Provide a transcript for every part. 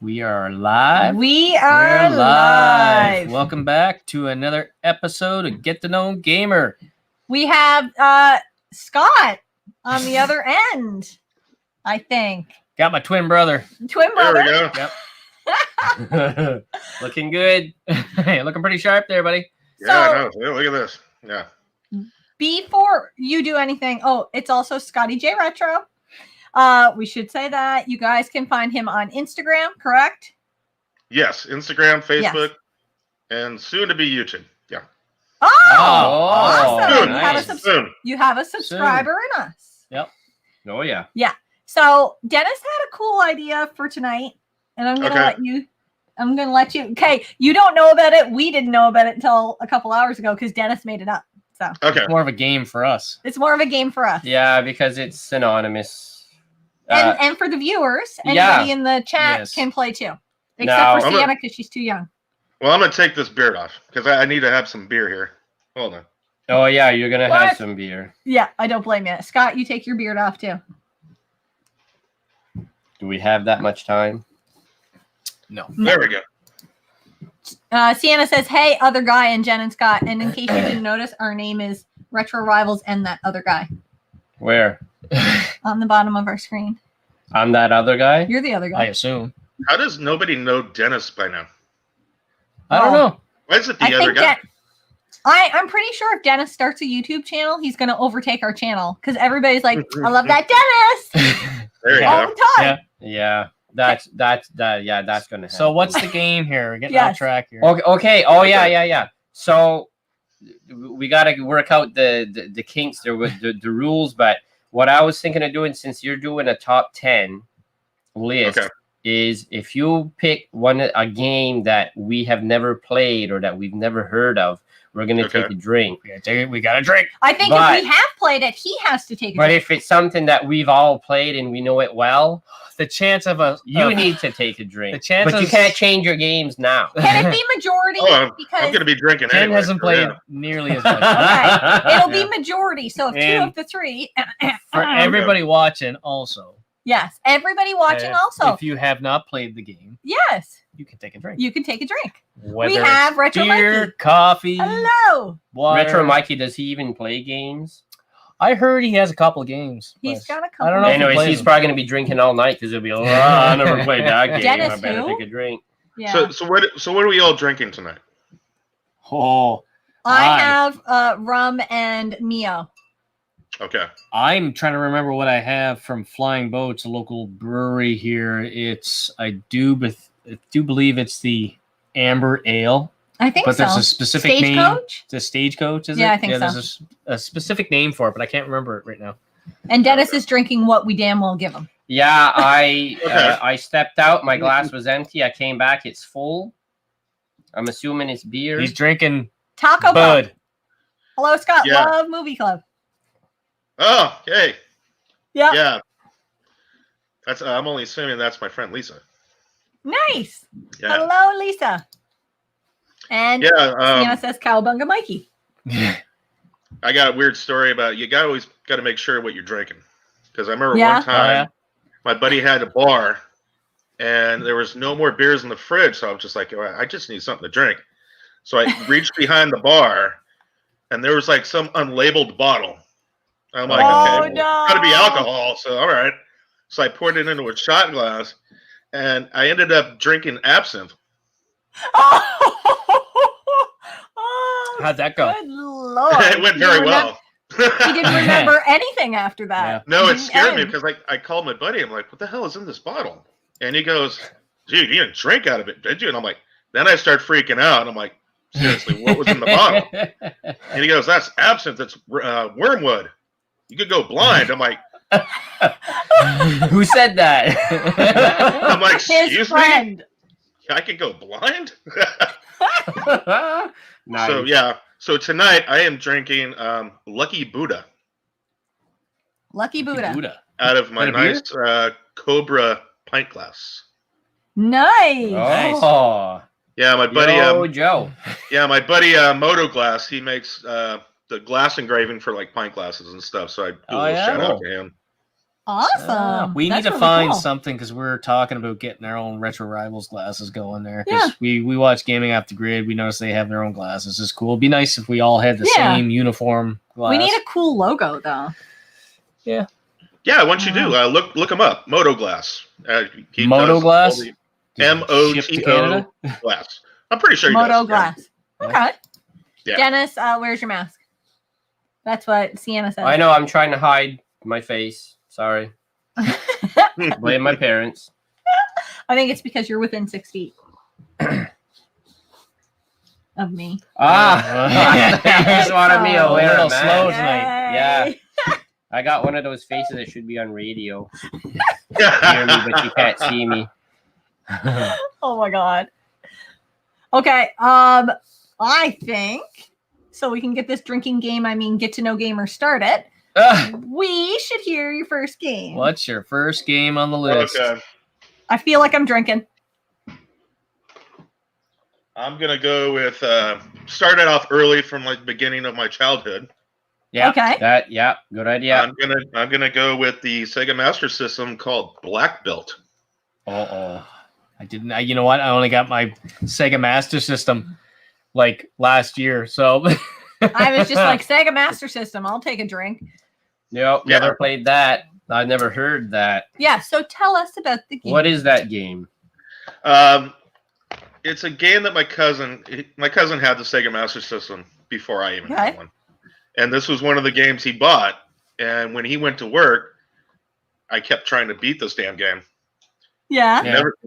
We are live. We are live. Welcome back to another episode of Get to Know Gamer. We have Scott on the other end, I think. Got my twin brother. Twin brother. There we go. Yep. Looking good. Hey, looking pretty sharp there, buddy. Yeah, I know. Yeah, look at this. Yeah. Before you do anything, it's also Scotty J Retro. We should say that you guys can find him on Instagram, correct? Yes, Instagram, Facebook, and soon to be YouTube. Yeah. Oh, awesome. awesome. Nice. You have a subscriber in us. Yep. Oh, yeah. Yeah. So Dennis had a cool idea for tonight, and I'm gonna let you. Okay, you don't know about it. We didn't know about it until a couple hours ago because Dennis made it up. So Okay. It's more of a game for us. it's more of a game for us. Yeah, because it's anonymous. And for the viewers, anybody in the chat can play too, except for Sienna because she's too young. Well, I'm going to take this beard off because I need to have some beer here. Hold on. Oh, yeah, you're going to have some beer. Yeah, I don't blame you. Scott, you take your beard off too. Do we have that much time? No. There we go. Sienna says, "Hey, other guy," and Jen and Scott. And in case you didn't notice, our name is Retro Rivals and that other guy Where? on the bottom of our screen. I'm that other guy? You're the other I guy. assume. How does nobody know Dennis by now? I don't know. Why is it the other guy? I'm pretty sure if Dennis starts a YouTube channel, he's going to overtake our channel because everybody's like, "I love that Dennis." There you all go. the time. Yeah. That's going to happen. So what's the game here? We're getting off track here. Okay. Oh, yeah. So we got to work out the kinks there with the rules, but what I was thinking of doing, since you're doing a top 10 list, is if you pick a game that we have never played or that we've never heard of, we're going to take a drink. We got a drink. I think if we have played it, he has to take a drink. But if it's something that we've all played and we know it well, the chance of you need to take a drink. The chance but you can't change your games now. Can it be majority? I'm going to be drinking Jen anyway. hasn't played nearly as much. Okay. It'll be majority. So if And two of the three. For everybody watching also. Yes. Everybody watching also. If you have not played the game, yes. you can take a drink. You can take a drink. Whether we have Retro beer, Mikey. coffee, Hello. water. Retro Mikey, does he even play games? I heard he has a couple of games. He's got a couple. I don't know. Anyways, he's probably going to be drinking all night because he'll be like, I never played that game. Dennis I better who? take a drink. Yeah. So what are we all drinking tonight? Oh, I have rum and Mio. Okay. I'm trying to remember what I have from Flying Boats, a local brewery here. I do believe it's the Amber Ale. I think but so. There's a specific name. Stagecoach? It's a Stagecoach, is it? Yeah, I think so. There's a specific name for it, but I can't remember it right now. And Dennis is drinking what we damn well give him. Yeah, I stepped out. My glass was empty. I came back. It's full. I'm assuming it's beer. He's drinking Taco Bud. Bell. Hello, Scott. Yeah. Love Movie Club. Oh, hey. Yeah. Yeah. That's. I'm only assuming that's my friend Lisa. Nice. Yeah. Hello, Lisa. And Sienna says Cowabunga Mikey. I got a weird story about you. Always got to make sure what you're drinking, because I remember one time my buddy had a bar, and there was no more beers in the fridge, so I was just like, I just need something to drink. So I reached behind the bar, and there was like some unlabeled bottle. I'm like, okay, no. Got to be alcohol. So all right. So I poured it into a shot glass, and I ended up drinking absinthe. How'd that go? Good Lord. It went very well. He didn't remember anything after that. Yeah. No, it scared me because I called my buddy. I'm like, what the hell is in this bottle? And he goes, dude, you didn't drink out of it, did you? And I'm like, then I start freaking out. I'm like, seriously, what was in the bottle? And he goes, that's absinthe. That's wormwood. You could go blind. I'm like, Who said that? I'm like, His excuse friend. me? I could go blind? Nice. So, yeah. So tonight I am drinking Lucky Buddha Lucky Buddha. out of my Is that a nice Cobra pint glass. Nice. Oh. Yeah, my buddy. Joe. Yeah, my buddy Moto Glass. He makes the glass engraving for like pint glasses and stuff. So I do a little shout out to him. Awesome. We That's need to really find cool. something because we're talking about getting our own Retro Rivals glasses going there. Yeah. Because we watch Gaming Off the Grid. We notice they have their own glasses. It's cool. It'd be nice if we all had the same uniform glass. We need a cool logo, though. Yeah. Yeah, once you do, look them up. Moto Glass. Moto Glass? MOTO Glass. I'm pretty sure he Moto does. Glass. Yeah. Okay. Yeah. Dennis, where's your mask? That's what Sienna said. I know. I'm trying to hide my face. Sorry. Blame my parents. I think it's because you're within 6 feet of me. You just wanted me to a wear little a mask. slow tonight. Yeah. I got one of those faces that should be on radio. Hear me, but you can't see me. Oh my god. Okay. I think so we can get this drinking game, get to know gamer started. We should hear your first game. What's your first game on the list? Okay. I feel like I'm drinking. I'm gonna go with started off early from like the beginning of my childhood. Yeah. Okay. Good idea. I'm gonna go with the Sega Master System called Black Belt. I didn't. You know what? I only got my Sega Master System like last year, so I was just like Sega Master System. I'll take a drink. Nope, never played that. I've never heard that. Yeah. So tell us about the game. What is that game? It's a game that my cousin had the Sega Master System before I even had one. And this was one of the games he bought. And when he went to work, I kept trying to beat this damn game. Yeah.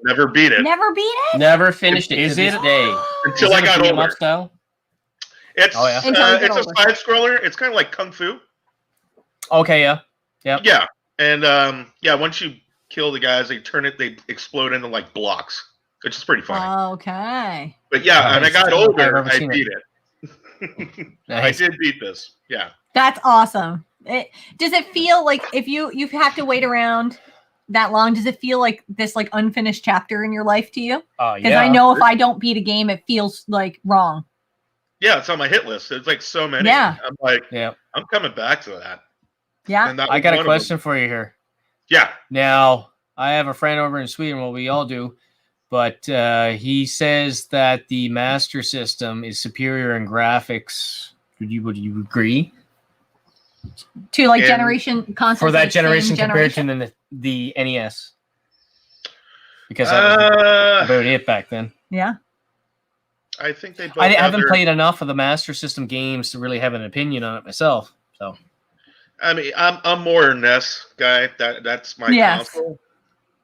Never beat it. Never beat it? Never finished it. Is it? this day? Until I got older. Style? It's it's a side scroller. It's kind of like Kung Fu. Okay, yeah. Yeah. And once you kill the guys, they explode into like blocks, which is pretty funny. Okay. But yeah, and I got older, I beat it. Nice. I did beat this. Yeah. That's awesome. Does it feel like if you have to wait around that long, does it feel like this like unfinished chapter in your life to you? Because I know if I don't beat a game, it feels like wrong. Yeah, it's on my hit list. There's like so many. Yeah. I'm like, I'm coming back to that. Yeah. I got a question for you here. Yeah. Now, I have a friend over in Sweden, well, we all do, but he says that the Master System is superior in graphics. Would you agree? To like generation consoles for that like generation compared to the NES, because that was about it back then. Yeah, I think they. Both I haven't played enough of the Master System games to really have an opinion on it myself. So, I mean, I'm more a NES guy. That's my console.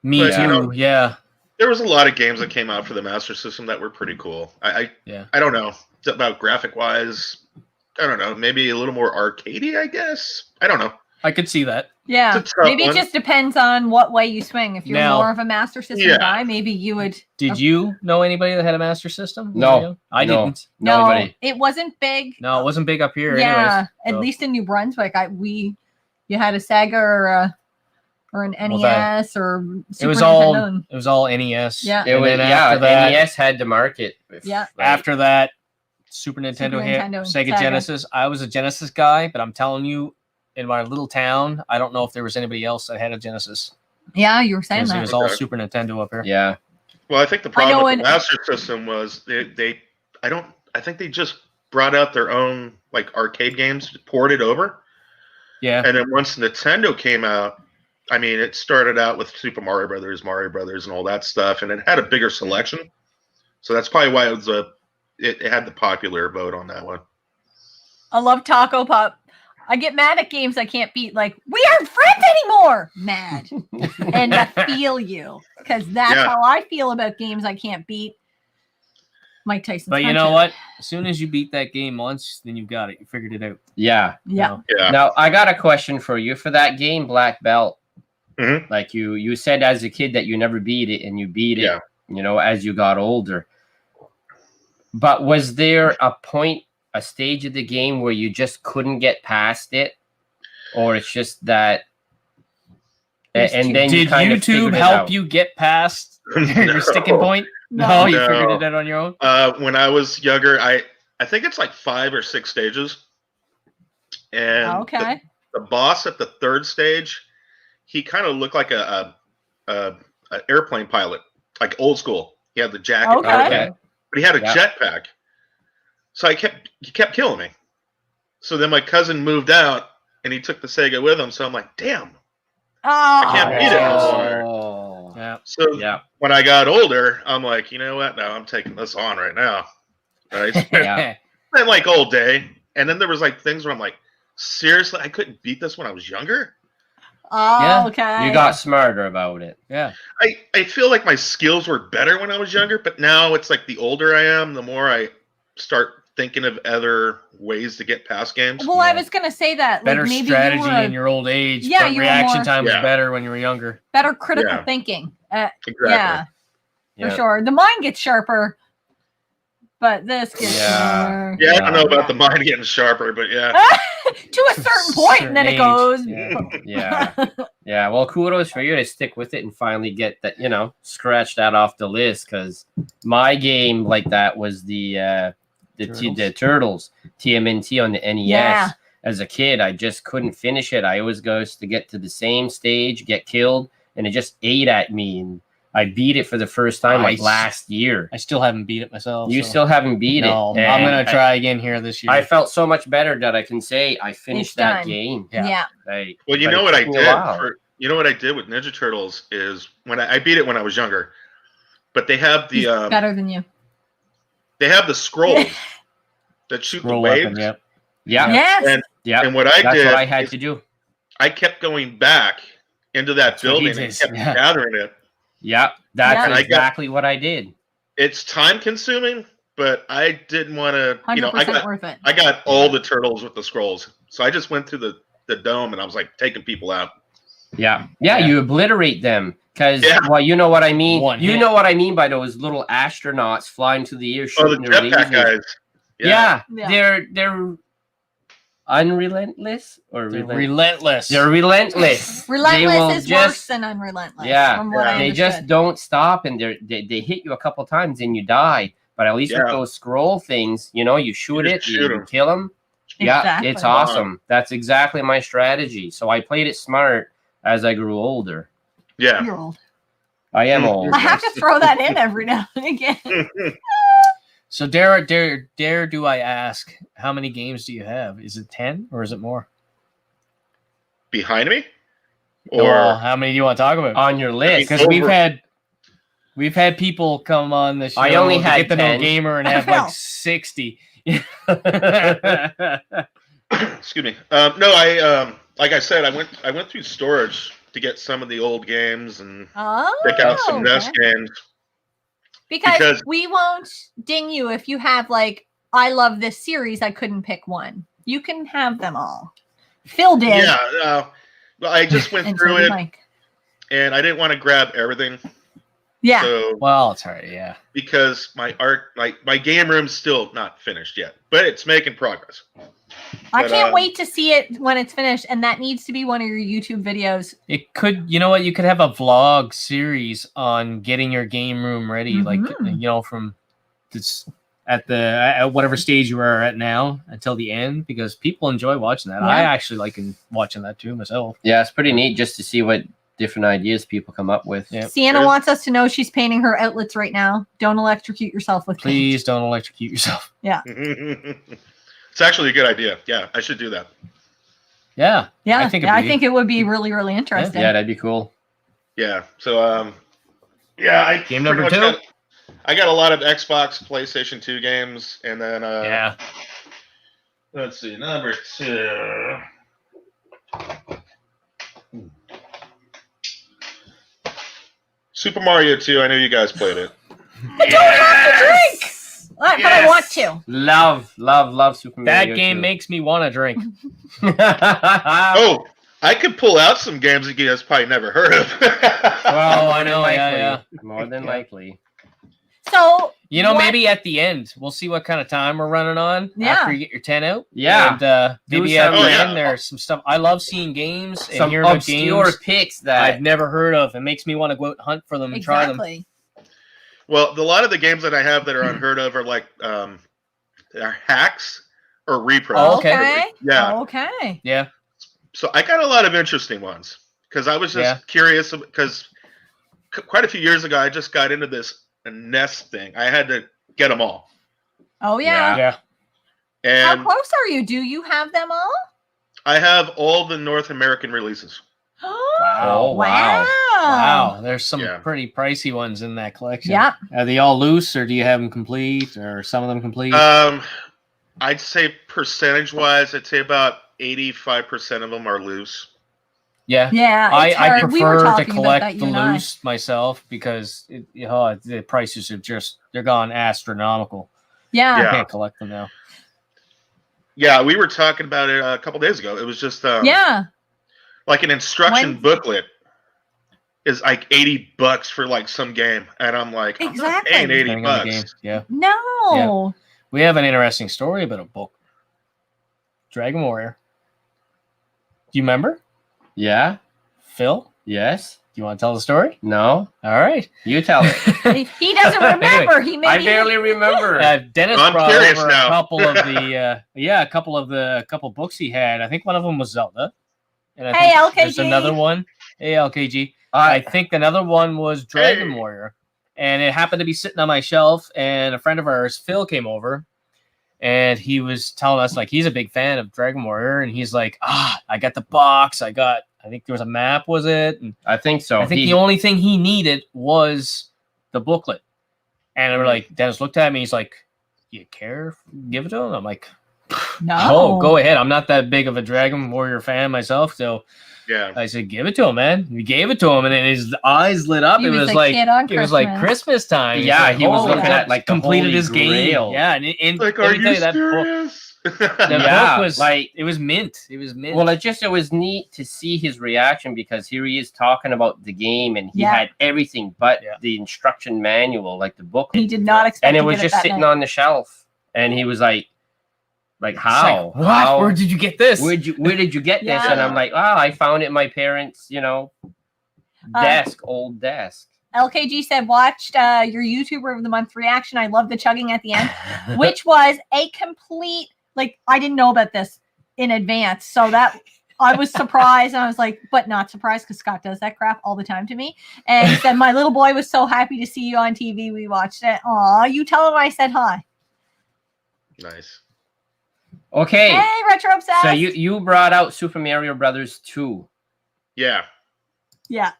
Me too. Yeah. There was a lot of games that came out for the Master System that were pretty cool. I don't know about graphic wise. I don't know. Maybe a little more arcadey, I guess. I don't know. I could see that. Yeah. Maybe it just depends on what way you swing. If you're more of a Master System guy, maybe you would. Did you know anybody that had a Master System? No. I didn't. No, it wasn't big. No, it wasn't big up here. Yeah. At least in New Brunswick, you had a Sega or an NES or Super Nintendo. It was all NES. Yeah. NES had to market. After that, Super Nintendo hit, Sega Genesis. I was a Genesis guy, but I'm telling you, in my little town, I don't know if there was anybody else that had a Genesis. Yeah, you were saying that. It was all Super Nintendo up here. Yeah. Well, I think the problem with the Master System was I think they just brought out their own like arcade games, ported over. Yeah. And then once Nintendo came out, I mean, it started out with Super Mario Brothers, and all that stuff, and it had a bigger selection. So that's probably why it had the popular vote on that one. I love Taco Pop. I get mad at games I can't beat. Like, we aren't friends anymore. Mad. And I feel you. Because that's how I feel about games I can't beat. Mike Tyson. But you know what? As soon as you beat that game once, then you've got it. You figured it out. Yeah. Yeah. Now, I got a question for you. For that game, Black Belt, like you said as a kid that you never beat it, and you beat it, as you got older. But was there a stage of the game where you just couldn't get past it, or it's just that? And then did YouTube help you get past your sticking point? No, you figured it out on your own. When I was younger, I think it's like 5 or 6 stages, and the boss at the 3rd stage, he kind of looked like a airplane pilot, like old school. He had the jacket, Okay. but he had a jetpack. So he kept killing me. So then my cousin moved out, and he took the Sega with him. So I'm like, damn, I can't beat it anymore. Yeah. So when I got older, I'm like, you know what? No, I'm taking this on right now. Right? And like all day. And then there was like things where I'm like, seriously, I couldn't beat this when I was younger. Oh, okay. You got smarter about it. Yeah. I feel like my skills were better when I was younger, but now it's like the older I am, the more I start thinking of other ways to get past games. Well, I was gonna say that better like, maybe strategy in your old age. Yeah, but you were reaction more, time was better when you were younger. Better critical thinking. Exactly. Yeah, for sure. The mind gets sharper, but this gets sharper. Yeah, I don't know about the mind getting sharper, but yeah. To a certain point, and then it goes. Yeah. Well, kudos for you to stick with it and finally get that, scratch that off the list. Because my game like that was the Turtles, TMNT on the NES. Yeah. As a kid, I just couldn't finish it. I always goes to get to the same stage, get killed, and it just ate at me. And I beat it for the first time like last year. I still haven't beat it myself. You still haven't beat it. No, I'm gonna try again here this year. I felt so much better that I can say I finished that game. Yeah. Well, you know what I did? You know what I did with Ninja Turtles is when I beat it when I was younger, but they have the better than you. They have the scrolls that shoot the waves. Weapon, And what I did, what I had to do. I kept going back into that building and kept gathering it. Yeah, that's exactly what I did. It's time consuming, but I didn't want to. 100% worth it. I got all the turtles with the scrolls, so I just went through the dome and I was like taking people out. Yeah, you obliterate them because well, you know what I mean. You know what I mean by those little astronauts flying through the air shooting the their jetpack lasers. guys. They're unrelentless or relentless. They're relentless. Relentless is worse than unrelentless. Yeah, from what I they just don't stop, and they hit you a couple times and you die. But at least with those scroll things, you shoot it, you kill them. Yeah, it's awesome. That's exactly my strategy. So I played it smart as I grew older. Yeah, you're old. I am old. I have to throw that in every now and again. So dare do I ask, how many games do you have? Is it 10 or is it more? Behind me? Or how many do you want to talk about? On your list. Because we've had people come on the show. I only had Get the 10. No Gamer and have like 60. Excuse me. No, I like I said, I went through storage to get some of the old games and pick out some NES games. Because we won't ding you if you have like, I love this series, I couldn't pick one. You can have them all. Phil did. Yeah. Well, I just went through it, and I didn't want to grab everything. Yeah. So, well, it's all right. Yeah. Because my game room's still not finished yet, but it's making progress. I can't wait to see it when it's finished, and that needs to be one of your YouTube videos. It could, you know what? You could have a vlog series on getting your game room ready, like from this at whatever stage you are at now until the end, because people enjoy watching that. I actually like watching that too myself. Yeah, it's pretty neat just to see what different ideas people come up with. Yep. Sienna wants us to know she's painting her outlets right now. Don't electrocute yourself with Please don't electrocute yourself. Yeah. It's actually a good idea. Yeah, I should do that. Yeah. I think it would be really, really interesting. Yeah, that'd be cool. Yeah. So I game number 2. I got a lot of Xbox, PlayStation 2 games, and then let's see, number 2. Super Mario 2. I know you guys played it. I don't have to drink, but I want to. Love Super Mario. That game makes me want to drink. Oh, I could pull out some games that you guys probably never heard of. Well, I know, yeah. More than likely. So maybe at the end we'll see what kind of time we're running on after you get your 10 out. Yeah, and maybe at the end there's some stuff. I love seeing games and hearing obscure games picks that I've never heard of. It makes me want to go out and hunt for them and try them. Well, a lot of the games that I have that are unheard of are like are hacks or repros. Oh, okay. Yeah. Oh, okay. Yeah. So I got a lot of interesting ones because I was just curious because quite a few years ago I just got into this nest thing. I had to get them all. Oh yeah. Yeah. And how close are you? Do you have them all? I have all the North American releases. Wow. Wow. There's some Yeah. pretty pricey ones in that collection. Yep. Are they all loose, or do you have them complete, or some of them complete? I'd say percentage-wise, I'd say about 85% of them are loose. Yeah. Yeah. I hard. We were prefer to talking about collect that, the you and I. loose myself because the prices are they're gone astronomical. Yeah. I can't collect them now. Yeah, we were talking about it a couple days ago. It was just like an instruction booklet is like $80 for like some game, and I'm like, I'm not paying $80. Yeah. No. Yeah. We have an interesting story about a book. Dragon Warrior. Do you remember? Yeah. Phil? Yes. Do you want to tell the story? No. All right. You tell it. He doesn't remember. He I barely remember. Dennis I'm brought curious over now. a couple of the a couple books he had. I think one of them was Zelda. And I Hey, think LKG. there's another one. Hey, LKG. I think another one was Dragon Warrior. And it happened to be sitting on my shelf, and a friend of ours, Phil, came over, and he was telling us, like, he's a big fan of Dragon Warrior, and he's like, I got the box, I think there was a map, was it? And I think so. I think the only thing he needed was the booklet. And we're like, Dennis looked at me, he's like, you care? Give it to him? I'm like, no. Oh, go ahead. I'm not that big of a Dragon Warrior fan myself, so yeah. I said, give it to him, man. We gave it to him, and then his eyes lit up. He It was was a like kid on it was like Christmas time. Yeah, like, he was oh, looking yeah. at like the completed Holy his Grail. game. Yeah, and Like, let are me tell you that book, serious? book was like it was mint. It was mint. Well, it was neat to see his reaction because here he is talking about the game, and he had everything but the instruction manual, like the book. He did not expect, and it to was get just that sitting night. on the shelf, and he was like how? Like, what? How? Where did you get this? Where did you get this? And I'm like, I found it in my parents', old desk. LKG said, watched your YouTuber of the month reaction. I love the chugging at the end, which was a complete, like, I didn't know about this in advance. So that I was surprised. And I was like, but not surprised because Scott does that crap all the time to me. And he said, my little boy was so happy to see you on TV. We watched it. Aw, you tell him I said hi. Nice. Okay. Hey, Retro Obsessed. So you brought out Super Mario Brothers 2. Yeah. Yeah.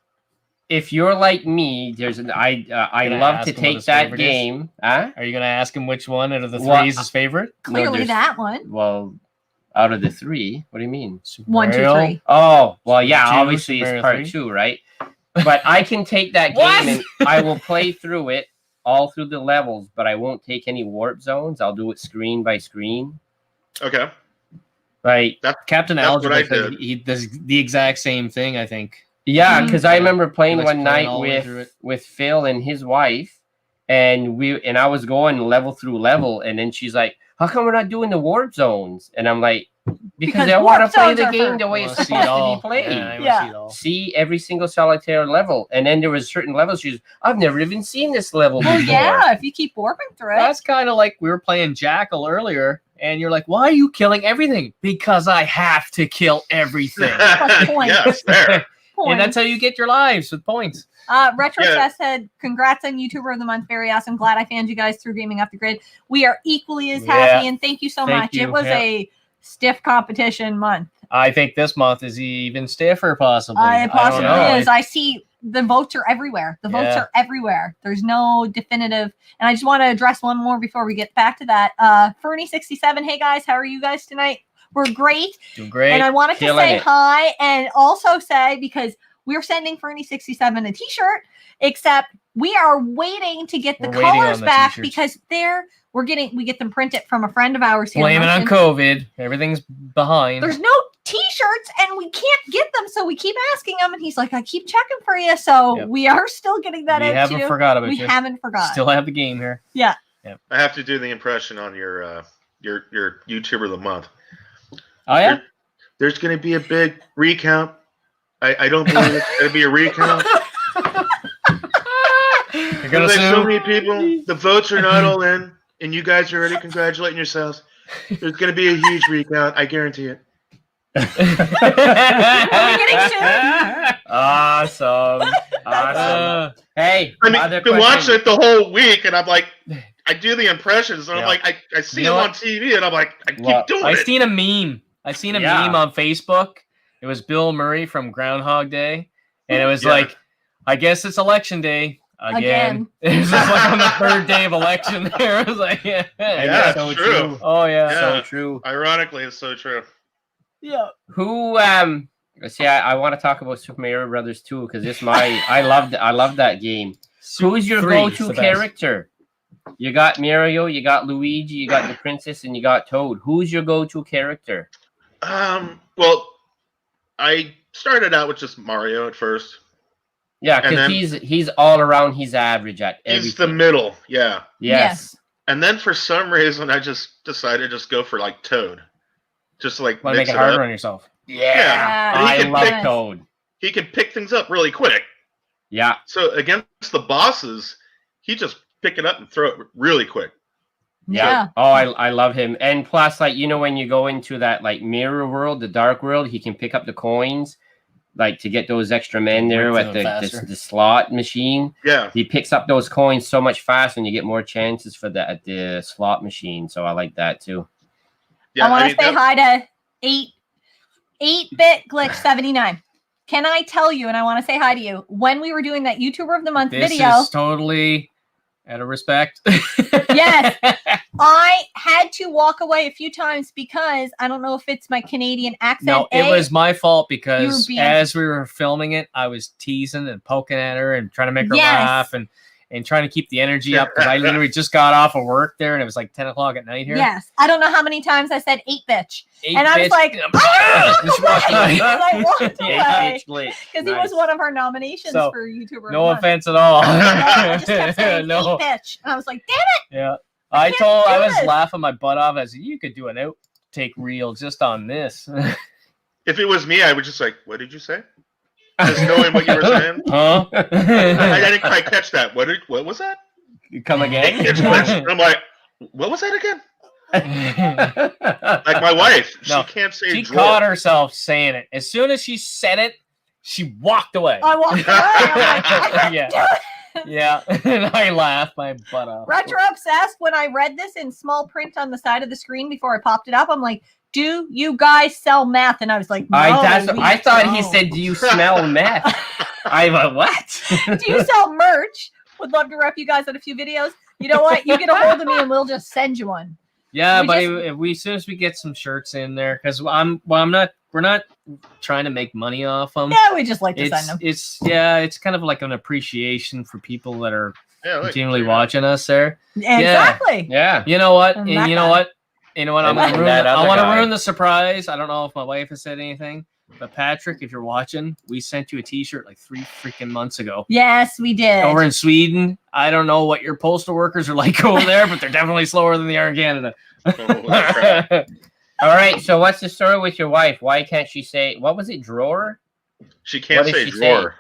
If you're like me, I love to take that game. Huh? Are you going to ask him which one out of the three is his favorite? Clearly that one. Well, out of the three, what do you mean? Super 1, 2, Mario? 3. Oh, well, yeah, Super obviously Super it's Mario part 3? 2, right? But I can take that game and I will play through it all through the levels, but I won't take any warp zones. I'll do it screen by screen. Okay. Right. Captain Algebra, he does the exact same thing, I think. Yeah, because I remember playing one playing night all the way through it. with Phil and his wife, and I was going level through level, and then she's like, "How come we're not doing the warp zones?" And I'm like, "Because I want to play the game the way it's supposed to be played. Yeah. See every single solitaire level." And then there was certain levels. She's, "I've never even seen this level before." Well, yeah, if you keep warping through it. That's kind of like we were playing Jackal earlier, and you're like, "Why are you killing everything?" Because I have to kill everything. Yes, there. And that's how you get your lives with points. Retro Fest said, congrats on YouTuber of the month. Very awesome. Glad I found you guys through Gaming Off the Grid. We are equally as happy, and thank you so much. You. It was a stiff competition month. I think this month is even stiffer, possibly. It possibly I don't know. is. I see the votes are everywhere. The votes are everywhere. There's no definitive. And I just want to address one more before we get back to that. Fernie67, hey guys, how are you guys tonight? We're great. Doing great. And I wanted to say hi and also say, because we're sending Fernie67 a t-shirt, except we are waiting to get the colors back because we get them printed from a friend of ours here. Blame it on COVID. Everything's behind. There's no t-shirts and we can't get them, so we keep asking him, and he's like, I keep checking for you. So we are still getting that out. We haven't forgot about you. We haven't forgot. Still have the game here. Yeah. I have to do the impression on your YouTuber of the month. Oh yeah. There's going to be a big recount. I don't believe it's going to be a recount. You're gonna There's so many people. The votes are not all in, and you guys are already congratulating yourselves. There's going to be a huge recount. I guarantee it. Are we getting sued? Awesome. Hey, I mean, I've been watching it the whole week, and I'm like, I do the impressions, and I'm like, I see him on TV, and I'm like, I keep doing it. I seen a meme. I seen a meme on Facebook. It was Bill Murray from Groundhog Day, and it was like, I guess it's election day again. It was just like on the third day of election. It was like, yeah, so true. Oh yeah, so true. Ironically, it's so true. Yeah. Who see, I want to talk about Super Mario Brothers 2 because it's my I love that game. Who's your go-to character? You got Mario, you got Luigi, you got the princess, and you got Toad. Who's your go-to character? Well, I started out with just Mario at first. Yeah, because he's all around. He's average at everything. He's the middle. Yeah. Yes. And then for some reason, I just decided to just go for like Toad. Just like want to make it harder on yourself. Yeah. I love Toad. He can pick things up really quick. Yeah. So against the bosses, he just pick it up and throw it really quick. Yeah. Oh, I love him. And plus, like, you know, when you go into that like mirror world, the dark world, he can pick up the coins, like to get those extra men there with the slot machine. Yeah. He picks up those coins so much faster, and you get more chances for that at the slot machine. So I like that too. Yeah, I want to say hi to 8-bit glitch 79. Can I tell you, and I want to say hi to you, when we were doing that YouTuber of the Month video. This is totally out of respect. Yes. I had to walk away a few times because I don't know if it's my Canadian accent. No, it was my fault because as we were filming it, I was teasing and poking at her and trying to make her laugh and trying to keep the energy up because I literally just got off of work there and it was like 10 o'clock at night here. Yes. I don't know how many times I said 8-bitch. And I was like, because he was one of our nominations for YouTuber. No offense at all. I just kept saying 8-bitch. And I was like, damn it. Yeah. I was laughing my butt off. I said, you could do an outtake reel just on this. If it was me, I would just like, what did you say? Just knowing what you were saying. Huh? I didn't quite catch that. What was that? Come again? I'm like, what was that again? Like my wife, she can't say. She caught herself saying it. As soon as she said it, she walked away. I walked away. I'm like, I can't do it. Yeah, and I laughed my butt off. Retro obsessed. When I read this in small print on the side of the screen before I popped it up, I'm like, do you guys sell meth? And I was like, no, I thought he said, do you smell meth? I went, what? Do you sell merch? Would love to rep you guys on a few videos. You know what? You get a hold of me and we'll just send you one. Yeah, but as soon as we get some shirts in there, because we're not trying to make money off them. Yeah, we just like to send them. It's kind of like an appreciation for people that are continually watching us there. Exactly. Yeah. You know what? And you know what? I want to ruin the surprise. I don't know if my wife has said anything, but Patrick, if you're watching, we sent you a T-shirt like 3 freaking months ago. Yes, we did. Over in Sweden. I don't know what your postal workers are like over there, but they're definitely slower than they are in Canada. All right. So what's the story with your wife? Why can't she say, what was it, drawer? She can't say drawer.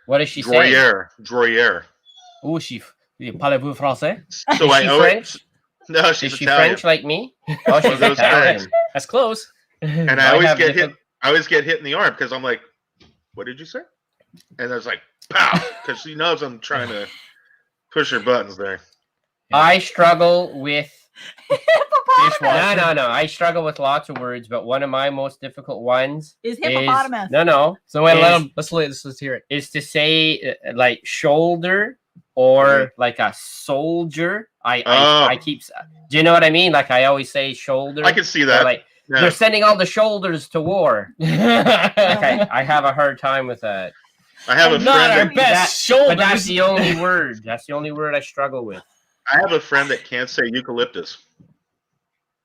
What does she say? Drawer. Oh, parlez-vous français? So is she French? No, she's Is she Italian. French like me? Oh, she's Italian. That's close. And I always get hit. I always get hit in the arm because I'm like, "What did you say?" And I was like, "Pow!" Because she knows I'm trying to push her buttons there. I struggle with. Hippopotamus. No. I struggle with lots of words, but one of my most difficult ones is hippopotamus. No. So wait, let's hear it. Is to say like shoulder or like a soldier. I keep. Do you know what I mean? Like I always say shoulder. I can see that. Like they're sending all the shoulders to war. I have a hard time with that. I have a friend. But that's the only word. That's the only word I struggle with. I have a friend that can't say eucalyptus.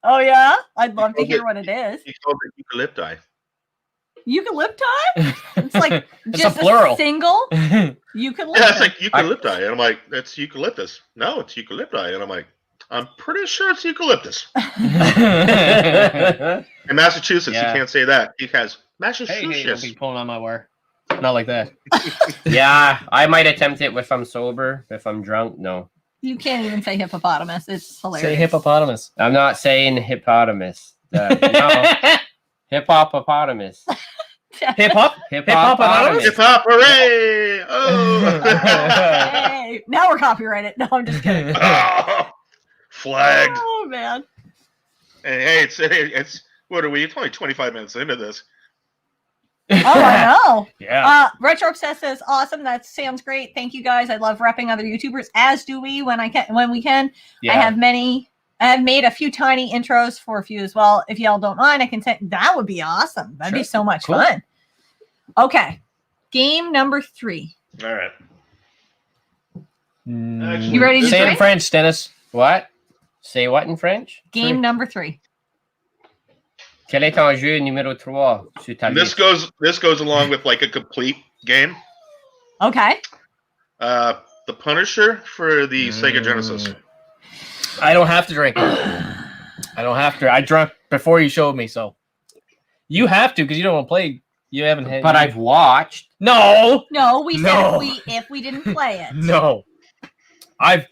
Oh yeah, I'd love to hear what it is. He called it eucalypti. Eucalypti? It's like it's just a plural. Single eucalyptus. Yeah, it's like eucalypti, and I'm like, that's eucalyptus. No, it's eucalypti, and I'm like, I'm pretty sure it's eucalyptus. In Massachusetts, you can't say that. He has Massachusetts. Hey, don't be pulling on my wire. Not like that. Yeah, I might attempt it if I'm sober. If I'm drunk, no. You can't even say hippopotamus. It's hilarious. Say hippopotamus. I'm not saying hippopotamus. No. Hippopotamus. Hip hop. Hippopotamus. Hip hop, hooray! Oh. Hey, now we're copyrighted. No, I'm just kidding. Oh, flagged. Oh man. And hey, it's what are we? It's only 25 minutes into this. Oh, I know. Yeah. Retro Obsessed says, awesome. That sounds great. Thank you guys. I love repping other YouTubers, as do we when we can. Yeah. I have made a few tiny intros for a few as well. If y'all don't mind, I can send. That would be awesome. That'd be so much fun. Okay. Game number 3. All right. You ready to say it drink? in French, Dennis? What? Say what in French? Game number 3. Quel est ton jeu numéro 3 sur ta This liste? goes along with like a complete game. Okay. The Punisher for the Sega Genesis. I don't have to drink. I don't have to. I drank before you showed me, so you have to because you don't want to play. You haven't had. But I've watched. No, we said No. if we didn't play it. No, I've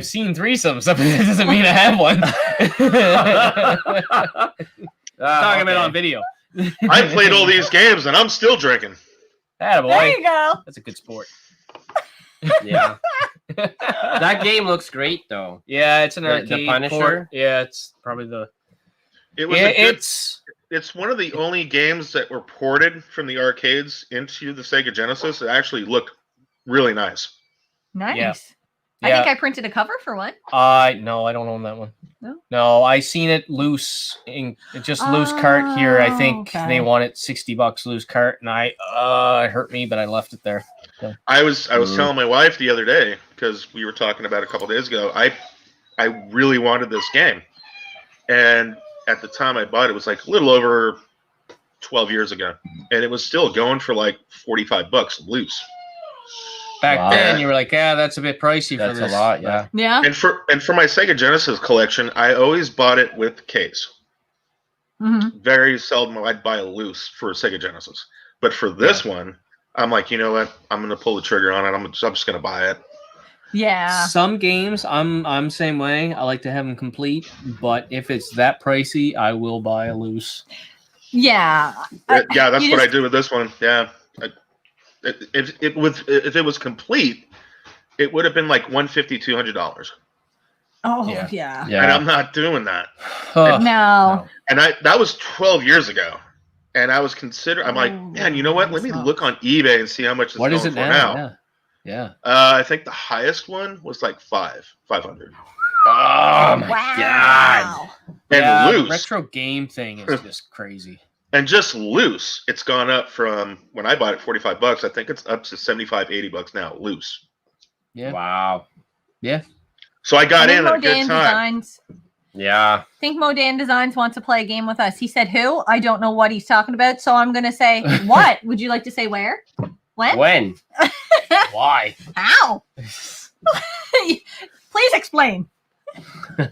seen threesomes. That doesn't mean I have one. Talking about on video. I played all these games and I'm still drinking. Attaboy. There you go. That's a good sport. Yeah. That game looks great though. Yeah, it's an The arcade Punisher? port. Yeah, it's probably the. It was it's one of the only games that were ported from the arcades into the Sega Genesis. It actually looked really nice. Nice. Yeah. I Yeah. think I printed a cover for one. No, I don't own that one. No, I seen it loose loose cart here. I think they want it $60 loose cart, and it hurt me, but I left it there. So. I was telling my wife the other day because we were talking about it a couple days ago. I really wanted this game, and at the time I bought it, it was like a little over 12 years ago, and it was still going for like $45 loose. Back then, you were like, "Yeah, that's a bit pricey for That's this." a lot, yeah. Yeah. And for my Sega Genesis collection, I always bought it with the case. Mm-hmm. Very seldom I'd buy a loose for a Sega Genesis, but for this one, I'm like, you know what? I'm gonna pull the trigger on it. I'm just gonna buy it. Yeah. Some games, I'm same way. I like to have them complete, but if it's that pricey, I will buy a loose. Yeah. Yeah, that's what I do with this one. Yeah. If it was complete, it would have been like $150, $200. Oh Yeah. yeah. And I'm not doing that. No. And that was 12 years ago. And I was I'm like, man, you know what? Let me look on eBay and see how much it's What going is it for now? Yeah. I think the highest one was like $500. Oh my Wow. And loose. The retro game thing is just crazy. And just loose, it's gone up from when I bought it $45. I think it's up to $75, $80 now, loose. Yeah. Wow. Yeah. So I got in at a Modan good time. Designs. Yeah. I think Modan Designs wants to play a game with us. He said who? I don't know what he's talking about, so I'm going to say what? Would you like to say where? When? When? Why? How? Please explain.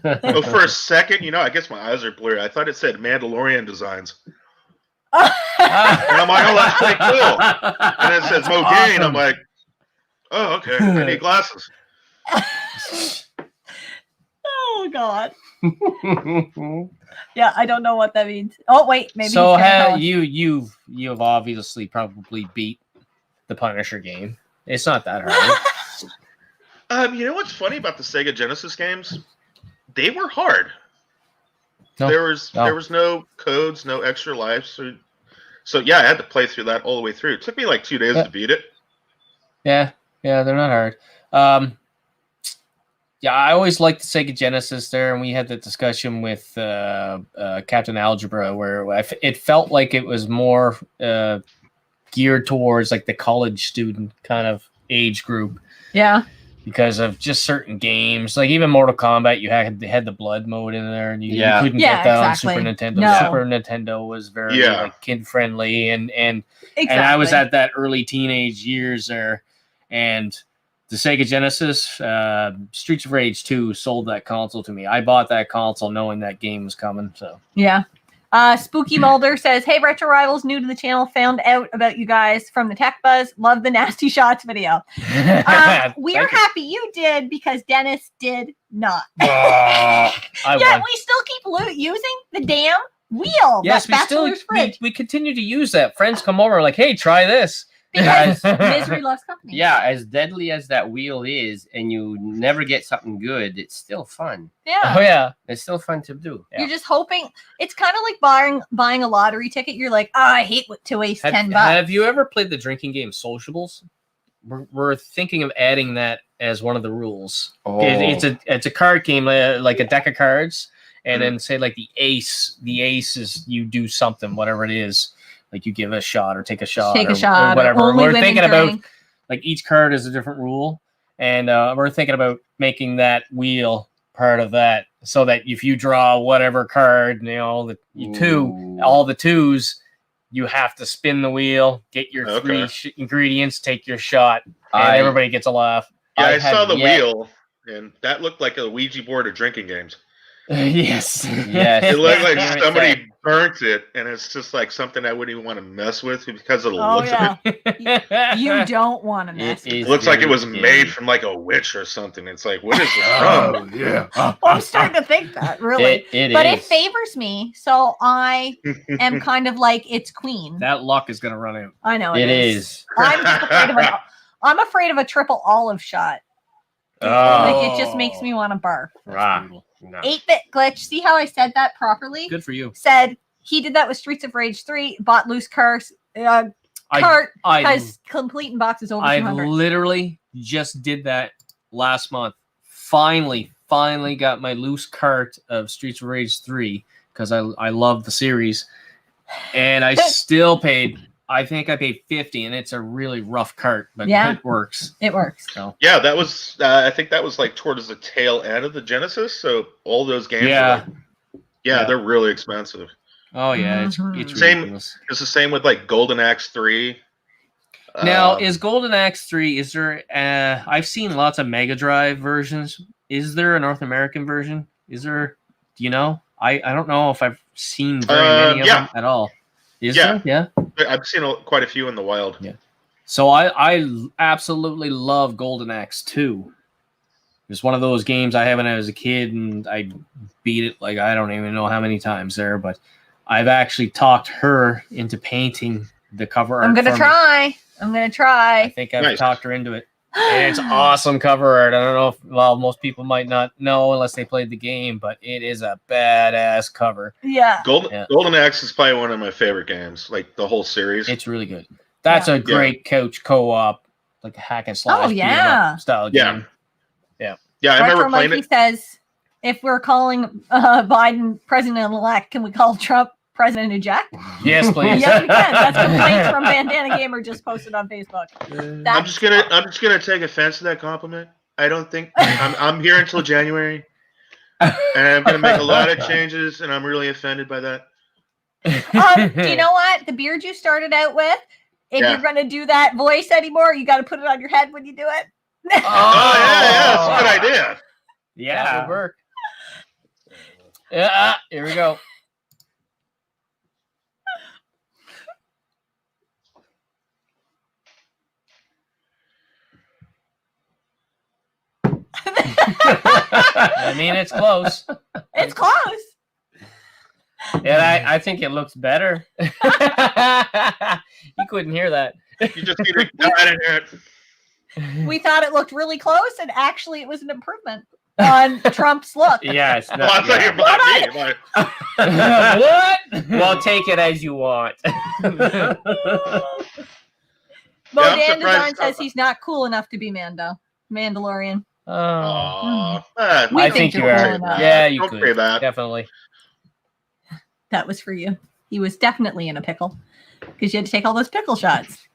Well, for a second, I guess my eyes are blurry. I thought it said Mandalorian Designs. Oh. And I'm like, oh, that's pretty cool. And it says Modane. Awesome. I'm like, oh, okay. I need glasses. Oh God. Yeah, I don't know what that means. Oh wait, maybe. So he's gonna tell us. you've obviously probably beat the Punisher game. It's not that hard. You know what's funny about the Sega Genesis games? They were hard. No. There was no codes, no extra lives. So yeah, I had to play through that all the way through. It took me like 2 days to beat it. Yeah, they're not hard. Yeah, I always liked the Sega Genesis there, and we had the discussion with Captain Algebra, where it felt like it was more geared towards like the college student kind of age group. Yeah. Because of just certain games, like even Mortal Kombat, you had the blood mode in there, and you couldn't get that exactly. on Super Nintendo. No. Super Nintendo was very like, kid friendly, and Exactly. I was at that early teenage years there, and the Sega Genesis, Streets of Rage 2 sold that console to me. I bought that console knowing that game was coming. So yeah. Spooky Mulder says, "Hey, Retro Rivals, new to the channel, found out about you guys from the Tech Buzz. Love the Nasty Shots video. We are happy you did because Dennis did not. I Yeah, won. we still keep using the damn wheel. Yes, we continue to use that. Friends come over like, hey, try this. Because misery loves company. Yeah, as deadly as that wheel is, and you never get something good, it's still fun. Yeah. Oh yeah, it's still fun to do. Yeah. You're just hoping. It's kind of like buying a lottery ticket. You're like, oh, I hate to waste $10. Have you ever played the drinking game Sociables? We're thinking of adding that as one of the rules. Oh. It's a card game, like a deck of cards, and then say like the ace is you do something, whatever it is. Like you give a shot or take a shot, or whatever. We're thinking about like each card is a different rule, and we're thinking about making that wheel part of that, so that if you draw whatever card, all the twos, you have to spin the wheel, get your 3 ingredients, take your shot, and everybody gets a laugh. Yeah, I saw the wheel, and that looked like a Ouija board of drinking games. Yes. It looked like somebody burnt it, and it's just like something I wouldn't even want to mess with because of the looks of it. You don't want to mess with it. It looks like it was made from like a witch or something. It's like, what is this from? Yeah. Well, I'm starting to think that, really. It favors me, so I am kind of like its queen. That luck is going to run out. I know it is. I'm afraid of a triple olive shot. Like it just makes me want to barf. No. 8-bit glitch. See how I said that properly? Good for you. Said he did that with Streets of Rage 3. Bought loose cart because complete boxes over 200. I literally just did that last month. Finally got my loose cart of Streets of Rage 3 because I love the series, and I still paid. I think I paid $50, and it's a really rough cart, but it works. It works. So. Yeah, that was. I think that was like towards the tail end of the Genesis. So all those games, they're really expensive. Oh yeah, it's ridiculous. It's the same with like Golden Axe 3. Now, is Golden Axe 3? Is there? I've seen lots of Mega Drive versions. Is there a North American version? Is there? Do you know? I don't know if I've seen very many of them at all. Is there? Yeah. I've seen quite a few in the wild. Yeah. So I absolutely love Golden Axe 2. It's one of those games I had when I was a kid, and I beat it like I don't even know how many times there, but I've actually talked her into painting the cover art. I'm going to try. I think I've talked her into it. And it's awesome cover art. I don't know if, most people might not know unless they played the game, but it is a badass cover. Yeah. Golden Axe is probably one of my favorite games, like the whole series. It's really good. That's a great couch co-op, like a hack and slash style game. Yeah, I remember playing it. He says, if we're calling Biden president-elect, can we call Trump president-eject? Yes, please. Yes, we can. That's complaints from Bandana Gamer just posted on Facebook. I'm just gonna take offense to that compliment. I don't think I'm here until January, and I'm gonna make a lot of changes, and I'm really offended by that. Do you know what? The beard you started out with, if you're gonna do that voice anymore, you got to put it on your head when you do it. Yeah, that's a good idea. Yeah, that would work. Yeah, here we go. I mean, it's close. It's close. Yeah, I think it looks better. You couldn't hear that. You just need to I didn't hear it. We thought it looked really close, and actually it was an improvement on Trump's look. Yeah, it's not. Well, I thought you were black. What? Well, take it as you want. Modan Design says he's not cool enough to be Mandalorian. Oh, I think you're cool enough. Yeah, you could. Definitely. That was for you. He was definitely in a pickle because you had to take all those pickle shots.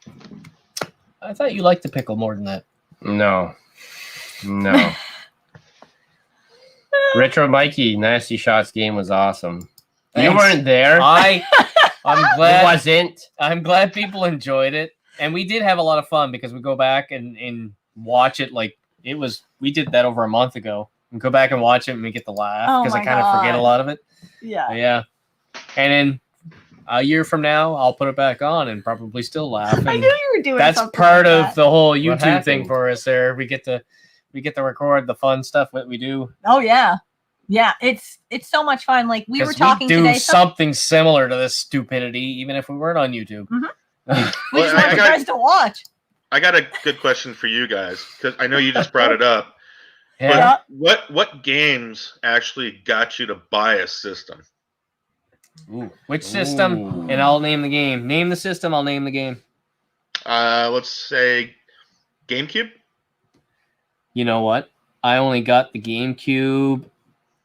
I thought you liked the pickle more than that. No. Retro Mikey, Nasty Shots game was awesome. Thanks. You weren't there. I'm glad. It wasn't. I'm glad people enjoyed it, and we did have a lot of fun because we go back and watch it like it was. We did that over a month ago. We go back and watch it, and we get the laugh because I kind of forget a lot of it. Yeah. And then a year from now, I'll put it back on and probably still laugh. I knew you were doing. That's part of the whole YouTube thing for us. There, we get to record the fun stuff that we do. Oh yeah. Yeah, it's so much fun. Like we were talking do today. Something similar to this stupidity, even if we weren't on YouTube. We just want you guys to watch. I got a good question for you guys because I know you just brought it up. Yeah. But what games actually got you to buy a system? Ooh. Which system? And I'll name the game. Name the system. I'll name the game. Let's say GameCube. You know what? I only got the GameCube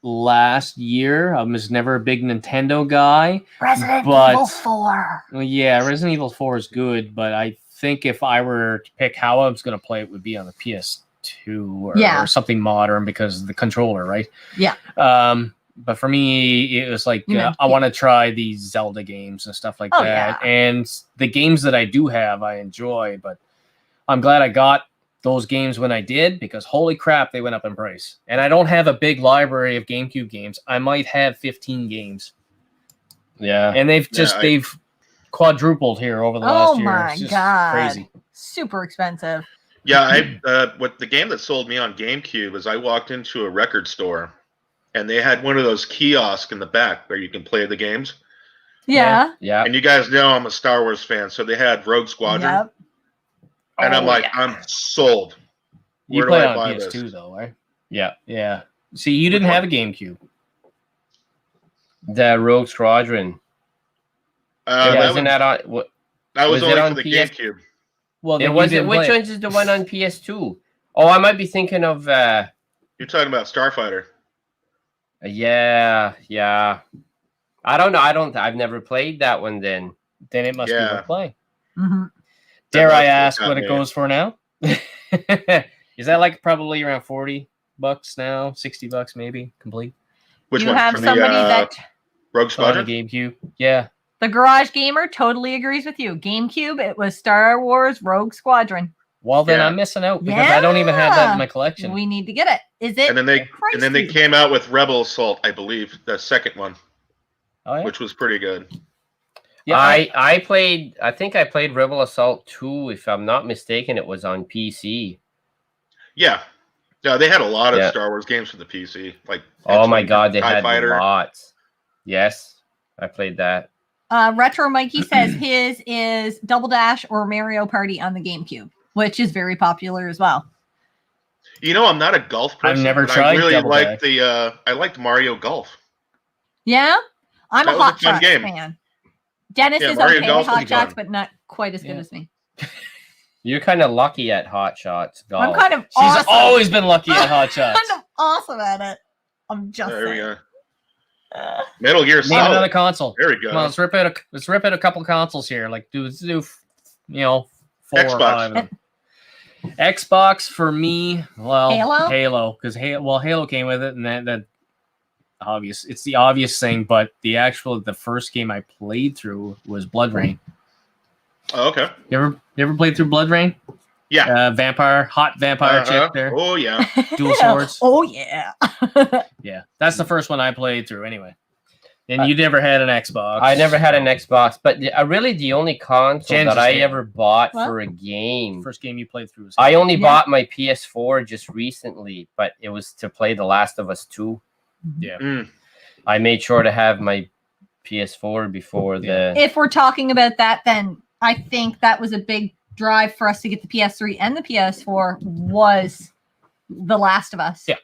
last year. I was never a big Nintendo guy. Resident Evil 4. Well, yeah, Resident Evil 4 is good, but I think if I were to pick how I was going to play it, would be on the PS2 or something modern because of the controller, right? Yeah. But for me, it was like I want to try these Zelda games and stuff like that. Yeah. And the games that I do have, I enjoy. But I'm glad I got those games when I did because holy crap, they went up in price. And I don't have a big library of GameCube games. I might have 15 games. Yeah. And they've quadrupled here over the last year. Oh my god. Crazy. Super expensive. Yeah, what the game that sold me on GameCube is I walked into a record store and they had one of those kiosks in the back where you can play the games. Yeah. Yeah. And you guys know I'm a Star Wars fan, so they had Rogue Squadron. Yep. And I'm like, I'm sold. You Where play do I on buy PS2 this? though, right? Yeah. Yeah. See, you didn't have a GameCube. The Rogue Squadron. Wasn't that on? What? That was was it only on for the PS? GameCube. Well, It wasn't. Which one is the one on PS2? Oh, I might be thinking of. You're talking about Starfighter. Yeah. I don't know. I've never played that one. Then it must be worth playing. Mm-hmm. Dare I ask what it goes for now? Is that like probably around $40 now? $60 maybe complete? Which you one? have From somebody the, that Rogue Squadron? On the GameCube. Yeah. the Garage Gamer totally agrees with you. GameCube, it was Star Wars Rogue Squadron. Well, then I'm missing out because I don't even have that in my collection. We need to get it. Is it? And then they came out with Rebel Assault, I believe, the second one, which was pretty good. Yeah, I played. I think I played Rebel Assault 2. If I'm not mistaken, it was on PC. Yeah, they had a lot of Star Wars games for the PC. Like, oh my god, they had Fighter. Lots. Yes, I played that. Retro Mikey says his is Double Dash or Mario Party on the GameCube, which is very popular as well. You know, I'm not a golf person. I've never but tried. I really Double liked Dash. I liked Mario Golf. Yeah, I'm That a was a Hot fun Shots game. fan. Dennis is Mario okay Golf's with Hot pretty Shots, fun. but not quite as good as me. You're kind of lucky at Hot Shots golf. I'm kind of She's awesome. always been lucky at Hot Shots. kind of awesome at it. I'm just There we saying. go. Metal Gear Name Solid. another console. There we go. Come on, let's rip out a couple consoles here. Like let's do 4 or Xbox. 5 of them. Xbox for me, well, Halo? because Halo came with it, and that obvious. It's the obvious thing, but the first game I played through was Blood Rain. Oh, okay. You ever played through Blood Rain? Yeah. Hot vampire chick there. Oh yeah. Dual swords. Oh yeah. Yeah, that's the first one I played through anyway. And you never had an Xbox. I never had an Xbox, but really the only console that I ever bought What? for a game. First game you played through was I only bought my PS4 just recently, but it was to play The Last of Us 2. Yeah. Mm. I made sure to have my PS4 before the. If we're talking about that, then I think that was a big drive for us to get the PS3 and the PS4 was The Last of Us. Yeah.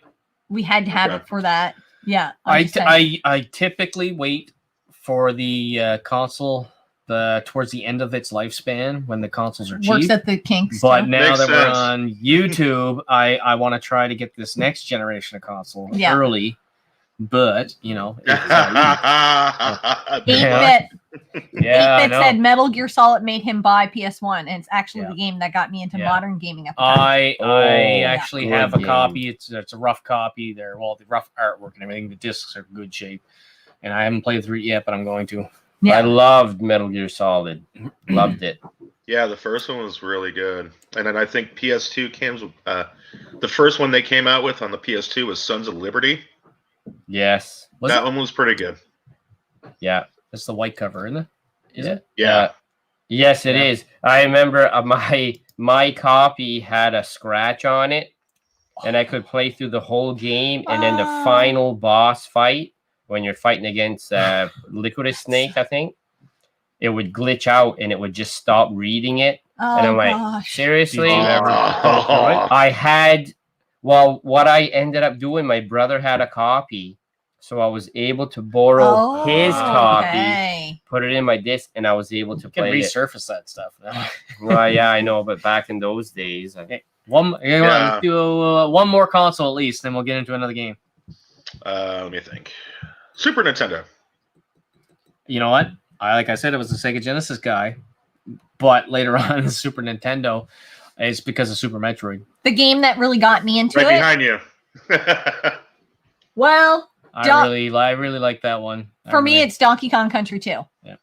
We had to have it for that. Yeah. I typically wait for the console towards the end of its lifespan when the consoles are cheap. Works at the kinks. But too. now Makes that we're sense. on YouTube, I want to try to get this next generation of console early. But it's not easy. 8-bit. Yeah, 8-bit said Metal Gear Solid made him buy PS1, and it's actually the game that got me into modern gaming at the time. I actually good have a game. copy. It's a rough copy. The rough artwork and everything. The discs are in good shape, and I haven't played through it yet, but I'm going to. Yeah. I loved Metal Gear Solid. Loved it. Yeah, the first one was really good. And then I think PS2 came with the first one they came out with on the PS2 was Sons of Liberty. Yes. That one was pretty good. Yeah. That's the white cover, isn't it? Is it? Yeah. Yes, it is. I remember my copy had a scratch on it, and I could play through the whole game, and then the final boss fight when you're fighting against Liquidus Snake, I think, it would glitch out and it would just stop reading it. And I'm like, seriously? Did you ever go through it? I had, well, what I ended up doing, my brother had a copy, so I was able to borrow his copy, put it in my disc, and I was able to play it. Resurface that stuff now. Well, yeah, I know, but back in those days, let's do one more console at least, then we'll get into another game. Let me think. Super Nintendo. You know what? Like I said, it was the Sega Genesis guy, but later on, the Super Nintendo is because of Super Metroid. The game that really got me into it. Right behind you. Well, I really like that one. For me, it's Donkey Kong Country 2. Yeah.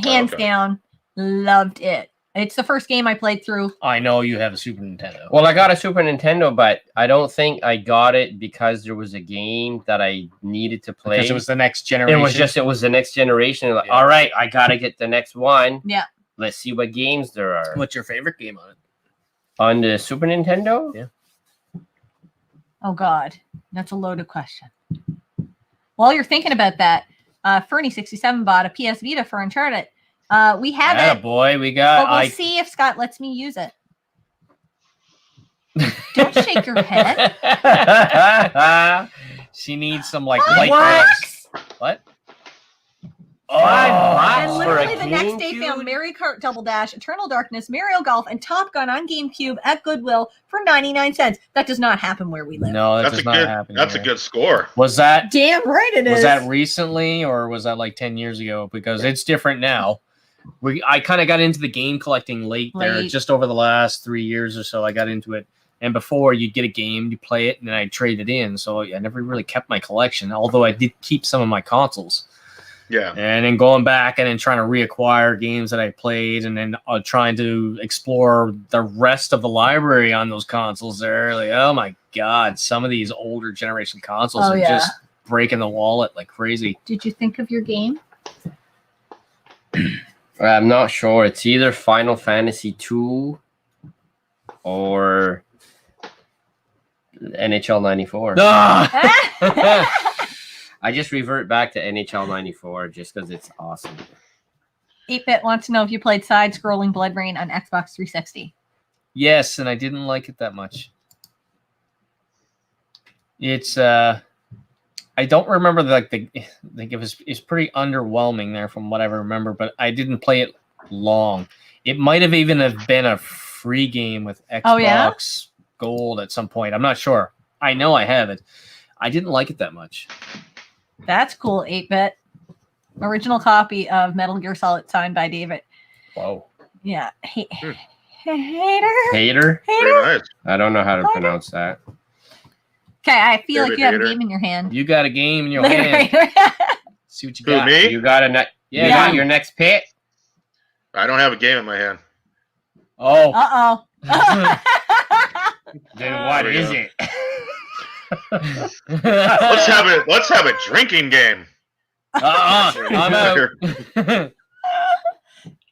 Hands down, loved it. It's the first game I played through. I know you have a Super Nintendo. Well, I got a Super Nintendo, but I don't think I got it because there was a game that I needed to play. Because it was the next generation. It was the next generation. Like, all right, I got to get the next one. Yeah. Let's see what games there are. What's your favorite game on it? On the Super Nintendo? Yeah. Oh, God. That's a loaded question. While you're thinking about that, Fernie67 bought a PS Vita for Uncharted. We have it. Boy, we got. But we'll see if Scott lets me use it. Don't shake your head. She needs some light gloves. What? And literally the next day found Mario Kart Double Dash, Eternal Darkness, Mario Golf, and Top Gun on GameCube at Goodwill for 99 cents. That does not happen where we live. No, that does not happen. That's a good score. Was that damn right it is? Was that recently or was that like 10 years ago? Because it's different now. I kind of got into the game collecting late there, just over the last 3 years or so. I got into it. And before, you'd get a game, you play it, and then I'd trade it in. So I never really kept my collection, although I did keep some of my consoles. Yeah. And then going back and then trying to reacquire games that I played and then trying to explore the rest of the library on those consoles there. Like, oh, my God, some of these older generation consoles are just breaking the wallet like crazy. Did you think of your game? I'm not sure. It's either Final Fantasy 2 or NHL 94. I just revert back to NHL 94 just because it's awesome. 8-Bit wants to know if you played side-scrolling Blood Rain on Xbox 360. Yes, and I didn't like it that much. It's I don't remember it's pretty underwhelming there from what I remember, but I didn't play it long. It might have even have been a free game with Xbox Gold at some point. I'm not sure. I know I have it. I didn't like it that much. That's cool, 8-Bit. Original copy of Metal Gear Solid signed by David. Whoa. Yeah. Hater? Hater? Nice. I don't know how to pronounce that. Okay, I feel like you have a game in your hand. You got a game in your hand. See what you got. Me? You got you got your next pick? I don't have a game in my hand. Oh. Uh-oh. Then what is it? Let's have a drinking game. I'm out.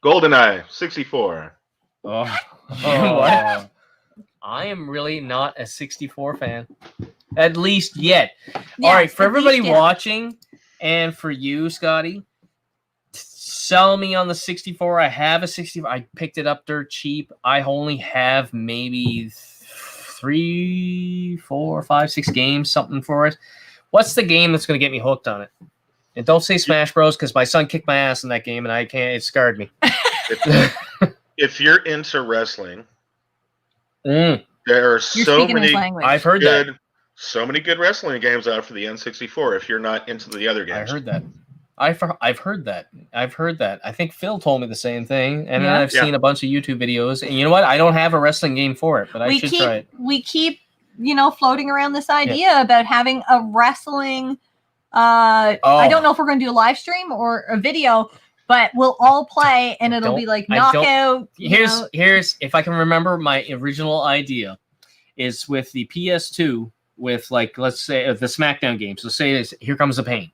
GoldenEye 64. What? I am really not a 64 fan. At least yet. All right, for everybody watching and for you, Scotty, sell me on the 64. I have a 64. I picked it up dirt cheap. I only have maybe 3, 4, 5, 6 games, something for it. What's the game that's going to get me hooked on it? And don't say Smash Bros. Because my son kicked my ass in that game and I can't. It scarred me. If you're into wrestling, there are so many. I've heard that. So many good wrestling games out for the N64. If you're not into the other games, I heard that. I've heard that. I've heard that. I think Phil told me the same thing, and then I've seen a bunch of YouTube videos. And you know what? I don't have a wrestling game for it, but I should try it. We keep, floating around this idea about having a wrestling. I don't know if we're going to do a live stream or a video, but we'll all play, and it'll be like knockout. Here's if I can remember my original idea, is with the PS2 with let's say the SmackDown game. So say this, Here Comes the Pain.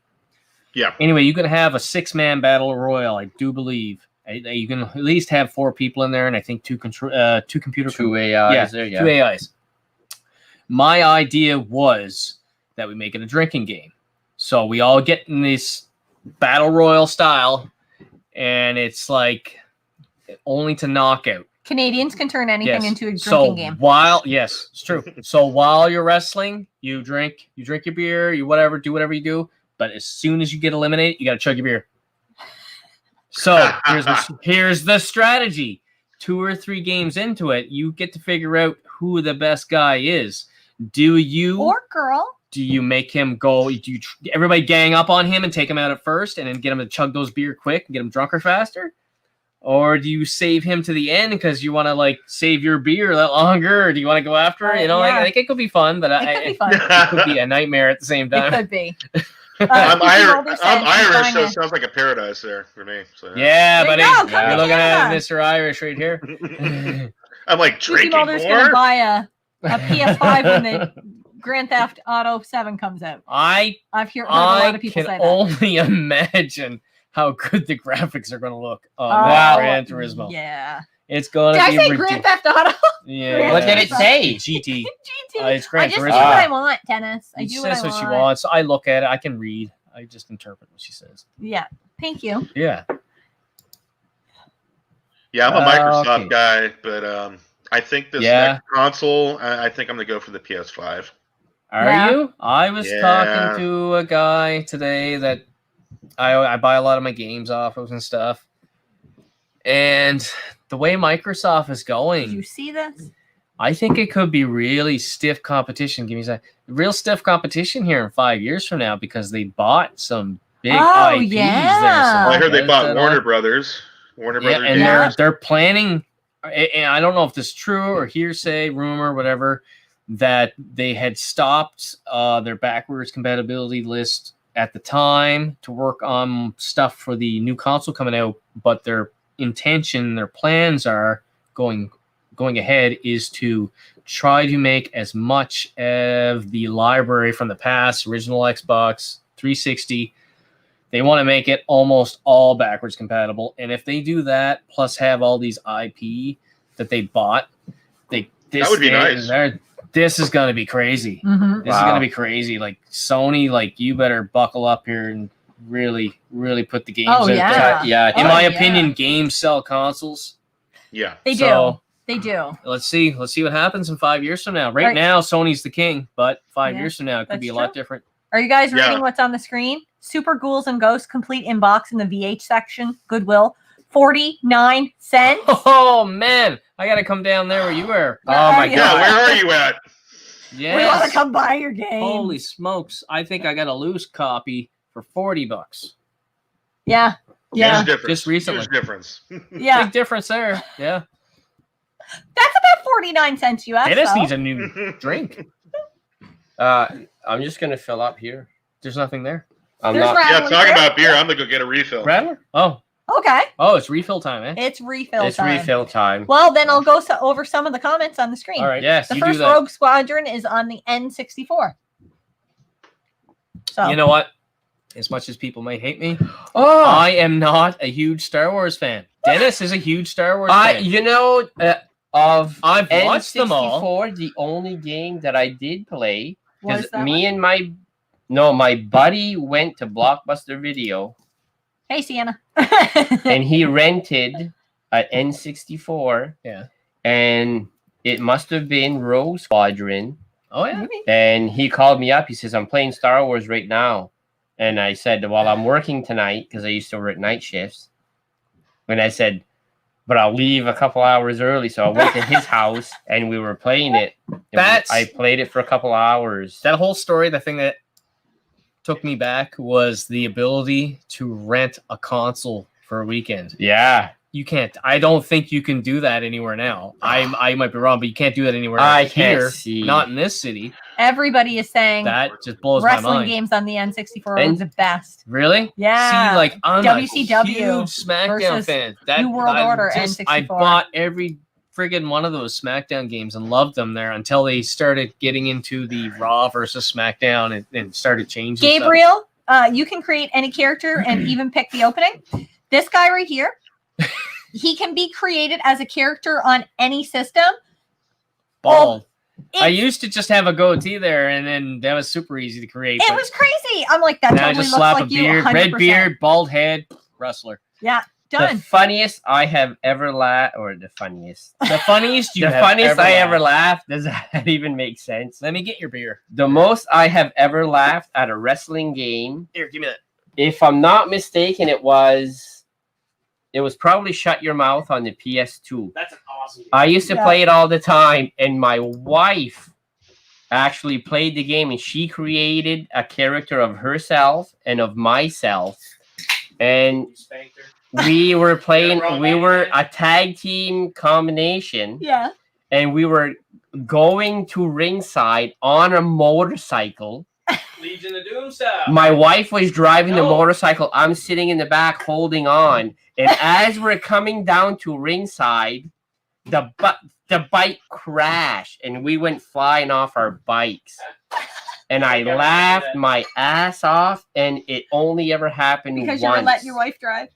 Yeah. Anyway, you can have a 6-man battle royal. I do believe you can at least have 4 people in there, and I think 2 AIs. There, yeah. 2 AIs. my idea was that we make it a drinking game. So we all get in this battle royal style, and it's like only to knockout. Canadians can turn anything into a drinking game. Yes, it's true. So while you're wrestling, you drink your beer, you whatever, do whatever you do. But as soon as you get eliminated, you got to chug your beer. So here's the strategy. 2 or 3 games into it, you get to figure out who the best guy is. Do you or girl? Do you make him go? Do you everybody gang up on him and take him out at first, and then get him to chug those beer quick and get him drunker faster? Or do you save him to the end because you want to like save your beer a little longer? Or do you want to go after it? You know, I think it could be fun, but it could be a nightmare at the same time. It could be. I'm Irish, so it sounds like a paradise there for me. So. Yeah, buddy. You're looking at Mr. Irish right here. I'm like drinking more. Mulder's gonna buy a PS5 when the Grand Theft Auto 7 comes out. I've heard a lot of people say that. I can only imagine how good the graphics are going to look on Gran Turismo. Yeah. It's going to be ridiculous. Grand Theft Auto? Yeah. What did it say? GT. It's Gran Turismo. I just do what I want, Dennis. I do what I want. She wants. I look at it. I can read. I just interpret what she says. Yeah. Thank you. Yeah. Yeah, I'm a Microsoft guy, but I think this next console, I think I'm going to go for the PS5. Are you? I was talking to a guy today that I buy a lot of my games off of and stuff. And the way Microsoft is going, did you see this? I think it could be really stiff competition. Give me a real stiff competition here in 5 years from now because they bought some big IPs there. So I heard they bought Warner Brothers. Warner Brothers. And they're planning. And I don't know if this is true or hearsay, rumor, whatever, that they had stopped their backwards compatibility list at the time to work on stuff for the new console coming out, but their intention, their plans are going ahead is to try to make as much of the library from the past, original Xbox 360. They want to make it almost all backwards compatible, and if they do that, plus have all these IP that they bought, that would be nice. This is going to be crazy. Mm-hmm. This is going to be crazy. Like Sony, like you better buckle up here and really, really put the games out there. Yeah. In my opinion, games sell consoles. Yeah. They do. They do. Let's see what happens in 5 years from now. Right now, Sony's the king, but 5 years from now, it could be a lot different. Are you guys reading what's on the screen? Super Ghouls and Ghosts complete inbox in the VH section. Goodwill. 49 cents. Oh man, I gotta come down there where you were. Oh my god, where are you at? Yes. We want to come buy your game. Holy smokes! I think I got a loose copy for $40. Yeah. Just recently. Huge difference. Yeah, big difference there. Yeah. That's about 49 cents US. Dennis needs a new drink. I'm just gonna fill up here. There's nothing there. Talking about beer. I'm gonna go get a refill. Rattler? Oh. Okay. Oh, it's refill time, eh? It's refill time. Well, Well, then I'll go over some of the comments on the screen. All right. Yes. The first Rogue Squadron is on the N64. So you know what? As much as people may hate me, I am not a huge Star Wars fan. Dennis is a huge Star Wars fan. You know, I've watched them all. The only game that I did play because me and my buddy went to Blockbuster Video. Hey, Sienna. And he rented an N64. Yeah. And it must have been Rogue Squadron. Oh, yeah. And he called me up. He says, I'm playing Star Wars right now. And I said, well, I'm working tonight because I used to work night shifts. And I said, but I'll leave a couple hours early. So I went to his house and we were playing it. I played it for a couple hours. That whole story, the thing that took me back was the ability to rent a console for a weekend. Yeah. You can't. I don't think you can do that anywhere now. I might be wrong, but you can't do that anywhere else. Can't see. Not in this city. Everybody is saying that just blows my mind. Wrestling games on the N64 are the best. Really? Yeah. See, like I'm WCW a huge SmackDown fan. New World Order N64. I bought every friggin' one of those SmackDown games and loved them there until they started getting into the Raw versus SmackDown and started changing. Gabriel, you can create any character and even pick the opening. This guy right here, he can be created as a character on any system. Bald. I used to just have a goatee there, and then that was super easy to create. It was crazy. I'm like, that now totally just looks slap like a you. beard, 100%. red beard, bald head, wrestler. Yeah, done. The funniest I have ever laughed, or the funniest I ever laughed. Does that even make sense? Let me get your beer. The most I have ever laughed at a wrestling game. Here, give me that. If I'm not mistaken, it was probably Shut Your Mouth on the PS2. That's an awesome game. I used to play it all the time, and my wife actually played the game, and she created a character of herself and of myself, and we were playing. We were a tag team combination. Yeah. And we were going to ringside on a motorcycle. Legion of Doom style. My wife was driving the motorcycle. I'm sitting in the back holding on. And as we're coming down to ringside, the bike crashed and we went flying off our bikes. And I laughed my ass off, and it only ever happened because once. you let your wife drive.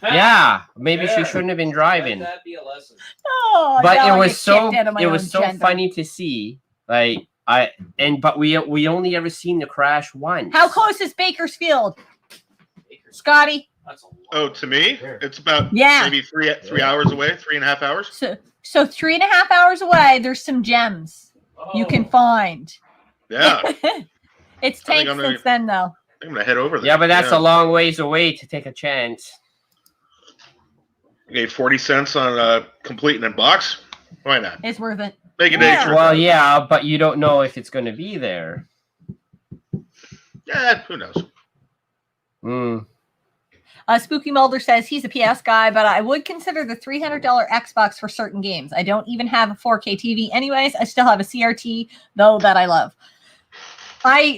Yeah, maybe she shouldn't have been driving. Let that be a lesson. Oh, But now it I was get so kicked out of my own gender. funny to see. Like but we only ever seen the crash once. How close is Bakersfield? Scotty? That's a lot. Oh, to me, it's about maybe three hours away, 3.5 hours. So 3.5 hours away, there's some gems you can find. Yeah. It's tanked since then, though. I'm gonna head over there. Yeah, but that's a long ways away to take a chance. You gave 40 cents on completing a box. Why not? It's worth it. Make a day trip. Well, yeah, but you don't know if it's going to be there. Yeah, who knows? Spooky Mulder says he's a PS guy, but I would consider the $300 Xbox for certain games. I don't even have a 4K TV anyways. I still have a CRT, though, that I love.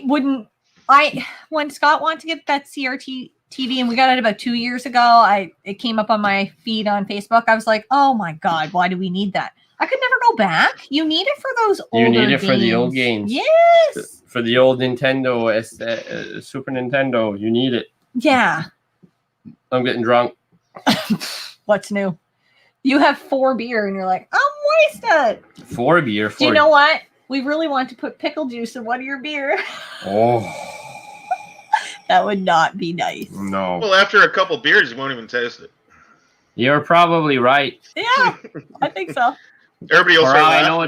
When Scott wanted to get that CRT TV, and we got it about 2 years ago, it came up on my feed on Facebook. I was like, oh my God, why do we need that? I could never go back. You need it for those older games. You need it for the old games. Yes. For the old Nintendo, Super Nintendo, you need it. Yeah. I'm getting drunk. What's new? You have 4 beer and you're like, I'm wasted. 4 beer. Do you know what? We really want to put pickle juice in one of your beer. Oh. That would not be nice. No. Well, after a couple beers, you won't even taste it. You're probably right. Yeah, I think so. Everybody will say,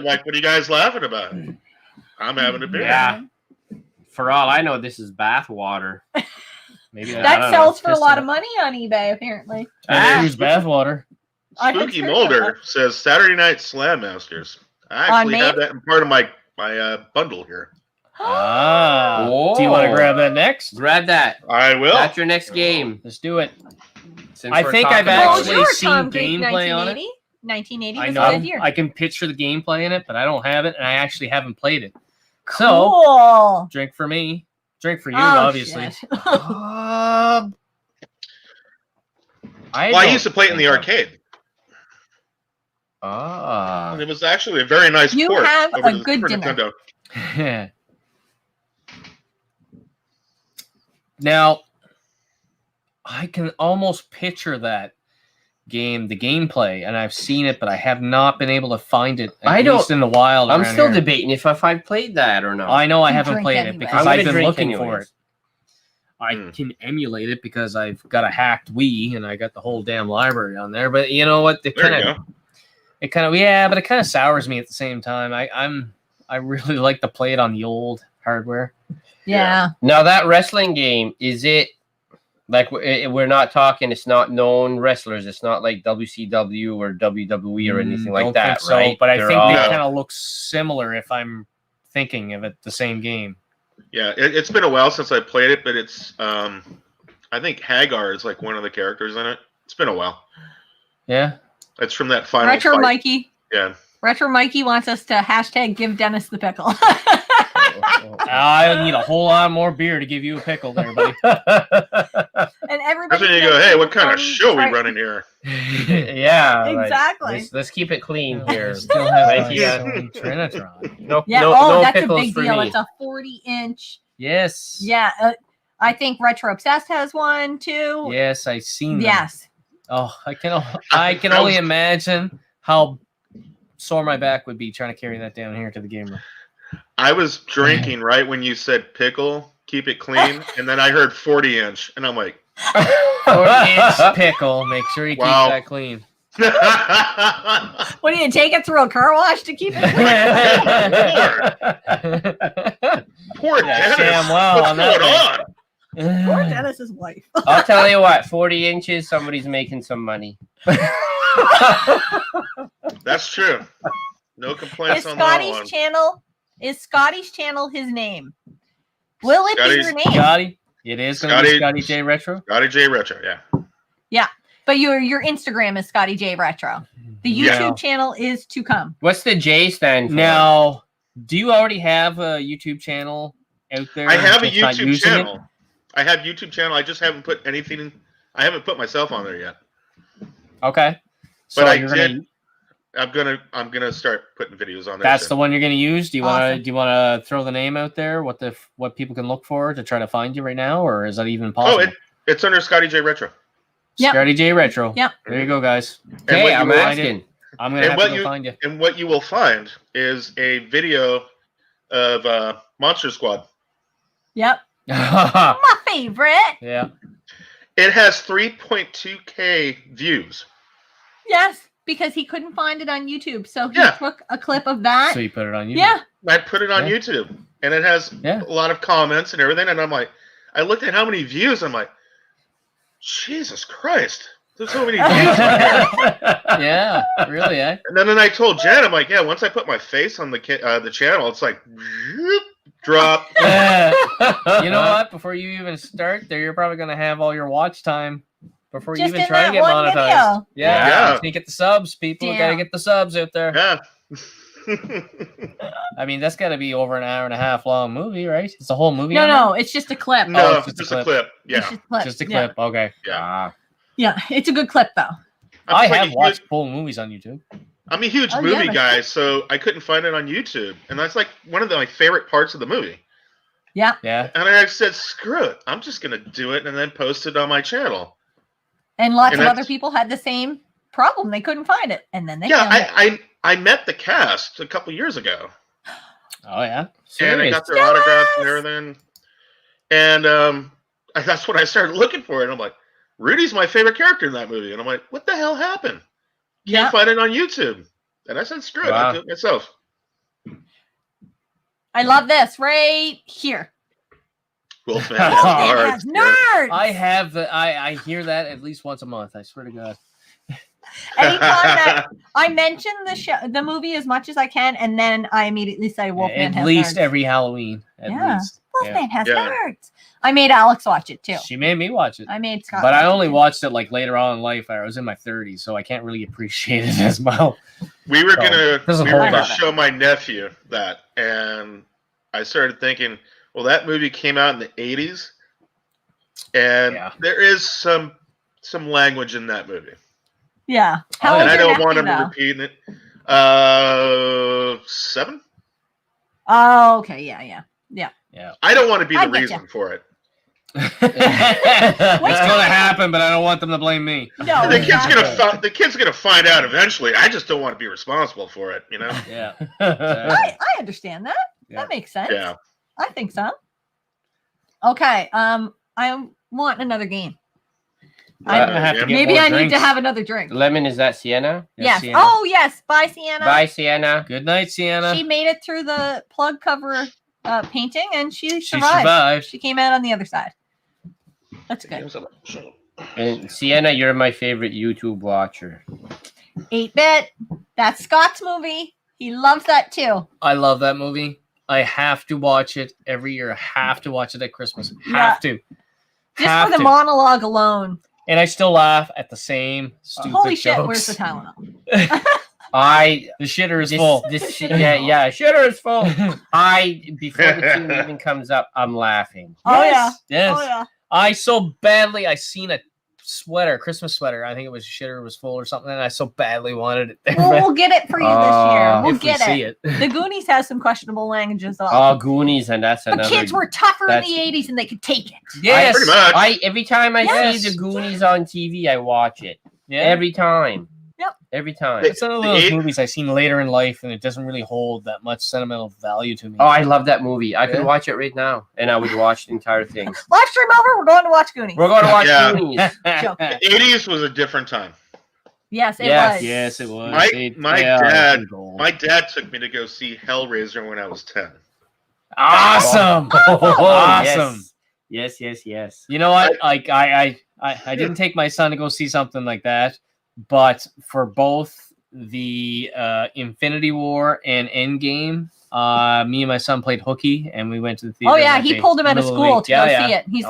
like, what are you guys laughing about? I'm having a beer. Yeah. For all I know, this is bath water. Maybe that sells for a lot of money on eBay, apparently. Use bath water. Spooky Mulder says Saturday Night Slam Masters. I actually have that in part of my bundle here. Do you want to grab that next? Grab that. I will. That's your next game. Let's do it. Since I think I've actually seen Tom gameplay on it. 1980 I was know. a good year. I can picture the gameplay in it, but I don't have it, and I actually haven't played it. Cool. So, drink for me. Drink for you, obviously. I used to play it in the arcade. And it was actually a very nice port. You have over a the good Super dinner. Nintendo. Now, I can almost picture that game, the gameplay, and I've seen it, but I have not been able to find it. At least in the wild. I'm still here. debating if I've played that or not. I know I haven't played it because I've been looking for it. I can emulate it because I've got a hacked Wii and I got the whole damn library on there. But you know what? It kind of sours me at the same time. I really like to play it on the old hardware. Yeah. Now that wrestling game, is it like we're not talking? It's not known wrestlers. It's not like WCW or WWE or anything like that, so, right? But I think they kind of look similar if I'm thinking of it the same game. Yeah, it's been a while since I played it, but it's I think Hagar is like one of the characters in it. It's been a while. Yeah. It's from that final Retro fight. Mikey. Yeah. Retro Mikey wants us to hashtag give Dennis the pickle. I need a whole lot more beer to give you a pickle there, buddy. And everybody. That's when you go, hey, what kind of show we running here? Yeah. Exactly. Let's keep it clean here. Still have Trinitron. No, yeah. no That's a pickles big for deal. me. It's a 40-inch. Yes. Yeah. I think Retro Obsessed has one too. Yes, I've seen them. Yes. Oh, I can only imagine how sore my back would be trying to carry that down here to the game room. I was drinking right when you said pickle, keep it clean, and then I heard 40-inch, and I'm like, 40-inch pickle. Make sure you keep that clean. What do you take it through a car wash to keep it clean? Poor Dennis. Damn well. What's going on? Poor Dennis's wife. I'll tell you what, 40 inches, somebody's making some money. That's true. No complaints on Scotty's that one. channel? Is Scotty's channel his name? Will it be your name? Scotty. It is going to be Scotty J Retro. Scotty J Retro, yeah. Yeah, but your Instagram is Scotty J Retro. The YouTube channel is to come. What's the J stand for? Now, do you already have a YouTube channel out there? I have a YouTube channel. I have YouTube channel. I just haven't put anything in. I haven't put myself on there yet. Okay. So but I did. I'm gonna start putting videos on there. That's the one you're gonna use. Do you want to throw the name out there? What people can look for to try to find you right now, or is that even possible? Oh, it's under Scotty J Retro. Yep. Scotty J Retro. Yep. There you go, guys. Hey, I'm asking. I'm gonna have to go find you. And what you will find is a video of Monster Squad. Yep. My favorite. Yeah. It has 3.2K views. Yes, because he couldn't find it on YouTube, so he took a clip of that. So you put it on YouTube. Yeah. I put it on YouTube, and it has a lot of comments and everything. And I'm like, I looked at how many views. I'm like, Jesus Christ, there's so many views on here. Yeah, really, eh? And then I told Jen, I'm like, yeah, once I put my face on the channel, it's like, drop. You know what? Before you even start there, you're probably going to have all your watch time before you even try to get monetized. Video. Yeah. You get the subs, people. Got to get the subs out there. Yeah. I mean, that's got to be over an hour and a half long movie, right? It's a whole movie. No, it's just a clip. No, it's just a clip. Yeah. Just a clip. Okay. Yeah. Yeah, it's a good clip, though. I have watched full movies on YouTube. I'm a huge movie guy, so I couldn't find it on YouTube. And that's like one of my favorite parts of the movie. Yeah. Yeah. And I said, screw it. I'm just going to do it and then post it on my channel. And lots of other people had the same problem. They couldn't find it. And then they found it. I met the cast a couple years ago. Oh, yeah? And I got their autographs and everything. And that's when I started looking for it. And I'm like, Rudy's my favorite character in that movie. And I'm like, what the hell happened? Can't find it on YouTube. And I said, screw it. I'll do it myself. I love this right here. Wolfman has nerds. I have I hear that at least once a month. I swear to God. Anytime that I mention the movie as much as I can, and then I immediately say Wolfman has nerds. At least every Halloween. At least. Wolfman has nerds. I made Alex watch it too. She made me watch it. I made Scott. But I only watched it like later on in life. I was in my 30s, so I can't really appreciate it as well. We were gonna show my nephew that, and I started thinking, well, that movie came out in the 80s, and there is some language in that movie. Yeah. And I don't want him repeating it. 7? Oh, okay. Yeah. I don't want to be the reason for it. It's going to happen, but I don't want them to blame me. No, the kid's gonna find out eventually. I just don't want to be responsible for it, you know? Yeah. I understand that. That makes sense. Yeah. I think so. Okay. I want another game. Maybe I need to have another drink. Lemon, is that Sienna? Yes. Sienna. Oh, yes. Bye, Sienna. Bye, Sienna. Good night, Sienna. She made it through the plug cover painting, and she survived. She came out on the other side. That's good. And Sienna, you're my favorite YouTube watcher. 8-Bit. That's Scott's movie. He loves that too. I love that movie. I have to watch it every year. I have to watch it at Christmas. Have to. Just for the monologue alone. And I still laugh at the same stupid Holy shit, jokes. where's the Tylenol? The shitter is full. Shitter is full. Before the tune even comes up, I'm laughing. Oh, Yes. Oh, yeah. I seen a sweater, Christmas sweater. I think it was shitter was full or something, and I so badly wanted it there. Well, we'll get it for you this year. We'll get it. The Goonies has some questionable languages. Oh, Goonies, and that's another. The kids were tougher in the 80s, and they could take it. Yes, pretty much. Every time I see the Goonies on TV, I watch it. Yeah. Every time. Yep. Every time. It's one of those movies I've seen later in life, and it doesn't really hold that much sentimental value to me. Oh, I love that movie. I could watch it right now, and I would watch the entire thing. Live stream over. We're going to watch Goonies. We're going to watch Goonies. The 80s was a different time. Yes, it was. Yes, it was. My dad took me to go see Hellraiser when I was 10. Awesome. Awesome. Yes. You know what? I didn't take my son to go see something like that, but for both the Infinity War and Endgame, me and my son played hooky, and we went to the theater. Oh yeah, he pulled him out of school to go see it. He's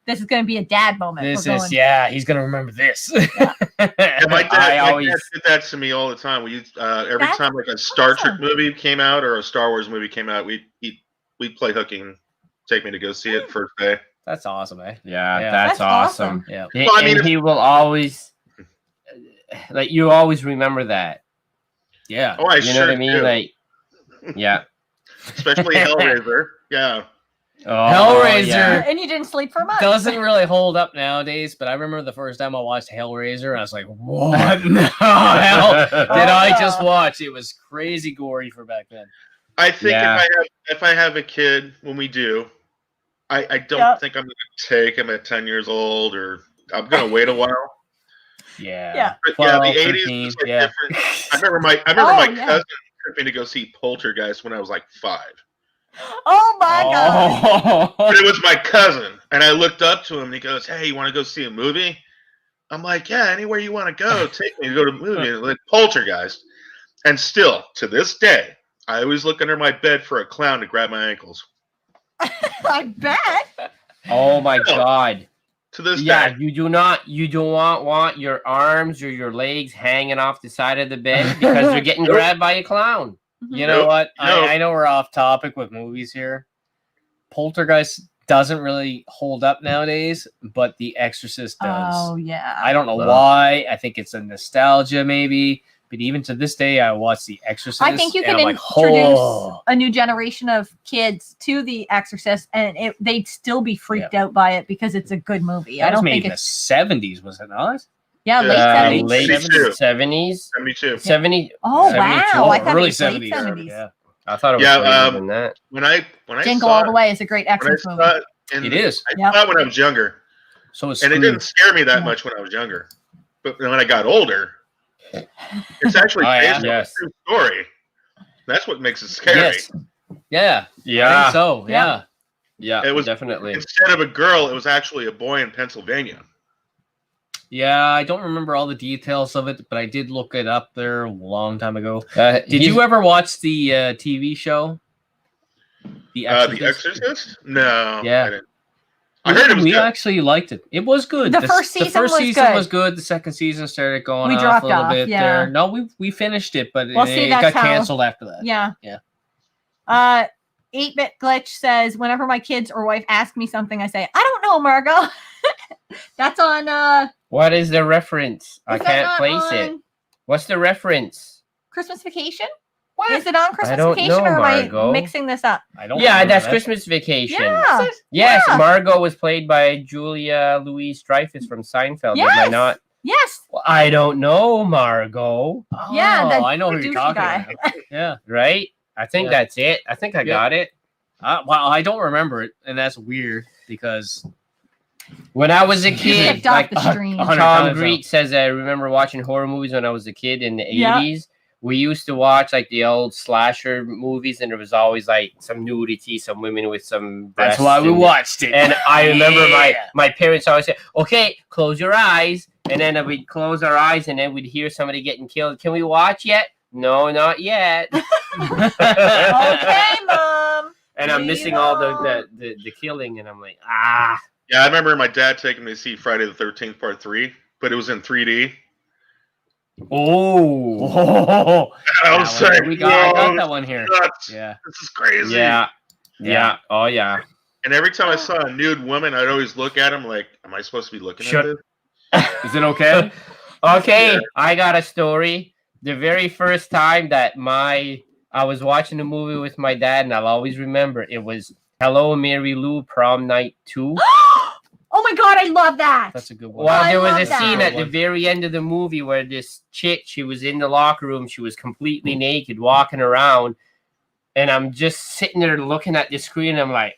this is going to be a dad moment. He's going to remember this. My dad did that to me all the time. Every time like a Star Trek movie came out or a Star Wars movie came out, we'd play hooky and take me to go see it first day. That's awesome, eh? Yeah, that's awesome. Yeah. Well, I mean, he will always, like, you always remember that. Yeah. Oh, you know what I mean? Like, yeah. Especially Hellraiser. Yeah. Oh, Hellraiser. Yeah. And you didn't sleep for a month. Doesn't really hold up nowadays, but I remember the first time I watched Hellraiser, and I was like, what the hell did I just watch? It was crazy gory for back then. I think if I have a kid when we do, I don't think I'm going to take him at 10 years old, or I'm going to wait a while. Yeah. But 12, the 80s 13, was like different. I remember my cousin took me to go see Poltergeist when I was like 5. Oh my God. But it was my cousin, and I looked up to him, and he goes, "Hey, you want to go see a movie?" I'm like, "Yeah, anywhere you want to go, take me to go to a movie." Like Poltergeist. And still, to this day, I always look under my bed for a clown to grab my ankles. I bet. Oh my God. To this day. You don't want your arms or your legs hanging off the side of the bed because they're getting grabbed by a clown. You know what? I know we're off topic with movies here. Poltergeist doesn't really hold up nowadays, but The Exorcist does. Oh, yeah. I don't know why. I think it's a nostalgia, maybe. But even to this day, I watch The Exorcist. I think you can introduce a new generation of kids to The Exorcist, and they'd still be freaked out by it because it's a good movie. I don't think it's in the 70s, was it not? Yeah, late 70s. Late 70s. 72. 70. Oh, 72. Wow. I thought early it was 70s. late 70s. Yeah. I thought it was later than that. When I Jingle saw All the Way is a great Exorcist movie. It is. I saw it when I was younger. And it didn't scare me that much when I was younger. But when I got older, it's actually based on a true story. That's what makes it scary. Yes. Yeah. I think so. Yeah. Yeah. It was definitely instead of a girl, it was actually a boy in Pennsylvania. Yeah, I don't remember all the details of it, but I did look it up there a long time ago. Did you ever watch the TV show? The Exorcist? No. Yeah. I heard it was we good. actually liked it. It was good. The first season was good. The second season started going off a little bit there. No, we finished it, but it got canceled after that. Yeah. Yeah. 8-Bit Glitch says, whenever my kids or wife ask me something, I say, I don't know, Margot. That's on what is the reference? I can't place it. What's the reference? Christmas Vacation? What? Is it on Christmas Vacation, or am I mixing this up? I don't. Yeah, that's Christmas Vacation. Yeah. Yes, Margot was played by Julia Louis-Dreyfus from Seinfeld. Yes. Am I not? Yes. Well, I don't know, Margot. Oh, yeah, I know who you're talking about. Yeah. Right? I think that's it. I think I got it. Well, I don't remember it, and that's weird because when I was a kid, like Tom Greet says, I remember watching horror movies when I was a kid in the 80s. We used to watch like the old slasher movies, and there was always like some nudity, some women with some breasts. That's why we watched it. And I remember my parents always say, "Okay, close your eyes," and then we'd close our eyes, and then we'd hear somebody getting killed. Can we watch yet? No, not yet. Okay, Mom. And I'm missing all the killing, and I'm like, ah. Yeah, I remember my dad taking me to see Friday the 13th Part 3, but it was in 3D. Oh. I was like, I got that one here. Nuts. Yeah. This is crazy. Yeah. Oh, yeah. And every time I saw a nude woman, I'd always look at him like, am I supposed to be looking at this? Is it okay? Okay, I got a story. The very first time that I was watching a movie with my dad, and I'll always remember, it was Hello, Mary Lou, Prom Night 2. Oh my god, I love that. That's a good one. Well, there was love a that. scene at the very end of the movie where this chick, she was in the locker room, she was completely naked, walking around, and I'm just sitting there looking at the screen, and I'm like,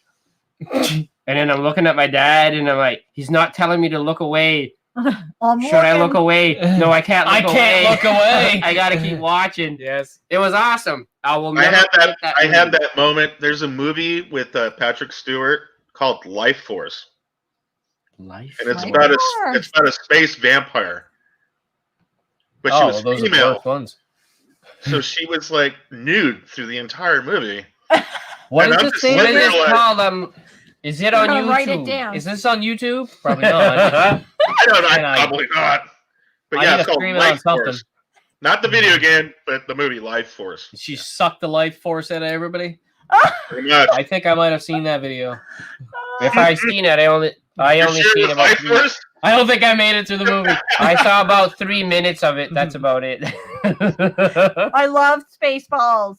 and then I'm looking at my dad, and I'm like, he's not telling me to look away. Should I look away? No, I can't look away. I can't look away. I gotta keep watching. Yes. It was awesome. I will I never had forget that. that I had movie. that moment. There's a movie with Patrick Stewart called Life Force, Life. and it's Life about Force. it's about a space vampire. But she Oh, was those are female, both ones. so she was like nude through the entire movie. What And is I'm this just thing? What sitting is there this like- called? Is it on I'm gonna YouTube? write it down. Is this on YouTube? Probably not. I don't know. And I- Probably not. But I yeah, need it's to called stream it on Life something. Force. Not the video game, but the movie Life Force. She sucked the life force out of everybody. Pretty much. I think I might have seen that video. If I seen it, I only You're sure seen it's about Life 3. Force? I don't think I made it through the movie. I saw about 3 minutes of it. That's about it. I love Spaceballs.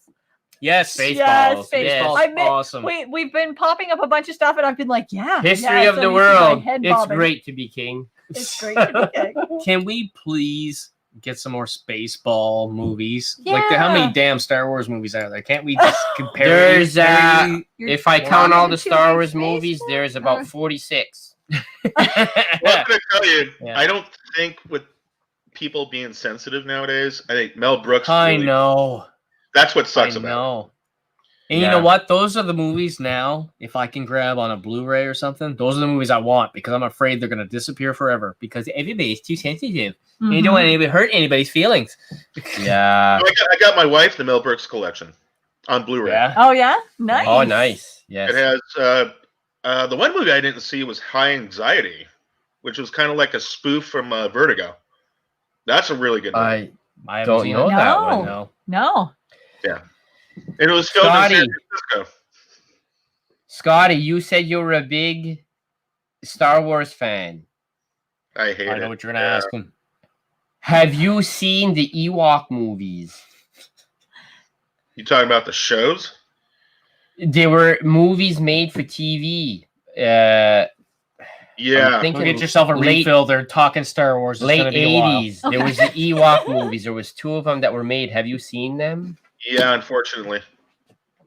Yes. Spaceballs. Yes, Yes. Spaceballs. I meant- Awesome. We've been popping up a bunch of stuff, and I've been like, yeah. History yes, of the and this is my world. head It's bobbing. great to be king. It's great to be king. Can we please get some more Spaceball movies? Like, how Yeah. many damn Star Wars movies are there? Can't we just compare? There's, very- You're If I Wow. count all the into Star these Wars space movies, wars? there's about 46. Well, I'm going to tell you, Yeah. I don't think with people being sensitive nowadays, I think Mel Brooks. I really- know. That's what I sucks about it. know. And Yeah. you know what? Those are the movies now, if I can grab on a Blu-ray or something, those are the movies I want because I'm afraid they're going to disappear forever because everybody's too sensitive. And you don't want to hurt anybody's feelings. Yeah. I got my wife the Mel Brooks collection on Blu-ray. Yeah. Oh yeah, nice. Oh, nice. It Yes. has the one movie I didn't see was High Anxiety, which was kind of like a spoof from Vertigo. That's a really good movie. I haven't Don't seen know it. that No. one. No. No. And it was filmed in San Scotty. Francisco. Scotty, you said you were a big Star Wars fan. I hate I know it. what you're going to ask him. Have you seen the Ewok movies? You talking about the shows? They were movies made for TV. Yeah. I'm thinking Go get yourself a late- refill. They're talking Star Wars. It's late gonna be a while. 80s. There was the Ewok movies. There was 2 of them that were made. Have you seen them? Yeah, unfortunately.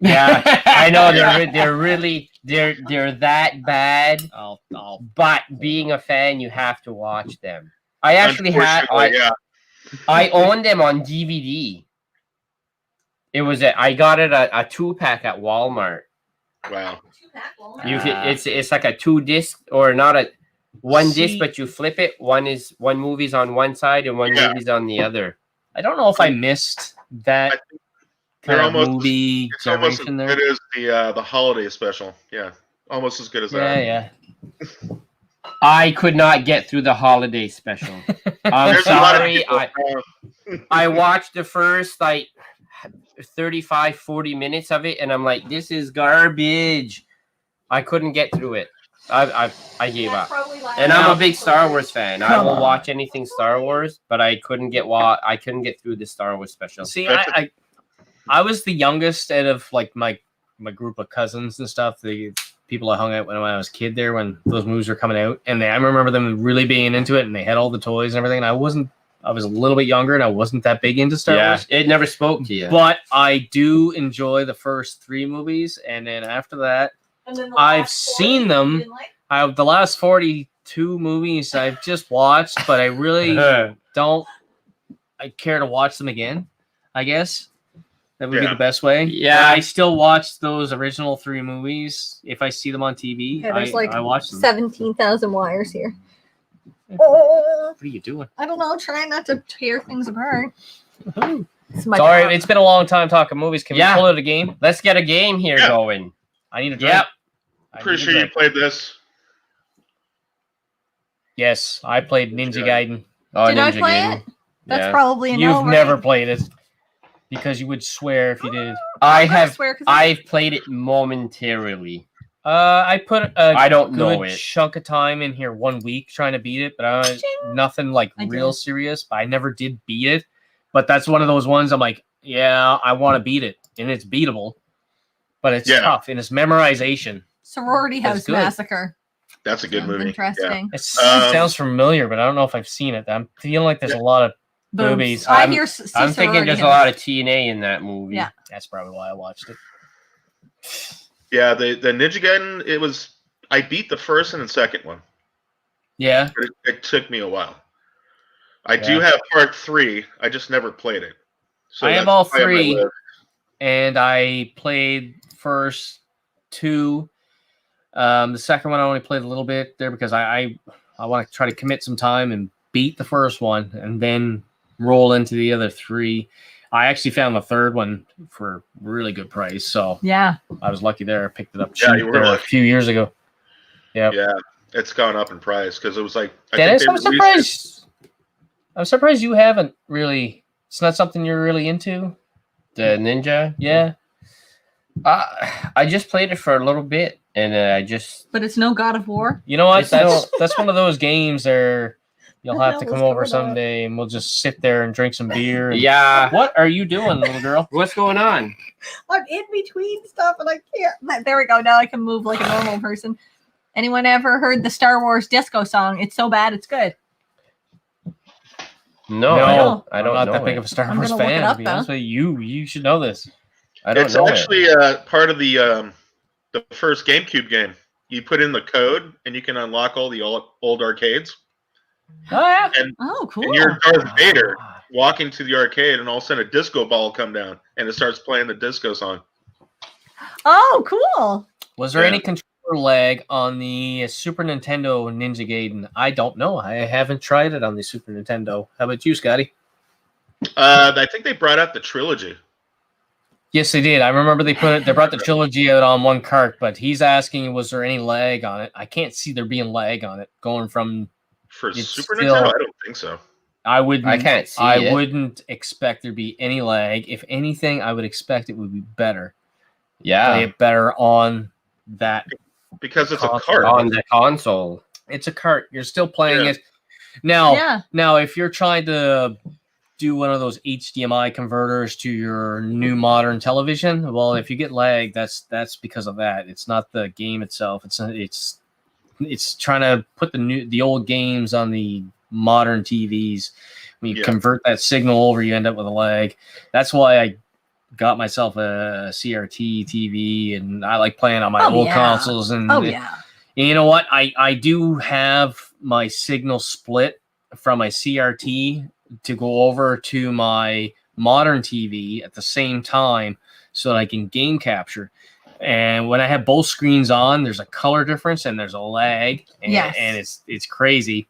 Yeah, I know they're really they're that bad. I'll But being a fan, you have to watch them. I actually had Unfortunately, yeah. I owned them on DVD. It was I got it a 2-pack at Walmart. Wow. It's like a 2-disc or not a 1 disc, See- but you flip it. One movie's on one side and one Yeah. movie's on the other. I don't know if I missed I that think kind they're of almost- movie it's almost as generation there. good as the holiday special. Yeah, almost as good as that. Yeah. I could not get through the holiday special. I'm There's a lot of sorry. people, I watched the first 35-40 minutes of it, and I'm like, this is garbage. I couldn't get through it. I gave up. And I'm a big Star Wars fan. I will watch anything Star Wars, but I couldn't get through the Star Wars special. See, I was the youngest out of like my group of cousins and stuff. The people I hung out with when I was a kid there when those movies were coming out, and I remember them really being into it, and they had all the toys and everything. And I was a little bit younger, and I wasn't that big into Star Wars. It never spoke to you. But I do enjoy the first 3 movies, and then after that, I've seen them. The last 42 movies I've just watched, but I really don't. I care to watch them again. I guess that would be Yeah. the best way. Yeah. I still watch those original 3 movies if I see them on TV. Yeah, there's like I watch them. 17,000 wires here. Oh, What are you doing? I don't know. Try not to tear things apart. It's my Sorry, dog. it's been a long time talking movies. Can Yeah. we pull out a game? Let's get a game here Yeah. going. I need a drink. Yep. I need Pretty a sure you drink. played this. Yes, I played Ninja Yeah. Gaiden. Oh, Did I Ninja play Gaiden. it? That's Yeah. probably a no. You've right? never played it because you would swear if you did. I I'm gonna have. swear 'cause I've played it momentarily. I put a I don't good know it. chunk of time in here 1 week trying to beat it, but nothing like I real did. serious. But I never did beat it. But that's one of those ones I'm like, yeah, I want to beat it, and it's beatable, but it's Yeah. tough and it's memorization. Sorority That's House good. Massacre. That's a good movie. Interesting. Yeah. It sounds familiar, but I don't know if I've seen it. I'm feeling like there's a lot of boobies. I'm thinking there's a lot of TNA in that movie. Yeah. That's probably why I watched it. Yeah, the Ninja Gaiden, I beat the first and the second one. Yeah. But it took me a while. I do have part 3. I just never played it. So I have all 3, and I played first 2. The second one I only played a little bit there because I want to try to commit some time and beat the first one and then roll into the other 3. I actually found the third one for a really good price, so yeah, I was lucky there. I picked it up cheap a few years ago. Yeah, it's gone up in price because it was like. Dennis, I'm surprised you haven't really. It's not something you're really into. The Ninja, yeah. I just played it for a little bit, and I just. But it's no God of War. You know what? That's one of those games there. You'll have to come over someday, and we'll just sit there and drink some beer. Yeah. What are you doing, little girl? What's going on? I'm in between stuff, and I can't. There we go. Now I can move like a normal person. Anyone ever heard the Star Wars disco song? It's so bad, it's good. No, I don't I'm not know that big of a Star Wars fan. To be honest with you, you should know this. It's actually part of the first GameCube game. You put in the code, and you can unlock all the old arcades. Oh yeah! Cool. And you're Darth Vader walking to the arcade, and all of a sudden a disco ball will come down, and it starts playing the disco song. Oh, cool! Was there any controller lag on the Super Nintendo Ninja Gaiden? I don't know. I haven't tried it on the Super Nintendo. How about you, Scotty? I think they brought out the trilogy. Yes, they did. I remember they brought the trilogy out on one cart, but he's asking, was there any lag on it? I can't see there being lag on it going from. For Super Nintendo, I don't think so. I can't see I wouldn't expect there to be any lag. If anything, I would expect it would be better. Yeah. Play it better on that. Because it's a cart. On the console. It's a cart. You're still playing it. Now, if you're trying to do one of those HDMI converters to your new modern television, well, if you get lag, that's because of that. It's not the game itself. It's trying to put the old games on the modern TVs. When you convert that signal over, you end up with a lag. That's why I got myself a CRT TV, and I like playing on my old consoles. And you know what? I do have my signal split from my CRT to go over to my modern TV at the same time so that I can game capture. And when I have both screens on, there's a color difference and there's a lag, and it's crazy.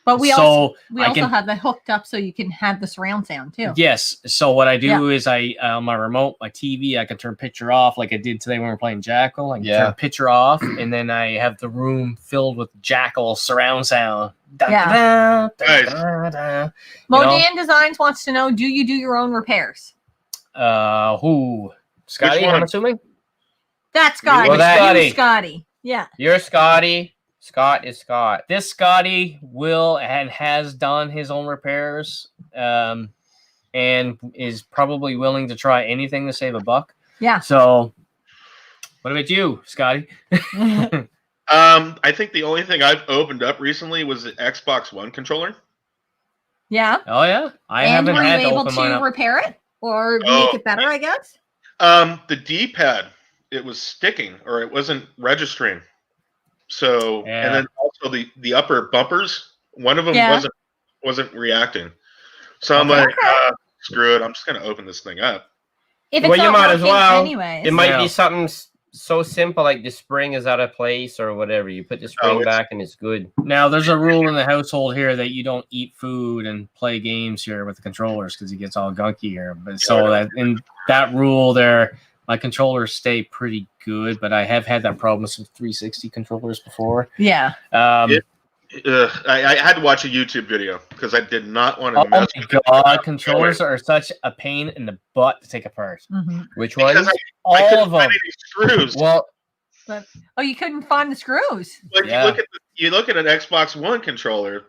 But we also have that hooked up so you can have the surround sound too. Yes. So what I do is on my remote, my TV, I can turn picture off like I did today when we were playing Jackal. I can turn picture off, and then I have the room filled with Jackal surround sound. Modan Designs wants to know: do you do your own repairs? Who? Scotty? I'm assuming. That's Scotty. Well, Scotty. Yeah. You're Scotty. Scott is Scott. This Scotty will and has done his own repairs, and is probably willing to try anything to save a buck. Yeah. So, what about you, Scotty? I think the only thing I've opened up recently was the Xbox One controller. Yeah. Oh yeah. I haven't had to open mine up. Were you able to repair it or make it better? I guess. The D-pad, it was sticking or it wasn't registering. So and then also the upper bumpers, one of them wasn't reacting. So I'm like, screw it, I'm just gonna open this thing up. If it's you might as well. Anyways. It might be something so simple like the spring is out of place or whatever. You put the spring back and it's good. Now there's a rule in the household here that you don't eat food and play games here with the controllers because it gets all gunky here. But so that in that rule there, my controllers stay pretty good, but I have had that problem with some 360 controllers before. Yeah. I had to watch a YouTube video because I did not want to mess with it. Oh my god, controllers are such a pain in the butt to take apart. Mm-hmm. Which ones? All of them. Screws. Well, you couldn't find the screws. Like you look at an Xbox One controller,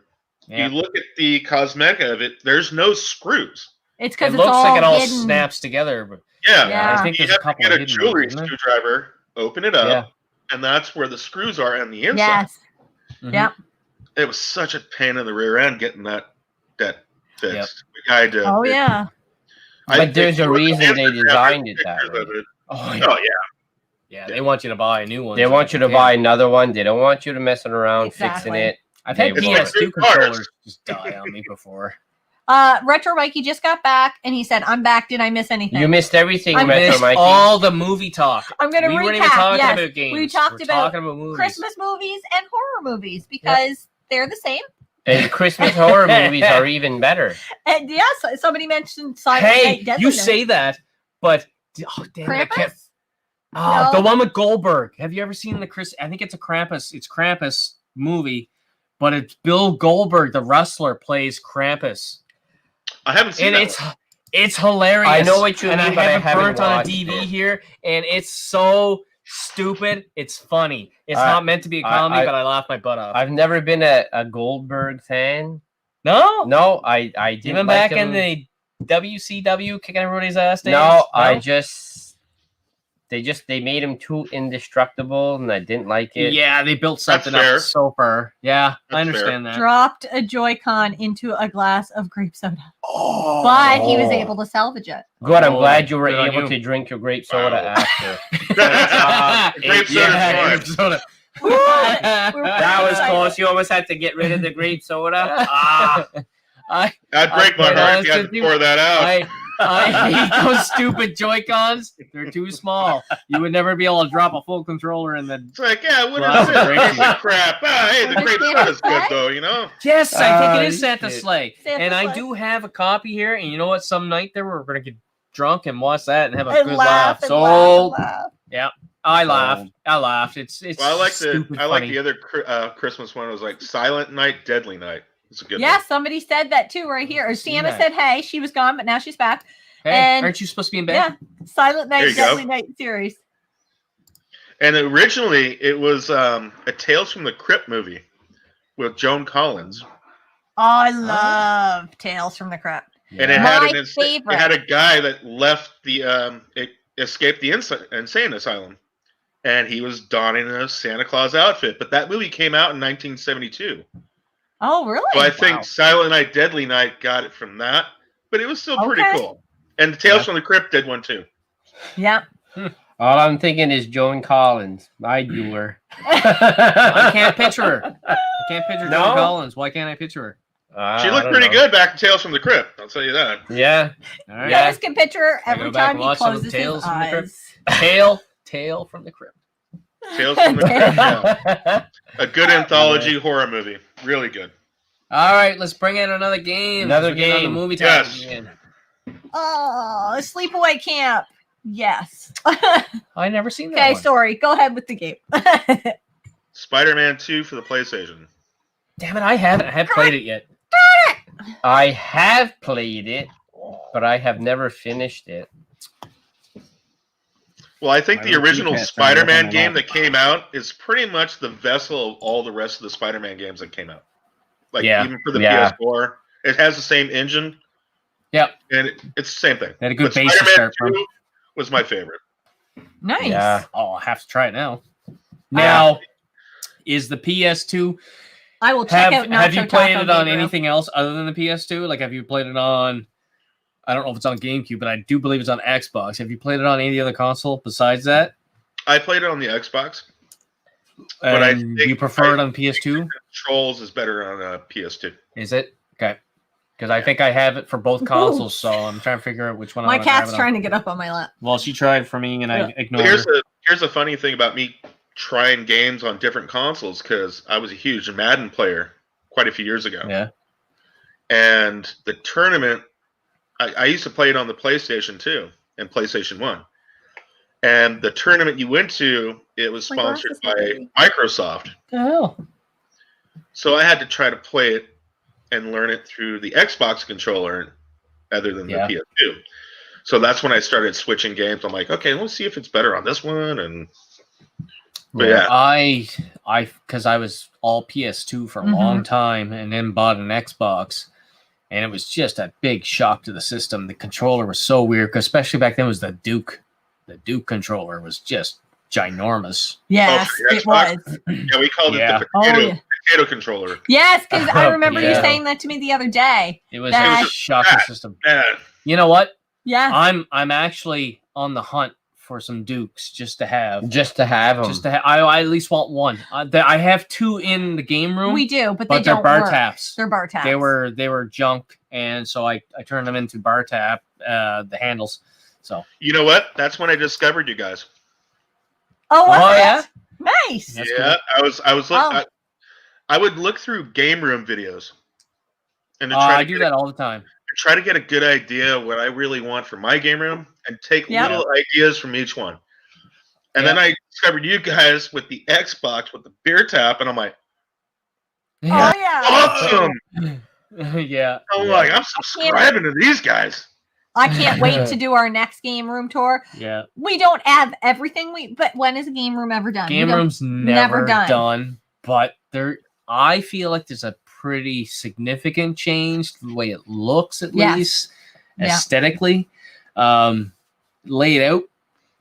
you look at the cosmetic of it, there's no screws. It's because it looks like it all hidden. snaps together, but I think you there's have to get a jewelry screwdriver, open it up, and that's where the screws are on the inside. Yes. Yeah. It was such a pain in the rear end getting that fixed. Yep. I had to. Yeah. But there's a reason they designed it that way. Oh Oh yeah. They want you to buy a new one. They want you to buy another one. They don't want you to messing around fixing it. I've had It's PS2 like controllers just die on me before. Retro Mikey just got back and he said, "I'm back. Did I miss anything?" You missed everything, I Retro Missed Mikey. all the movie talk. I'm going to We recap. weren't even talking Yes. about games. We talked We're about talking movies. Christmas movies and horror movies because they're the same. And Christmas horror movies are even better. And yes, somebody mentioned Silent Hey, Night, Deadly you Night. say that, but oh, damn it, I can't. Krampus? Oh, No. the one with Goldberg. Have you ever seen the Chris? I think it's a Krampus. It's Krampus movie, but it's Bill Goldberg, the wrestler, plays Krampus, I haven't seen and that. it's hilarious. I know what you and mean, I but I have it haven't burnt on a watched DV it. here, and it's so stupid. It's funny. It's not meant to be a comedy, but I laughed my butt off. I've never been a Goldberg fan. No, No, I didn't even like back him. in the WCW, kicking everybody's ass days. No, they made him too indestructible, and I didn't like it. Yeah, they built something fair. up so far. Yeah, I That's understand that. Dropped a Joy-Con into a glass of grape soda, Oh, but he was able to salvage it. Good, I'm Oh, glad you were good on able you. to drink your grape soda Wow. after. Grape soda's fine. That was close. You almost had to get rid of the grape soda. I'd break my I'll be heart honest if you had with to you, pour that out. I hate those stupid Joy-Cons. They're too small. You would never be able to drop a full controller in the. It's like, yeah, what Wow, is this? grape Piece juice. of crap. Ah, hey, the grape soda's good though, you know. Yes, I think it is Santa shit. Sleigh, Santa and I Sleigh. do have a copy here. And you know what? Some night there we're gonna get drunk and watch that and have a And good laugh laugh. and So laugh and laugh. I laughed. It's Well, I like stupid I like funny. the other Christmas one. It was like Silent Night, Deadly Night. It's a good Yeah, one. somebody said that too right here. Or seen Santa that. said, "Hey, she was gone, but now she's back." Hey, and- aren't you supposed to be in bed? Yeah, Silent There Night, you go. Deadly Night series. And originally it was a Tales from the Crypt movie with Joan Collins. Oh, I love Tales from the Crypt. And it had My favorite. it had a guy that left the escaped the insane asylum, and he was donning a Santa Claus outfit. But that movie came out in 1972, Oh, really? so I think Wow. Silent Night, Deadly Night got it from that. But it was still pretty Okay. cool. And Tales from the Crypt did one too. Yeah. All I'm thinking is Joan Collins. I do her. I can't picture her. I can't picture No? Joan Collins. Why can't I picture her? She I looked don't pretty know. good back in Tales from the Crypt. I'll tell you that. Yeah. All right. Dennis can picture her I every go back time and he watch some of closes Tales his from the Crypt? eyes. Tale from the Crypt. Tales from the Crypt. Yeah. A good anthology horror movie. Really good. All right, let's bring in another game. Another We're getting on game. the movie time Yes. again. Oh, sleepaway camp. Yes. I never seen that Okay, one. story. Go ahead with the game. Spider-Man 2 for the PlayStation. Damn it, I haven't. I haven't played it yet. I have played it, but I have never finished it. Well, I think My the little original keypad's trying to look Spider-Man on the game lap. that came out is pretty much the vessel of all the rest of the Spider-Man games that came out. Like Yeah. even for the Yeah. PS4, it has the same engine. Yep. And it's the same thing. Had a good But base to Spider-Man start from. 2 was my favorite. Nice. Yeah. Oh, I have to try it now. Now, is the PS2? I will check out Have you Nacho played Taco it on Gabriel. anything else other than the PS2? Like, have you played it on? I don't know if it's on GameCube, but I do believe it's on Xbox. Have you played it on any other console besides that? I played it on the Xbox. But I And think- you prefer it on PS2? Controls is better on PS2. Is it? Okay. Because I think I have it for both consoles, so I'm trying to figure out which one I My want to have cat's it on. trying to get up on my lap. Well, she tried for me, and Yeah. I ignored her. Here's a funny thing about me trying games on different consoles, because I was a huge Madden player quite a few years ago. Yeah. And the tournament, I used to play it on the PlayStation 2 and PlayStation 1. And the tournament you went to, it was My sponsored glasses, by Microsoft. The hell? So I had to try to play it and learn it through the Xbox controller other than Yeah. the PS2. So that's when I started switching games. I'm like, okay, let's see if it's better on this one. And but yeah, I because I was all PS2 for a Mm-hmm. long time, and then bought an Xbox, and it was just a big shock to the system. The controller was so weird, 'cause especially back then it was the Duke. The Duke controller was just ginormous. Yes, for your it Xbox? was. yeah, we called Yeah. it the Oh, potato, yeah. potato controller. Yes, because I remember you Yeah. saying that to me the other day. It was That- a shocking system. Man, You know what? Yeah. I'm actually on the hunt for some Dukes just to have. Just to have them. Just to I at least want one. I have 2 in the game room. We do, but but they they're don't bar work. taps. They're bar taps. They were junk, and so I turned them into bar tap the handles. So you know what? That's when I discovered you guys. Oh, was Oh, it? yeah? Nice. That's Yeah, I was looking. Oh. I would look through game room videos, and to I do that all the time. try to get a good idea of what I really want for my game room, and take Yeah. little ideas from each one. And then I discovered you guys with the Xbox with the beer tap, and I'm like, Oh yeah. awesome! Yeah. I'm like, I'm subscribing to these guys. I can't wait to do our next game room tour. Yeah. We don't have everything but when is a game room ever done? Game We don't- room's never done, but I feel like there's a pretty significant change the way it looks, at Yes. least Yeah. aesthetically. Laid out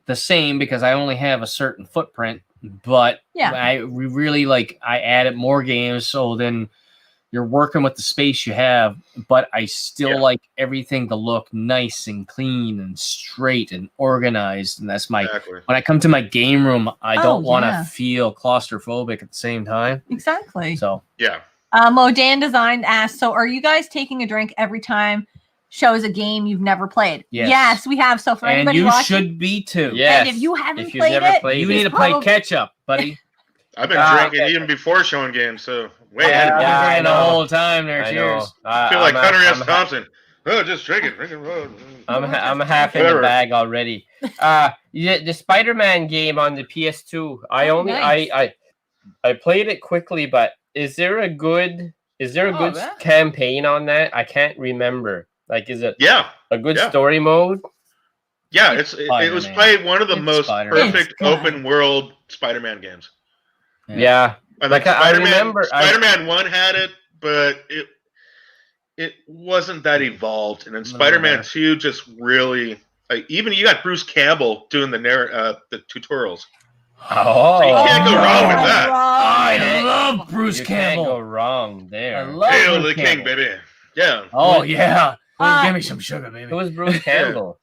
the same because I only have a certain footprint, but Yeah. we really I added more games, so then you're working with the space you have, but I still like everything to look nice and clean and straight and organized. And that's my when I come to my game room, I don't want to feel claustrophobic at the same time. Exactly. So yeah. Modan Design asked, so are you guys taking a drink every time shows a game you've never played? Yes. We have. So for and anybody you watching, should be too. Yes. and if you haven't If you've played never it, played You it. need to play catch up, buddy. I've been drinking okay. even before showing games, so way Yeah, ahead of me. I've been I drinking the know. whole time there. I Cheers. know. I feel like I'm Hunter a- S. I'm a- Thompson. Oh, just drinking. I'm half in the Whatever. bag already. The Spider-Man game on the PS2. Nice. I played it quickly, but is there a good man. campaign on that? I can't remember. Like, is it Yeah, a good Yeah. story mode? yeah. It was Spider-Man. probably one of the It's most Spider-Man. perfect It's good. open world Spider-Man games. Yeah. And Like, I remember- Spider-Man 1 had it, but it wasn't that evolved. And then Spider-Man 2 just really even you got Bruce Campbell doing the tutorials. Oh, So you can't go wrong with that. I love Bruce You can't go Campbell. wrong there. I love Hail to Bruce the king, Campbell. baby. Yeah. Oh yeah. Uh, Give me some sugar, baby. Who was Bruce Campbell?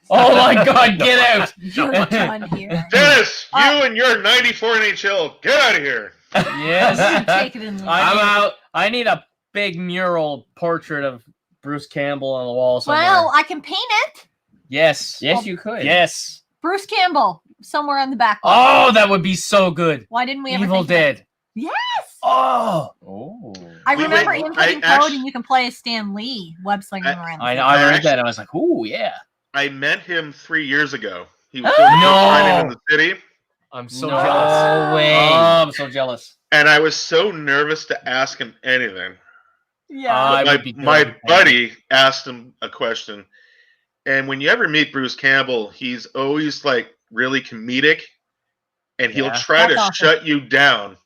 Oh my God! Get out. you're done here. Dennis, you and your 94 NHL, get out of here. Yes. Take it in. I'm out. I need a big mural portrait of Bruce Campbell on the wall somewhere. Well, I can paint it. Yes. Yes, you could. Yes. Bruce Campbell, somewhere on the back wall. Oh, that would be so good. Why didn't we ever Evil think of it? Dead. Yes. Oh. Oh. I We remember went- inputting I code actu- and you can play as Stan Lee web slinging around. I know. I read that. And I was like, "Ooh, yeah." I met him 3 years ago. He was doing No. signing in the city, I'm so No jealous. way. Oh, I'm so jealous. and I was so nervous to ask him anything. Yeah. I would be good. My buddy asked him a question, and when you ever meet Bruce Campbell, he's always like really comedic, and he'll Yeah. try That's to awesome. shut you down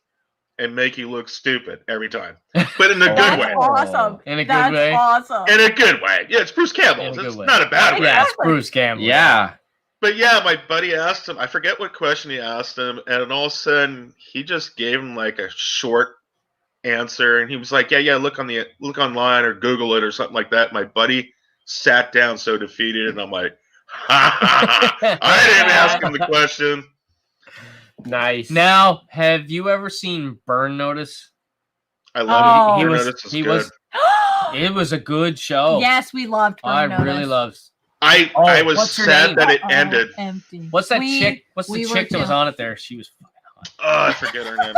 and make you look stupid every time, but in a good That's way. awesome. In a good That's way. awesome. In a good way. Yeah, it's Bruce Campbell. In a good It's way. not a bad way. Yeah, it's Bruce Campbell. Yeah. But yeah, my buddy asked him, I forget what question he asked him, and all of a sudden he just gave him like a short answer, and he was like, yeah, look online or Google it or something like that. My buddy sat down so defeated, and I'm like, I didn't ask him the question. Nice. Now, have you ever seen Burn Notice? I love it. He Burn was. Notice is He good. was. It was a good show. Yes, we loved Burn I Notice. really loved. I was what's her sad name? that it Uh-oh, ended. Empty. What's that We- chick? What's the we were chick that was too. on it there? She was fucking hot. Oh, I forget her name.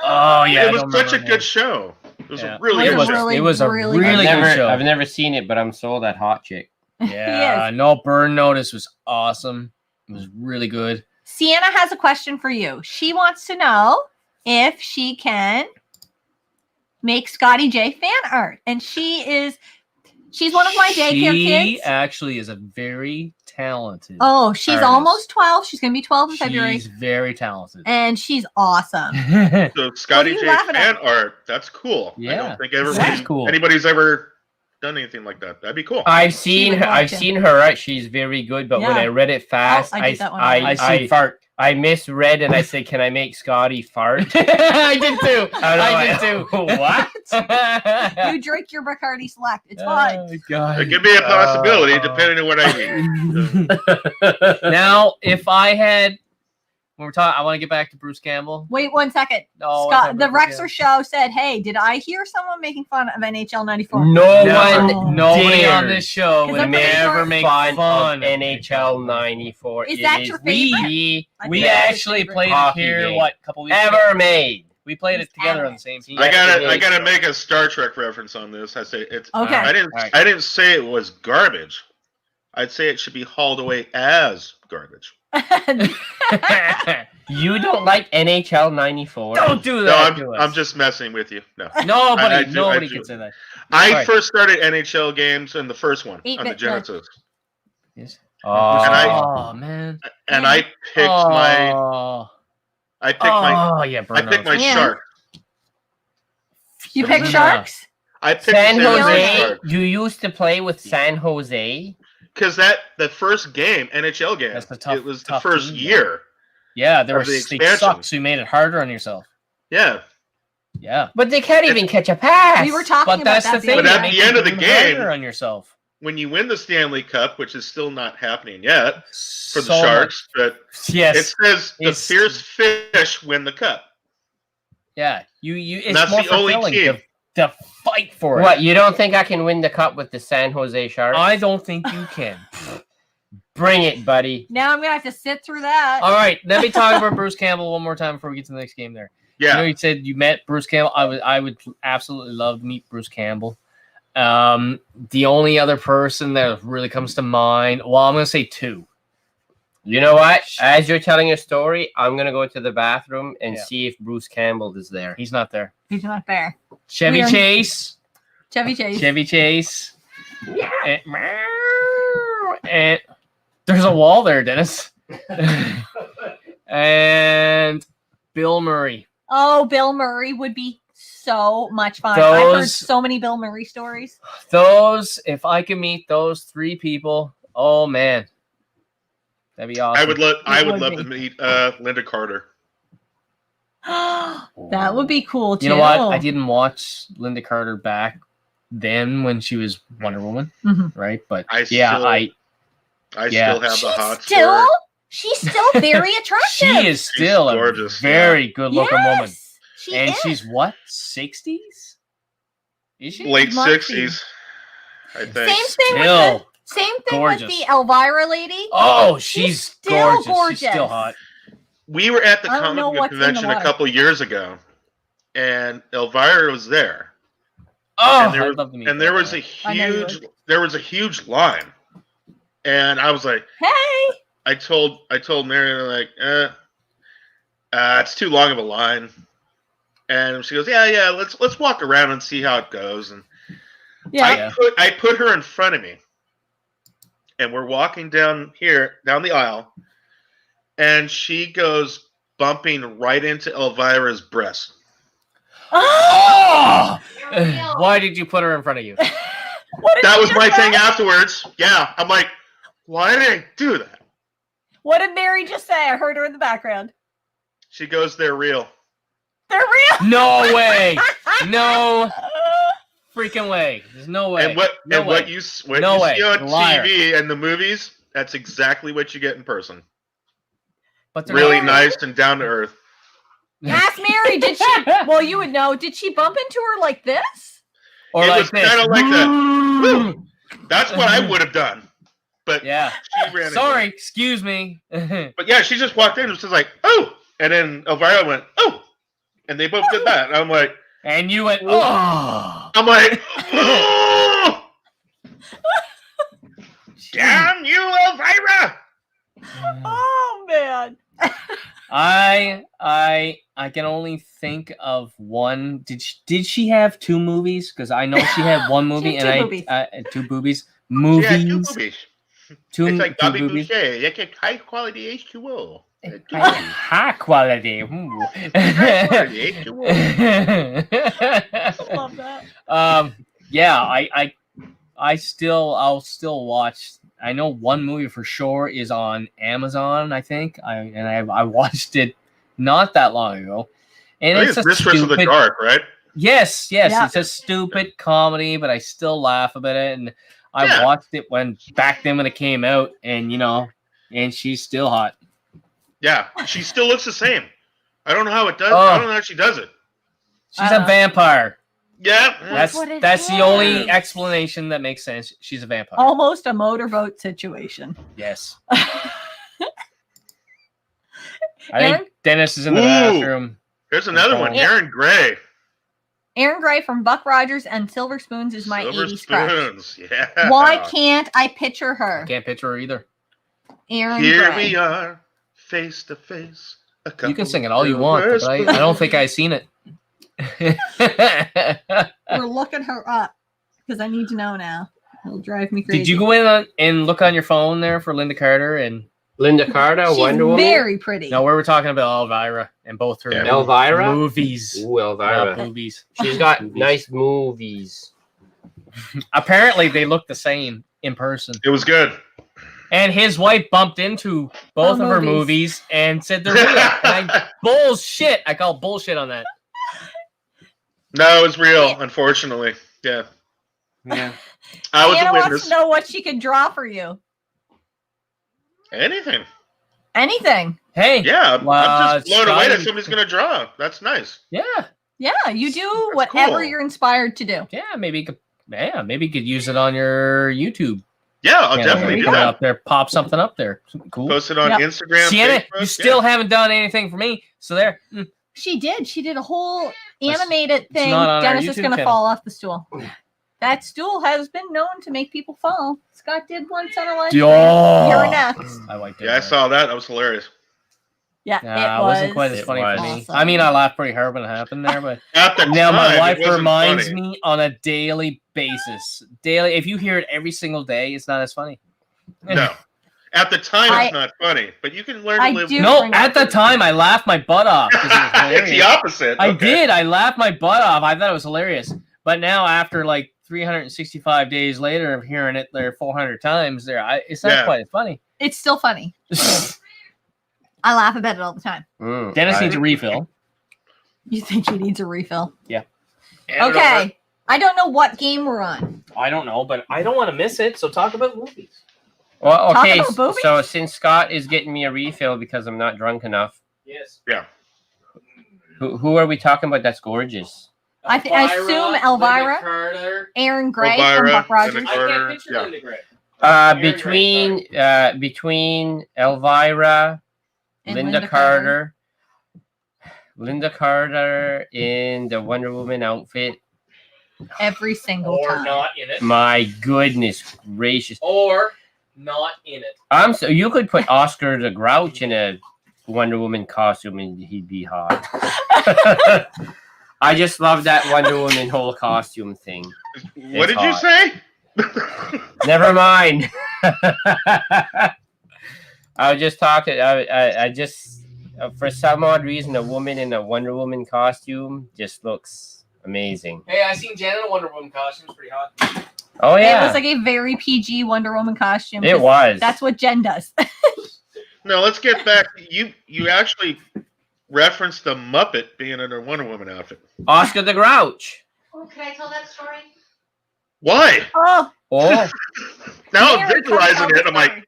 Oh yeah, I it was don't such a remember her good name. show. It was Yeah. a really It good was show. really- It was a really really good. good show. I've never seen it, but I'm sold that hot chick. Yeah, no, Burn Notice was awesome. It was really good. Sienna has a question for you. She wants to know if she can make Scotty J fan art. And she's one of my daycare She kids. actually is a very talented. Oh, she's artist. almost 12. She's going to be 12 in February. She's very talented. And she's awesome. So Scotty you J laughing fan at? art, that's cool. I Yeah, don't think that's cool. anybody's ever done anything like that. That'd be cool. I've seen her. Right? She's very good. But when I read it fast, I see fart. I misread and I said, "Can I make Scotty fart?" I did too. I did too. What? You drink your Bacardi Select. It's fine. It could be a possibility, depending on what I eat. Now, if I had, when we're talking, I want to get back to Bruce Campbell. Wait 1 second. No, Scott, the Rexer show said, "Hey, did I hear someone making fun of NHL '94?" Nobody on this show would never make fun of NHL '94. Is that your favorite? We actually played it here. What, a couple weeks ever made? We played it together on the same team. I gotta make a Star Trek reference on this. I say it's okay. I didn't say it was garbage. I'd say it should be hauled away as garbage. You don't like NHL '94? Don't do that. No, I'm just messing with you. No, nobody can say that. I first started NHL games in the first one on the Genesis. Yes. Man. And I picked my. I picked my shark. You picked sharks? I picked San Jose. Shark. You used to play with San Jose? Because the first game, NHL game, it was the first year. Yeah, they sucked, so you made it harder on yourself. Yeah. Yeah. But they can't even catch a pass. We were talking about that. But at the end of the game, on yourself. When you win the Stanley Cup, which is still not happening yet for the Sharks, but it says the fierce fish win the cup. Yeah, it's that's more the only team to fight for it. What, you don't think I can win the cup with the San Jose Sharks? I don't think you can. Bring it, buddy. Now I'm gonna have to sit through that. All right, let me talk about Bruce Campbell one more time before we get to the next game. There, you said you met Bruce Campbell. I would absolutely love to meet Bruce Campbell. The only other person that really comes to mind, well, I'm gonna say two. You know what? As you're telling a story, I'm gonna go to the bathroom and see if Bruce Campbell is there. He's not there. He's not there. Chevy Chase. And there's a wall there, Dennis. And Bill Murray. Oh, Bill Murray would be so much fun. I've heard so many Bill Murray stories. If I could meet those three people, oh man, that'd be awesome. I would love to meet Linda Carter. That would be cool too. You know what? I didn't watch Linda Carter back then when she was Wonder Woman, right? But I still have the hot story. She's still very attractive. She is still gorgeous, a very good-looking woman. She's what? 60s? Is she? Late 60s, I think. Same thing with the Elvira lady. Oh, she's gorgeous. She's still hot. We were at the comic book convention a couple years ago, and Elvira was there. Oh, and there was a huge line, and I was like, "Hey!" I told Mary, like, it's too long of a line, and she goes, "Yeah, let's walk around and see how it goes." And I put her in front of me, and we're walking down the aisle. And she goes bumping right into Elvira's breast. Oh! Why did you put her in front of you? That was my thing afterwards. Yeah. I'm like, why did I do that? What did Mary just say? I heard her in the background. She goes, they're real. They're real? No way. No freaking way. There's no way. And what you see on TV and the movies, that's exactly what you get in person. But really nice and down to earth. Ask Mary, did she? Well, you would know. Did she bump into her like this? Or it was kind of like that. That's what I would have done. But she ran. Sorry, excuse me. But yeah, she just walked in and was just like, oh, and then Elvira went, oh, and they both did that. And I'm like, and you went, oh. I'm like, oh, damn you, Elvira. Oh man. I can only think of one. Did she have two movies? Because I know she had one movie two boobies. Movies. Yeah, two boobies. It's like Bobby Boucher. They get high quality H2O. High quality. High quality H2O. I love that. Yeah, I'll still watch. I know one movie for sure is on Amazon. I think I watched it not that long ago, and it's a Mistress of the Dark, right? Yes, it's a stupid comedy, but I still laugh about it, and I watched it when it came out, and and she's still hot. Yeah, she still looks the same. I don't know how it does. I don't know how she does it. She's a vampire. Yeah, that's the only explanation that makes sense. She's a vampire. Almost a motorboat situation. Yes. I think Dennis is in the bathroom. There's another one. Aaron Gray. Aaron Gray from Buck Rogers and Silver Spoons is my 80s crush. Yeah. Why can't I picture her? I can't picture her either. Aaron Here Gray. we are, face to face. You can sing it all you want, but I don't think I've seen it. We're looking her up because I need to know now. It'll drive me crazy. Did you go in and look on your phone there for Linda Carter and Linda Carter? She's Wonder Woman. Very pretty. No, we were talking about Elvira and both her Elvira movies. Ooh, Elvira movies. She's got nice movies. Apparently, they look the same in person. It was good. And his wife bumped into both of her movies and said they're real. Bullshit. I call bullshit on that. No, it was real, unfortunately. Yeah. Yeah. I was Anna a witness. wants to know what she could draw for you. Anything. Hey. Yeah, I'm just blown away that somebody's going to draw. That's nice. Yeah. Yeah, you do whatever you're inspired to do. Yeah, maybe you could use it on your YouTube. Yeah, I'll definitely do that. Up there, pop something up there. Cool. Post it on Instagram. Sienna, Facebook. you still haven't done anything for me, so there. She did. She did a whole animated thing. not on our Dennis is YouTube going to channel. fall off the stool. That stool has been known to make people fall. Scott did once on a live stream. You're next. I liked it. Yeah, I saw that. That was hilarious. Yeah, it wasn't quite as funny for me. awesome. I mean, I laughed pretty hard when it happened there, but At the now my time, wife it wasn't reminds funny. me on a daily basis. If you hear it every single day, it's not as funny. No. At the time, it's not funny, but you can learn to live with it. No, at the time, I laughed my butt off. It was It's the opposite. I did. I laughed my butt off. I thought it was hilarious. But now, after like 365 days later of hearing it there 400 times, it's not quite as funny. It's still funny. I laugh about it all the time. Dennis needs a refill. You think he needs a refill? Yeah. Okay. I don't know what game we're on. I don't know, but I don't want to miss it. So talk about movies. Well, Talk okay. about boobies? So since Scott is getting me a refill because I'm not drunk enough, Yes. Yeah. who are we talking about? That's gorgeous. I assume Elvira, Aaron Gray from Buck Rogers. Linda Carter, yeah. Linda Gray. Between Elvira, And Linda Carter in the Wonder Woman outfit. Every single Or time. not in it. My goodness gracious! Or not in it. So you could put Oscar the Grouch in a Wonder Woman costume and he'd be hot. I just love that Wonder Woman whole costume thing. What It's did you hot. say? Never mind. I was just talking. I just, for some odd reason, a woman in a Wonder Woman costume just looks amazing. Hey, I seen Janet in a Wonder Woman costume. It's pretty hot. Oh yeah, It was like a very PG Wonder Woman costume. it was. That's what Jen does. No, let's get back. You actually referenced the Muppet being in a Wonder Woman outfit. Oscar the Grouch. Oh, can I tell that story? Why? Oh, Oh, Now I'm Mary, visualizing tell it. the I'm like,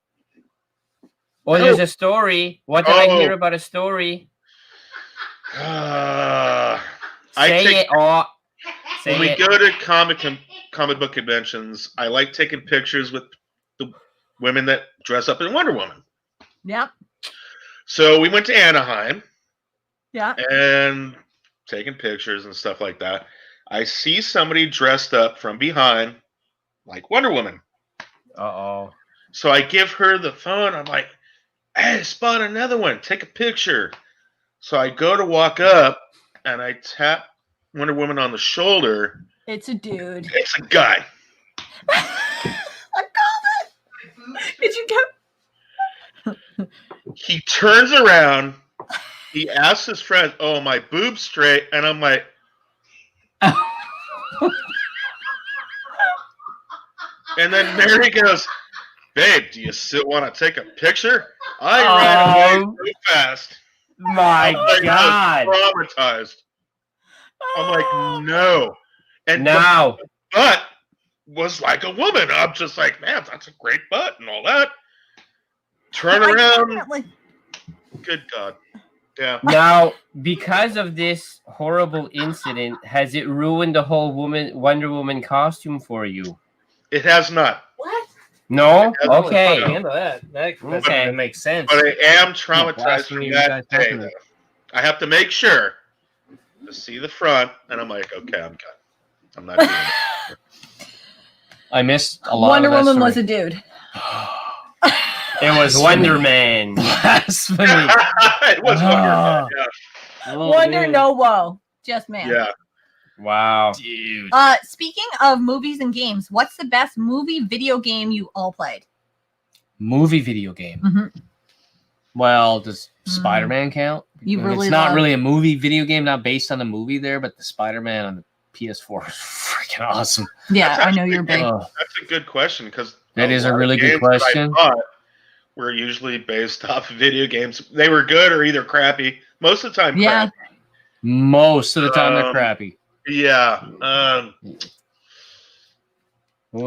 story. there's a story. What did I Oh. hear about a story? I Say take it. Oh, when say we it. go to comic book conventions. I like taking pictures with the women that dress up in Wonder Woman. Yep. So we went to Anaheim Yeah. and taking pictures and stuff like that. I see somebody dressed up from behind like Wonder Woman. Uh-oh. So I give her the phone. I'm like, hey, spot another one. Take a picture. So I go to walk up and I tap Wonder Woman on the shoulder. It's a dude. It's a guy. I called it. Did you get? He turns around. He asks his friend, oh, my boob's straight. And I'm like, And then Mary goes, "Babe, do you still want to take a picture?" I ran away so fast. My I God. was traumatized. I'm like, no. And Now. the butt was like a woman. I'm just like, man, that's a great butt and all that. Turn around. Good God. Yeah. Now, because of this horrible incident, has it ruined the whole Wonder Woman costume for you? It has not. What? No? Probably Okay. handle that. That Okay. makes sense. But I am traumatized from that day. Though. I have to make sure to see the front, and I'm like, okay, I'm cut. I'm not doing it. I missed a lot Wonder of that Woman story. was a dude. It was Wonder Man. Blasphemy. It was Wonder Man, yeah. Oh, Wonder, dude. no woe. Just man. Yeah. Wow. Dude. Speaking of movies and games, what's the best movie video game you all played? Movie video game. Mm-hmm. Well, does Spider-Man count? You really it's not love- really a movie video game, not based on a movie there, but the Spider-Man on the PS4 is freaking awesome. Yeah, That's I know you're big. Oh, That's a good question because that is a lot of really good games that I question. thought were usually based off video games. They were good or either crappy. Most of the time, Yeah. crappy. Most of the time, they're crappy. Yeah. Ooh, The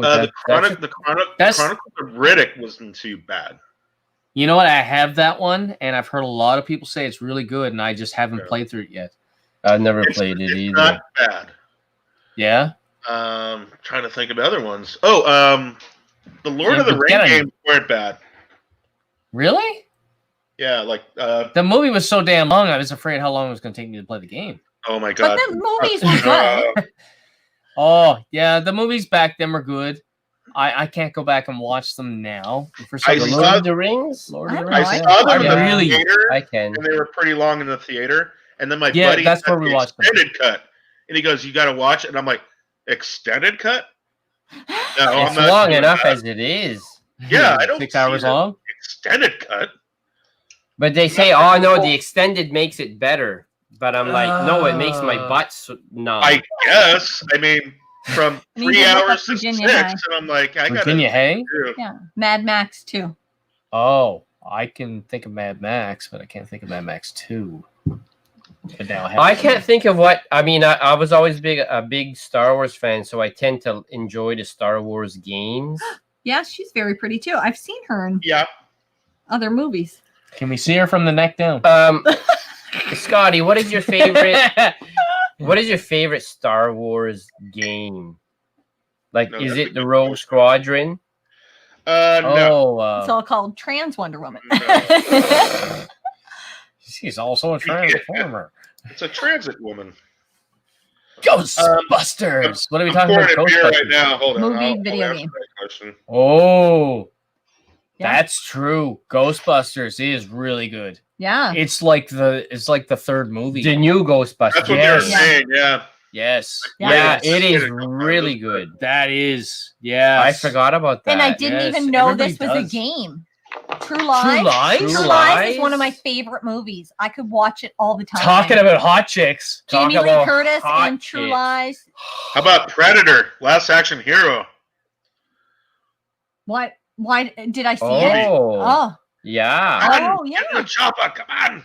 that's- Chronicles of Riddick wasn't too bad. You know what? I have that one, and I've heard a lot of people say it's really good, and I just haven't Yeah. played through it yet. I've never played it It's either. not bad. Yeah? Trying to think of other ones. Oh, the Lord Yeah, of the but get Ring on- games weren't bad. Really? Yeah, like The movie was so damn long, I was afraid how long it was going to take me to play the game. oh my But god. the movies were good. Oh, yeah, the movies back then were good. I can't go back and watch them now. For some I reason. saw- Lord of the Rings? Lord I of the don't know, I Rings. saw them in the really- theater, I can. and they were pretty long in the theater. And then my Yeah, buddy that's had where we the watched them. extended cut, and he goes, "You got to watch it." And I'm like, "Extended cut? No, It's long enough as it is. Yeah, I don't 6 see hours the long. extended cut." But they say, oh, no, the extended makes it better. But I'm like, no, it makes my butt numb. I guess. I mean, from I mean, 3 you look up hours to Virginia 6, High. and I'm like, I got Virginia Hay? to. Yeah. Mad Max 2. Oh, I can think of Mad Max, but I can't think of Mad Max 2. But now I can't think of what I mean. I was always a big Star Wars fan, so I tend to enjoy the Star Wars games. Yeah, she's very pretty too. I've seen her in Yeah. other movies. Can we see her from the neck down? Scotty, what is your favorite? What is your favorite Star Wars game? Like, No, is that's a it the good Rogue question. Squadron? No. Oh, It's all called Trans Wonder Woman. No. she's also a transformer. It's a transit woman. Ghostbusters. What are we I'm talking about? pouring a beer right Ghostbusters. now. Hold on. Movie, I'll video answer game. that question. Oh, Yeah. that's true. Ghostbusters is really good. Yeah. It's like the third movie. The new Ghostbusters. That's what Yes. they're saying. Yeah. Yes. Yeah. Yeah, Yes. it is really good. That is. Yeah. I forgot about that. And I didn't yes, even know everybody this was a does. game. True Lies. Lies? True True Lies is Lies? one of my favorite movies. I could watch it all the time. Talking about hot chicks. Jamie Talk Lee about Curtis hot and True chicks. Lies. How about Predator? Last Action Hero. What? Why did I see it? Oh, Oh, yeah. oh, yeah. Get in the chopper. Come on.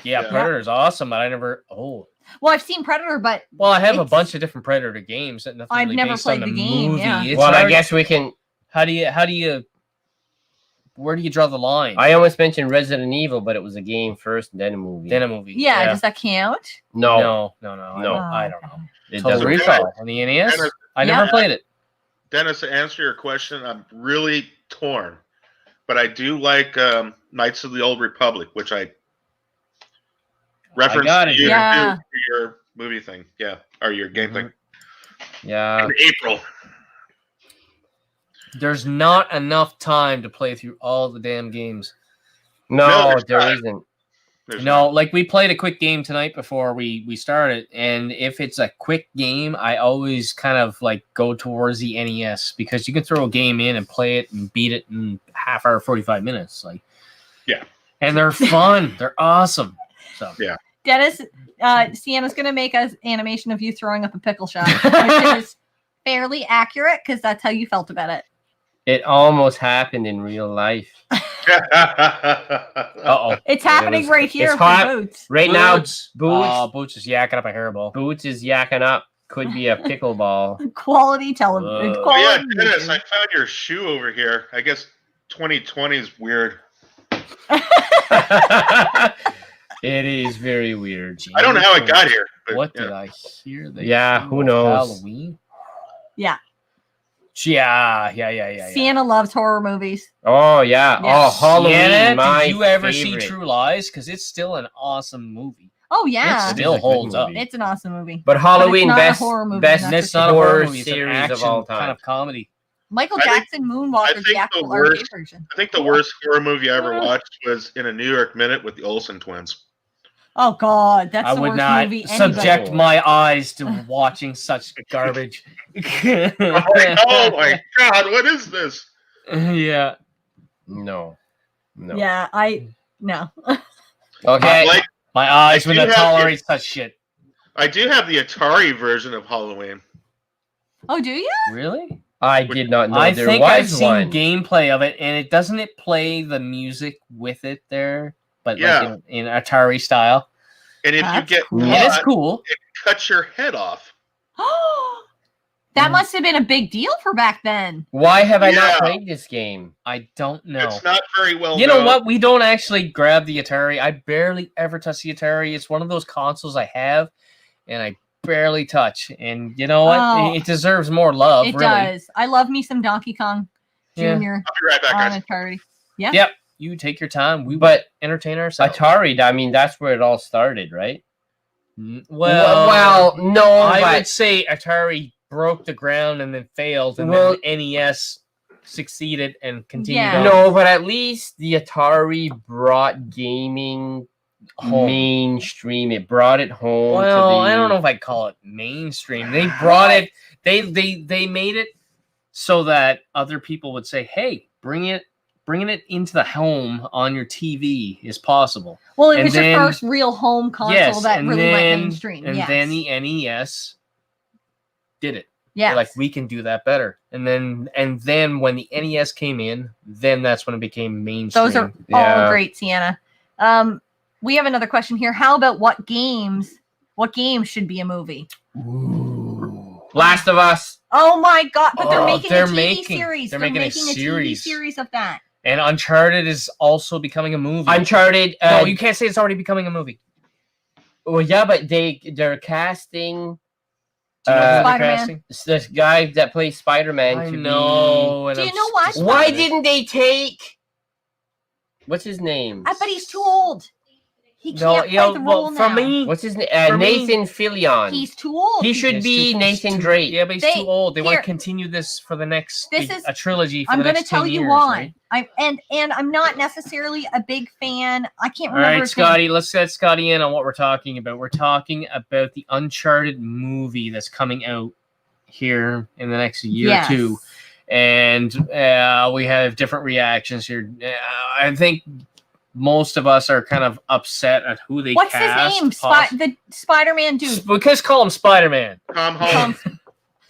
Yeah, Yeah. Predator's awesome, but I never. Oh, Well, I've seen Predator, but well, I have a It's- bunch of different Predator games. That nothing I've really never based played on the game, movie. yeah. It's Well, I hard- guess we can. How do you? Where do you draw the line? I almost mentioned Resident Evil, but it was a game first, then a movie. Then a movie. yeah, does that count? no, No. No. I don't know. it Total doesn't. Recall on the NES. Dennis, I never Yeah. played it. Dennis, to answer your question, I'm really torn. But I do like Knights of the Old Republic, which I referenced got to it. you Yeah. for your movie thing. Yeah. Or your game Mhm. thing. Yeah. In April. There's not enough time to play through all the damn games. No, No, there's there not. isn't. There's No, not. like we played a quick game tonight before we started, and if it's a quick game, I always kind of like go towards the NES because you can throw a game in and play it and beat it in half hour, 45 minutes. Like, Yeah. and they're fun. They're awesome. So Yeah. Dennis, Sienna's going to make us animation of you throwing up a pickle shot, which is fairly accurate because that's how you felt about it. It almost happened in real life. Uh-oh. It's happening right here it's for hot. Boots. Right Boots. now, Boots is yakking up a hairball. Boots is yakking up. Could be a pickleball. Quality television. Whoa. Oh, yeah, Quality Dennis, YouTube. I found your shoe over here. I guess 2020 is weird. It is very weird. I don't know how it got here. But, What yeah. did I hear? Who knows? Halloween? Yeah. Yeah. Sienna loves horror movies. Oh yeah. Yeah. Oh, Halloween. Sienna, my did you ever favorite. see True Lies? Because it's still an awesome movie. Oh yeah, It still It's a good holds up. movie. it's an awesome movie. But Halloween, not a best horror movie, best that's It's not a horror horror movie. It's an series action of all time. kind of comedy. Michael I think- Jackson, Moonwalker, think the the actual worst- arcade version. I think the worst horror movie I ever watched was in a New York Minute with the Olsen twins. Oh God, that's I the would worst not movie. subject anybody- my eyes to watching such garbage. Oh my God, what is this? Yeah. No. Yeah, no. Okay. Like, My eyes I would do not have tolerate such shit. I do have the Atari version of Halloween. Oh, do you? Really? I did not know I there think was I've seen one. gameplay of it, and it doesn't it play the music with it there, but Yeah. like in Atari style. And if you That's get cool. And it's caught, cool. it cuts your head off. That must have been a big deal for back then. Why have I Yeah. not played this game? I don't know. It's not very well You know known. what? We don't actually grab the Atari. I barely ever touch the Atari. It's one of those consoles I have, and I barely touch. And you know what? Oh. It deserves more love. It really. does. I love me some Donkey Kong Yeah. Jr. I'll be right back, on guys. Atari. Yep. You take your time. We But entertain ourselves. Atari, I mean, that's where it all started, right? Well, no, I but would say Atari broke the ground and then failed, and Well- then NES succeeded and continued Yeah. on. no, but at least the Atari brought gaming Home. mainstream. It brought it home. Well, to the, I don't know if I'd call it mainstream. They brought it. They made it so that other people would say, "Hey, bringing it into the home on your TV is possible." Well, it And was then- your first real home console that really went mainstream. And yes. then the NES did it. yes. They're like, we can do that better. And then when the NES came in, then that's when it became mainstream. Those are Yeah. all great, Sienna. We have another question here. How about what games should be a movie? Last of Us. Oh my God! But they're Oh, making they're a TV making- series. they're They're making a making a TV series. series of that. And Uncharted is also becoming a movie. Uncharted. No, you can't say it's already becoming a movie. Well, yeah, but they're casting Do you know who they're Spider-Man. casting? this guy that plays Spider-Man I to know. and Do I'm you know what? just- be. Why didn't they take? What's his name? But he's too old. He No, can't you know, play the role well, now. for me, What's his name? For me, Nathan Fillion. He's too old. He should it's be too- Nathan too- Drake. Yeah, but he's They- too old. They want here- to continue this for the next This is- a trilogy for I'm the going next to tell 10 you years, why. right? And I'm not necessarily a big fan. I can't All remember. right, his name. Scotty, let's get Scotty in on what we're talking about. We're talking about the Uncharted movie that's coming out here in the next year Yes. or two. And we have different reactions here. I think most of us are kind of upset at who they What's cast. his name? The Spider-Man dude. We could call him Spider-Man. Tom Holland.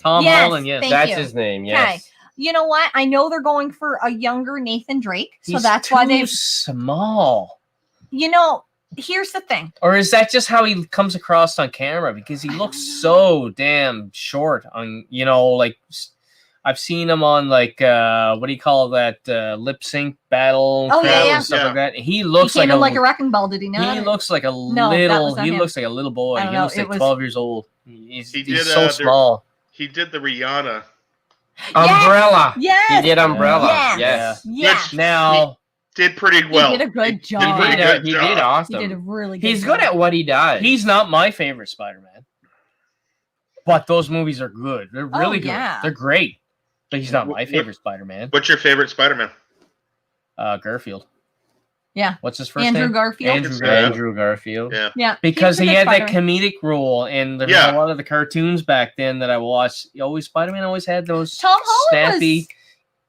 Tom Yes, Holland, yes. thank That's you. his name. Okay. Yes. You know what? I know they're going for a younger Nathan Drake, so He's that's why too they. small. You know, here's the thing. Or is that just how he comes across on camera? Because he looks so damn short on, like I've seen him on like what do you call that lip sync battle Oh, crowd yeah, yeah. and stuff Yeah. like that. He He looks came like in like a wrecking ball, did he not? he looks like a that little was not him. looks like a little boy. I He don't know, looks it like was- 12 years old. He's He did, so their- small. He did the Rihanna. Umbrella. Yes. He did Umbrella. Yes. Yes. Yeah. Which- Now Did pretty well. He did a good He did job. a He pretty did, good he job. did awesome. He did a really good He's job. good at what he does. he's not my favorite Spider-Man. But those movies are good. They're Oh, really good. yeah. They're great. But he's not my What- favorite Spider-Man. What's your favorite Spider-Man? Garfield. Yeah. What's his first Andrew name? Garfield. Andrew Yeah. Garfield. Andrew Garfield. Yeah. Yeah. Because was a he good had that Spider-Man. comedic role, and there's Yeah. a lot of the cartoons back then that I watched. Spider-Man always had those Tom Holland snappy.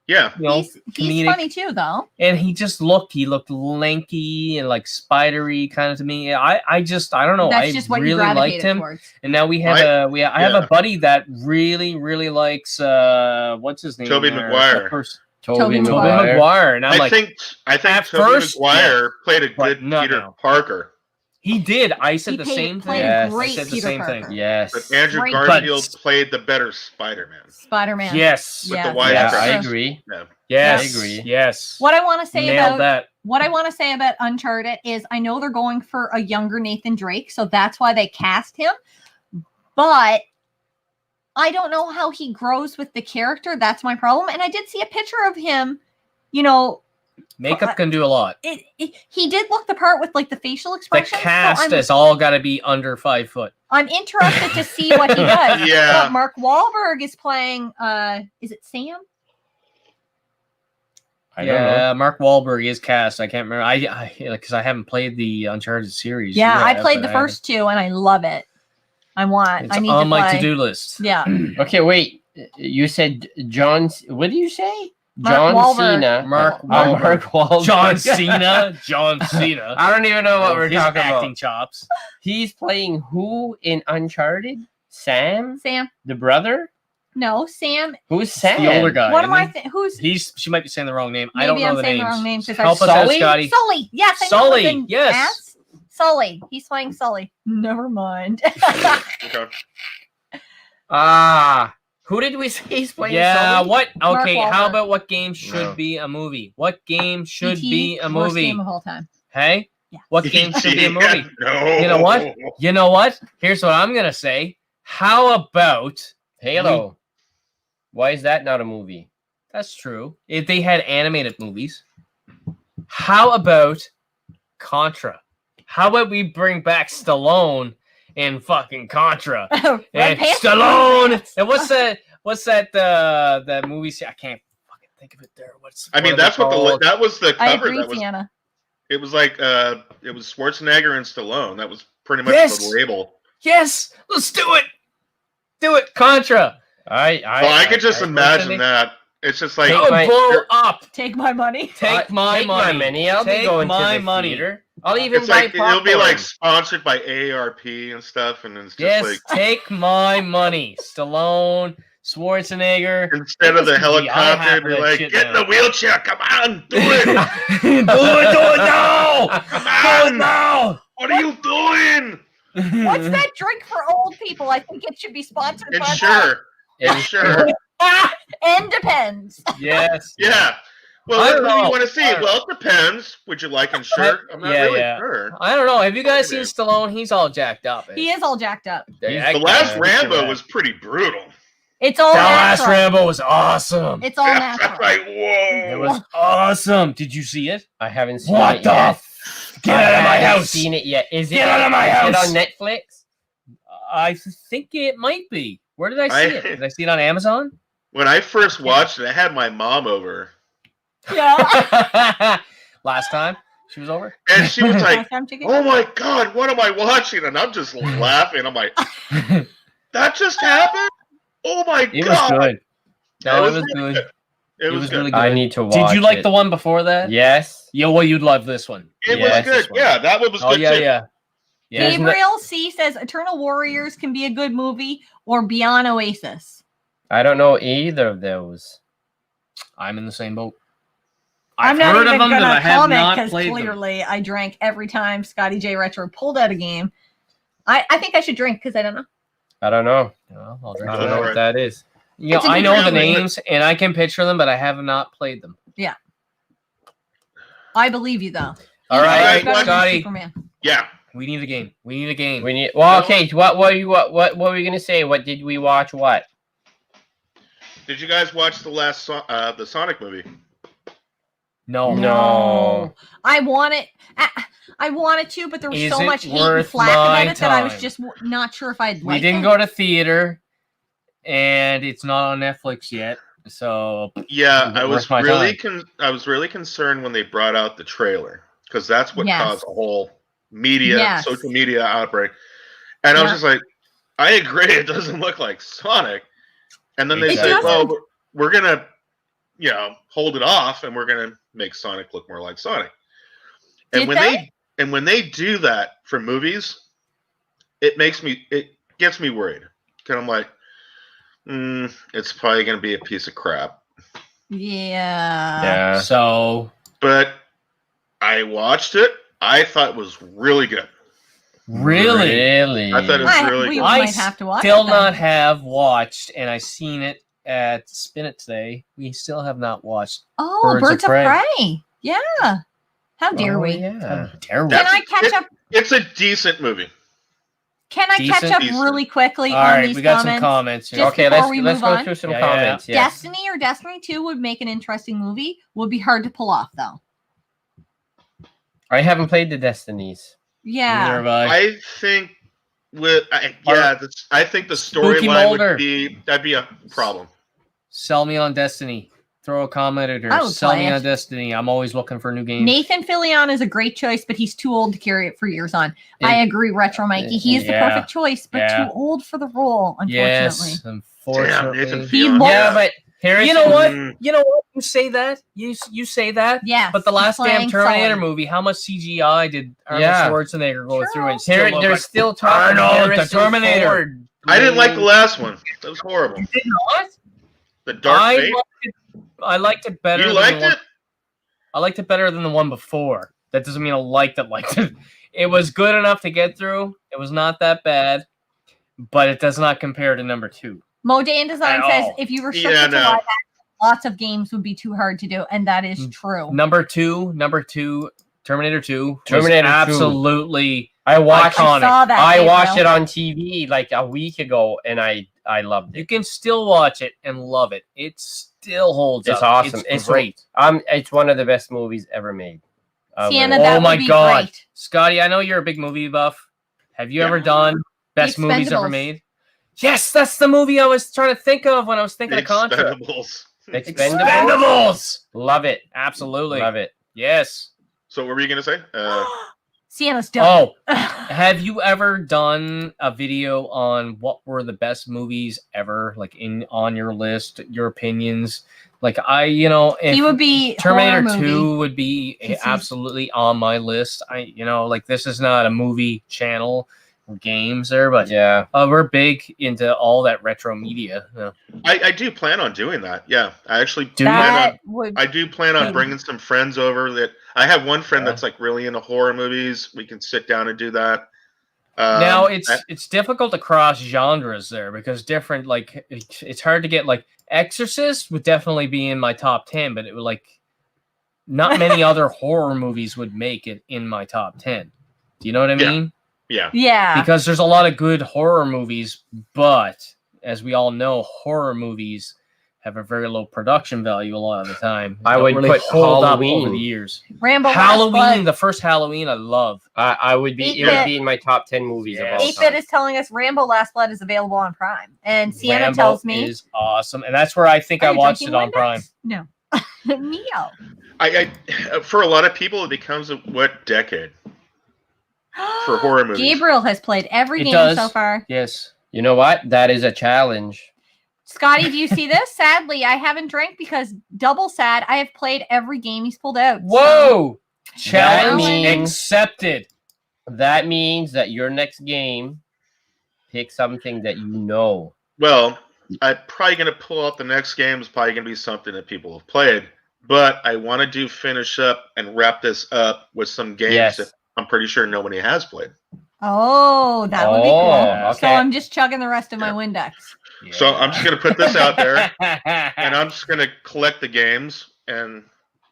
Yeah. You know, he's funny too, though. And he looked lanky and like spidery kind of to me. I don't know. That's I just what really you liked him. towards. And now I have a buddy that really, really likes what's his name? Tobey Maguire. Tobey Maguire. And I'm I think Tobey Maguire played a good Peter Parker. He did. I said the same thing. Yes. I said the same thing. Yes. But Andrew Garfield played the better Spider-Man. Spider-Man. Yes. With the wisecrack. I agree. Yeah. Yes. I agree. Yes. What I want to say Nailed that. What I want to say about Uncharted is I know they're going for a younger Nathan Drake, so that's why they cast him. But I don't know how he grows with the character. That's my problem. And I did see a picture of him, you know. Makeup can do a lot. He did look the part with like the facial expression. The cast has all got to be under 5 foot. I'm interested to see what he does. Yeah. But Mark Wahlberg is playing. Is it Sam? I don't know. Mark Wahlberg is cast. I can't remember. Because I haven't played the Uncharted series. Yeah, I played the first 2 and I love it. I need on to my play. to-do list. Yeah. Okay, wait. You said John. What did you say? Mark Wahlberg. Cena. Mark Wahlberg. John Cena. John Cena. I don't even know what we're His talking acting about. chops. He's playing who in Uncharted? Sam? Sam. The brother? No, Sam. Who's Sam? The older guy. What am isn't I? he? Who's? She might be saying the wrong name. Maybe I don't know I'm the saying names. the wrong name because Help us Sully? out, Scotty. Sully. Yes, I know Sully, his name. yes. Sully. He's playing Sully. Never mind. Okay. Who did we say he's playing? Yeah, Sully? what? Okay, Mark how Wahlberg. about what game should No. be a movie? What game should E.T., be a worst movie? game of all time. Hey? Yeah. What game should be a movie? No. You know what? You know what? Here's what I'm going to say. How about Halo. Why is that not a movie? That's true. If they had animated movies. How about Contra? How about we bring back Stallone in fucking Contra? Red And Panther. Stallone. And what's that that movie? I can't fucking think of it there. I mean, what are they that was the I cover. agree, That was. Sienna. It was like it was Schwarzenegger and Stallone. That was pretty much Yes! the label. Yes, let's do it. Do it, Contra. I could just imagine that. It's just like It would blow up. Take my money. Take my money. I'll be Take going my to the money. theater. I'll even it's buy like popcorn. it'll be like sponsored by AARP and stuff, and it's just Yes, like take my money. Stallone, Schwarzenegger. instead of the This could be helicopter, IHOP be that like, shit get in now." the wheelchair, come on, do it, do it now. come Do it on, now. what are you doing? What's that drink for old people? I think it should be sponsored by Ensure, ensure, that. And depends. Yes. yeah. Well, I what don't do you know. want to see? I don't Well, it depends. Would you like ensure? I'm not Yeah, really yeah. sure. I don't know. Have you guys seen Stallone? He's all jacked up. He is all jacked up. The last Rambo was pretty brutal. It's all The last natural. Rambo was awesome. It's all natural. Like, whoa. It was awesome. Did you see it? I haven't seen What it the? yet. Get out of my I haven't house. seen it yet. Is it? Get out of my is house. it on Netflix? I think it might be. Where did I see I- it? Did I see it on Amazon? When I first watched it, I had my mom over, Yeah. Last time she was over. and she was like, Last time chicken? "Oh my god, what am I watching?" And I'm just laughing. I'm like, "That just happened? Oh my It was god!" good. No, it was really good. It was good. really good. I need to watch Did you like it. the one before that? Yes. Yeah, well, you'd love this one. It Yes, was good. this one. Yeah, that one was Oh good yeah, too. yeah. Yeah. Gabriel C says Eternal Warriors can be a good movie or Beyond Oasis. I don't know either of those. I'm in the same boat. I'm I've not heard even of them, but gonna I have comment not because played them. clearly I drank every time Scotty J Retro pulled out a game. I think I should drink because I don't know. I don't know. Well, I'll drink I it. don't know Alright. what that is. You know, It's a I good know the movie. names and I can picture them, but I have not played them. I believe you though. All You right, guys Better than Scotty. Superman. Yeah. We need a game. We need a game. We need. Well, okay. What were you gonna say? What did we watch? What? Did you guys watch the last the Sonic movie? No. No. I want it. I wanted to, but there was Is so it much hate and worth flack my about it that I was time? just not sure if I'd We like didn't it. go to theater, and it's not on Netflix yet. So Yeah, Is it I was worth my really I was really concerned when they brought out the trailer because that's what Yes. caused a whole media, Yes. social media outbreak. And I was Yeah. just like, I agree, it doesn't look like Sonic. And then they It said, doesn't. well, we're gonna hold it off, and we're gonna make Sonic look more like Sonic. And when they do that for movies, it gets me worried. Because I'm like, it's probably gonna be a piece of crap. Yeah. So, but I watched it. I thought it was really good. Really? I thought it was really good. I might have to watch still it not have watched, and I seen it at Spin It today. We still have not watched. Oh, Birds of Prey. Yeah. How dare we? Yeah. How dare we? Can I catch up? It's a decent movie. Can I catch up really quickly All on right, these we got comments? some comments here. Okay, let's go through some comments. Yeah. Destiny or Destiny 2 would make an interesting movie. Would be hard to pull off, though. I haven't played the Destinies. Yeah. I think I think the storyline would be a problem. Sell me on Destiny. Throw a comment at her. Sell me on Destiny. I'm always looking for new games. Nathan Fillion is a great choice, but he's too old to carry it for years on. I agree, Retro Mikey. He is the perfect choice, but too old for the role, unfortunately. Yes, unfortunately. Damn, Nathan Fillion. But Harrison, you know what? You know what? You say that. You say that. Yeah. But the last damn Terminator movie, how much CGI did Arnold Schwarzenegger go through? And they're still talking Arnold, the Terminator. Ford. I didn't like the last one. That was horrible. You did not? The Dark Fate? I liked it better. You liked it? I liked it better than the one before. That doesn't mean I liked it. It was good enough to get through. It was not that bad, but it does not compare to number 2. Modan Design says if you restricted to live action, lots of games would be too hard to do, and that is true. Number two, Terminator 2. Terminator 2. Absolutely. I watched iconic. I watched it on TV like a week ago, and I loved it. You can still watch it and love it. It still holds up. It's awesome. It's great. It's one of the best movies ever made. Sienna, that would be great. Scotty, I know you're a big movie buff. Have you ever done best movies ever made? Yes, that's the movie I was trying to think of when I was thinking of Contra. Expendables. Love it. Absolutely. Love it. Yes. So what were you going to say? Sienna's dope. Have you ever done a video on what were the best movies ever, like on your list, your opinions? Like if he would be Terminator 2 would be absolutely on my list. This is not a movie channel or games there, but we're big into all that retro media. Yeah. I do plan on doing that. Yeah, I actually plan on bringing some friends over. That I have one friend that's like really into horror movies. We can sit down and do that. Now it's difficult to cross genres there because different it's hard to get Exorcist would definitely be in my top 10, but it would not many other horror movies would make it in my top 10. Do you know what I mean? Yeah. Because there's a lot of good horror movies, but as we all know, horror movies have a very low production value a lot of the time. I would put Halloween over the years. Halloween, the first Halloween, I love. It would be in my top 10 movies of all time. 8-Bit is telling us Rambo Last Blood is available on Prime, and Sienna Rambo tells me is awesome, and that's where I think I watched it on Prime. No, Neo. I for a lot of people, it becomes what decade for horror movies? Gabriel has played every game so far. Yes. You know what? That is a challenge. Scotty, do you see this? Sadly, I haven't drank because double sad. I have played every game he's pulled out. Whoa! Challenge accepted. That means that your next game, pick something that you know. Well, I'm probably going to pull out the next game. It's probably going to be something that people have played. But I want to finish up and wrap this up with some games that I'm pretty sure nobody has played. Oh, that would be cool. Okay. So I'm just chugging the rest of my Windex. Yeah. So I'm just going to put this out there, and I'm just going to collect the games, and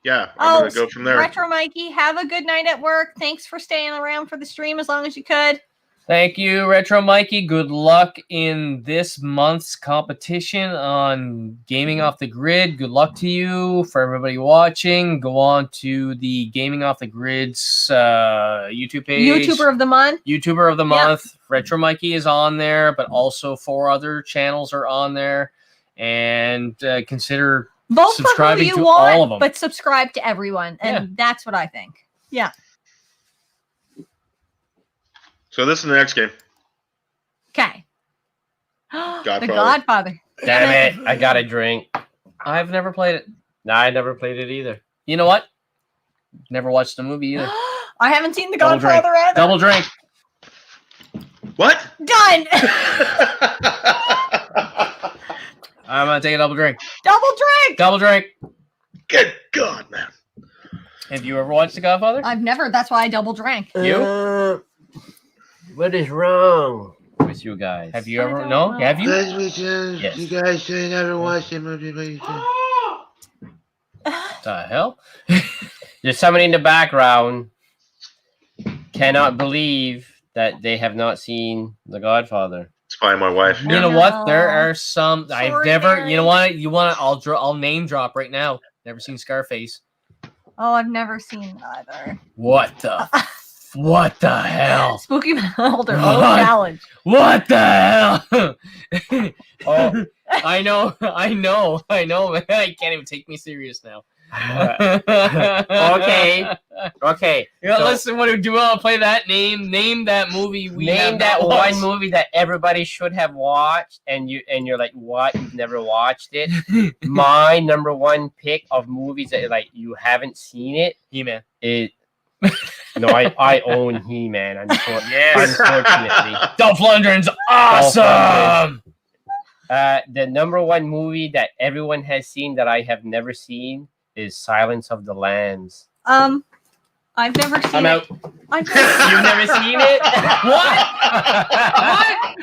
I'm going to go from there. Retro Mikey, have a good night at work. Thanks for staying around for the stream as long as you could. Thank you, Retro Mikey. Good luck in this month's competition on Gaming Off the Grid. Good luck to you. For everybody watching, go on to the Gaming Off the Grid's YouTube page. YouTuber of the month. Retro Mikey is on there, but also 4 other channels are on there. And consider subscribing to all of them. But subscribe to everyone. And that's what I think. Yeah. So this is the next game. Okay. Godfather. The Godfather. Damn it. I got a drink. I've never played it. No, I never played it either. You know what? Never watched the movie either. I haven't seen The Double drink. Godfather either. Double drink. What? Done. I'm gonna take a double drink. Double drink. Double drink. Good God, man. Have you ever watched The Godfather? I've never. That's why I double drank. You? What is wrong with you guys? Have you I ever? don't No. know. Have you? Yes. You guys should never watch the movie. The hell? There's somebody in the background cannot believe that they have not seen The Godfather. It's probably my wife. You Yeah. know what? There are some I've Sorry, never. Mary. You know what? You want? I'll name drop right now. Never seen Scarface. Oh, I've never seen either. What the? What the hell? Spooky Beholder. What? Oh, challenge. What the hell? Oh, I know, man. I can't even take me serious now. okay. Okay. Yeah, So- listen, what do you want to play that name? Name that movie we Name have that not one watched. movie that everybody should have watched, and you're like, what? You've never watched it? My number one pick of movies that like you haven't seen it. He-Man. No, I own He-Man. Unfortunately. Dolph Lundgren's awesome. The number one movie that everyone has seen that I have never seen is Silence of the Lambs. I've never seen I'm out. it. I've never You've never seen it? What?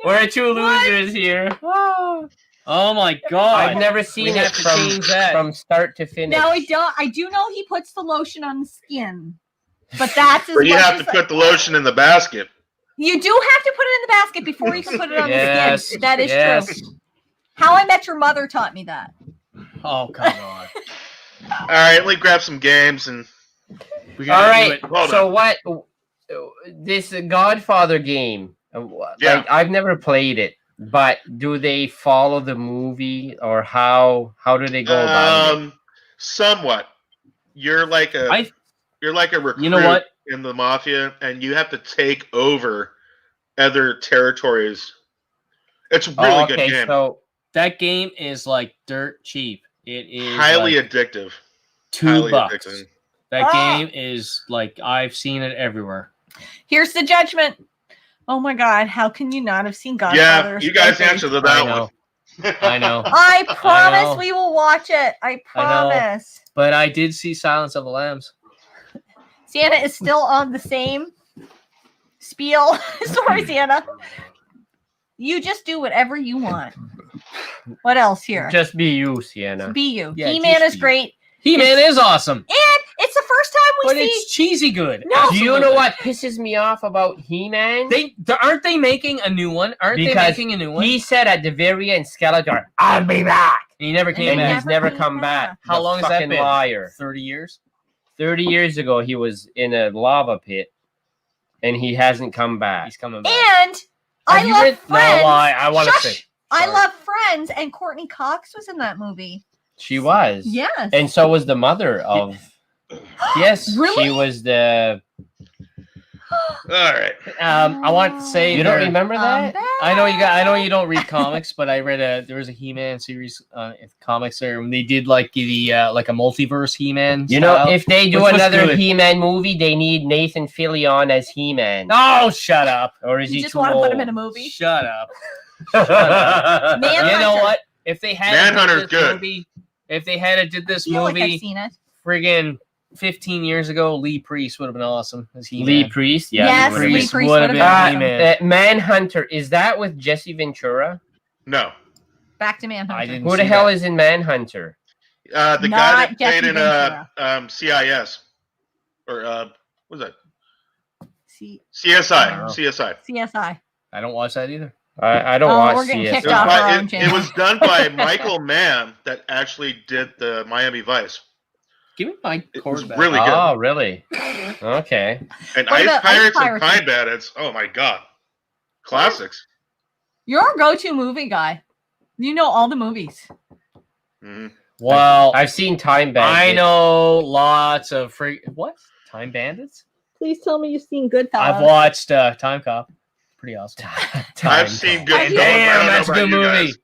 We're two losers here. Oh my god! I've never seen We it have to change that. from start to finish. Now I do know he puts the lotion on the skin, but that's as Or you much have as to put the lotion in the basket. you do have to put it in the basket before you can put it on the skin. That is yes. true. How I Met Your Mother taught me that. Oh come on! All right, let me grab some games and. We All gotta do right. it. Hold So what? This Godfather game. Yeah. Like, I've never played it, but do they follow the movie, or how do they go about it? Somewhat. You're like a recruit You know what? in the mafia, and you have to take over other territories. It's a really good game. So That game is like dirt cheap. It is highly like addictive. $2. Addictive. That Ah. game is like I've seen it everywhere. Here's the judgment. Oh my God! How can you not have seen Godfather? Yeah, you guys Scarface? answer to I that know. one. I know. I promise know. we will watch it. I promise. But I did see Silence of the Lambs. Santa is still on the same spiel. Sorry, Santa. You just do whatever you want. What else here? just be you, Sienna. Be you. Yeah, He-Man just is be. great. He-Man is awesome, And it's the first time we but see. it's cheesy good. No. Do you know what pisses me off about He-Man? Aren't they making a new one? Aren't Because they making a new one? He said at the very end, Skeletor, I'll be back. And he never And came And he back. he's never came come back. back. How The long has that fucking been? liar. 30 years? 30 years ago, he was in a lava pit, and he hasn't come back. He's coming back. And I Have you love read- Friends. No, I want to Shush. say. I Sorry. love Friends, and Courtney Cox was in that movie. She was. Yes. And so was the mother of. Yes, Really? she was the. All right. I want to say You don't there- remember that? I know you don't read comics, but I read there was a He-Man series in comics there, and they did like the like a multiverse He-Man. You know, style, if they do which was another good. He-Man movie, they need Nathan Fillion as He-Man. Oh, shut up! Or is You he just too want to old? put him in a movie. Shut up! Man You know Hunter. what? If they had Manhunter's did this good. movie, if they had did I this feel like I've movie, seen it. friggin' 15 years ago, Lee Priest would have been awesome as He-Man. Lee Priest, yeah. Yes, he would've Lee been. Priest would would have have been been. He-Man. Manhunter, is that with Jesse Ventura? No. Back to Manhunter. I didn't Who the see hell that. is in Manhunter? The guy Not that Jesse played in Ventura. CIS. Or what was that? C- CSI. Wow. CSI. CSI. I don't watch that either. I don't Oh, watch we're getting CSI. kicked It was, off by, our own it channel. was done by Michael Mann that actually did the Miami Vice. Give me my It cord was back. really good. Oh, really? Okay. And What Ice about Ice Pirates and Pirates? Pine Bandits. Oh my god. Classics. You're our go-to movie guy. You know all the movies. Mhm. Well, I've seen Time Bandits. I know lots of what? Time Bandits? Please tell me you've seen Goodfellas. I've watched Time Cop. Pretty awesome. I've seen good Have you- films. I don't Damn, know that's a about good you movie. guys.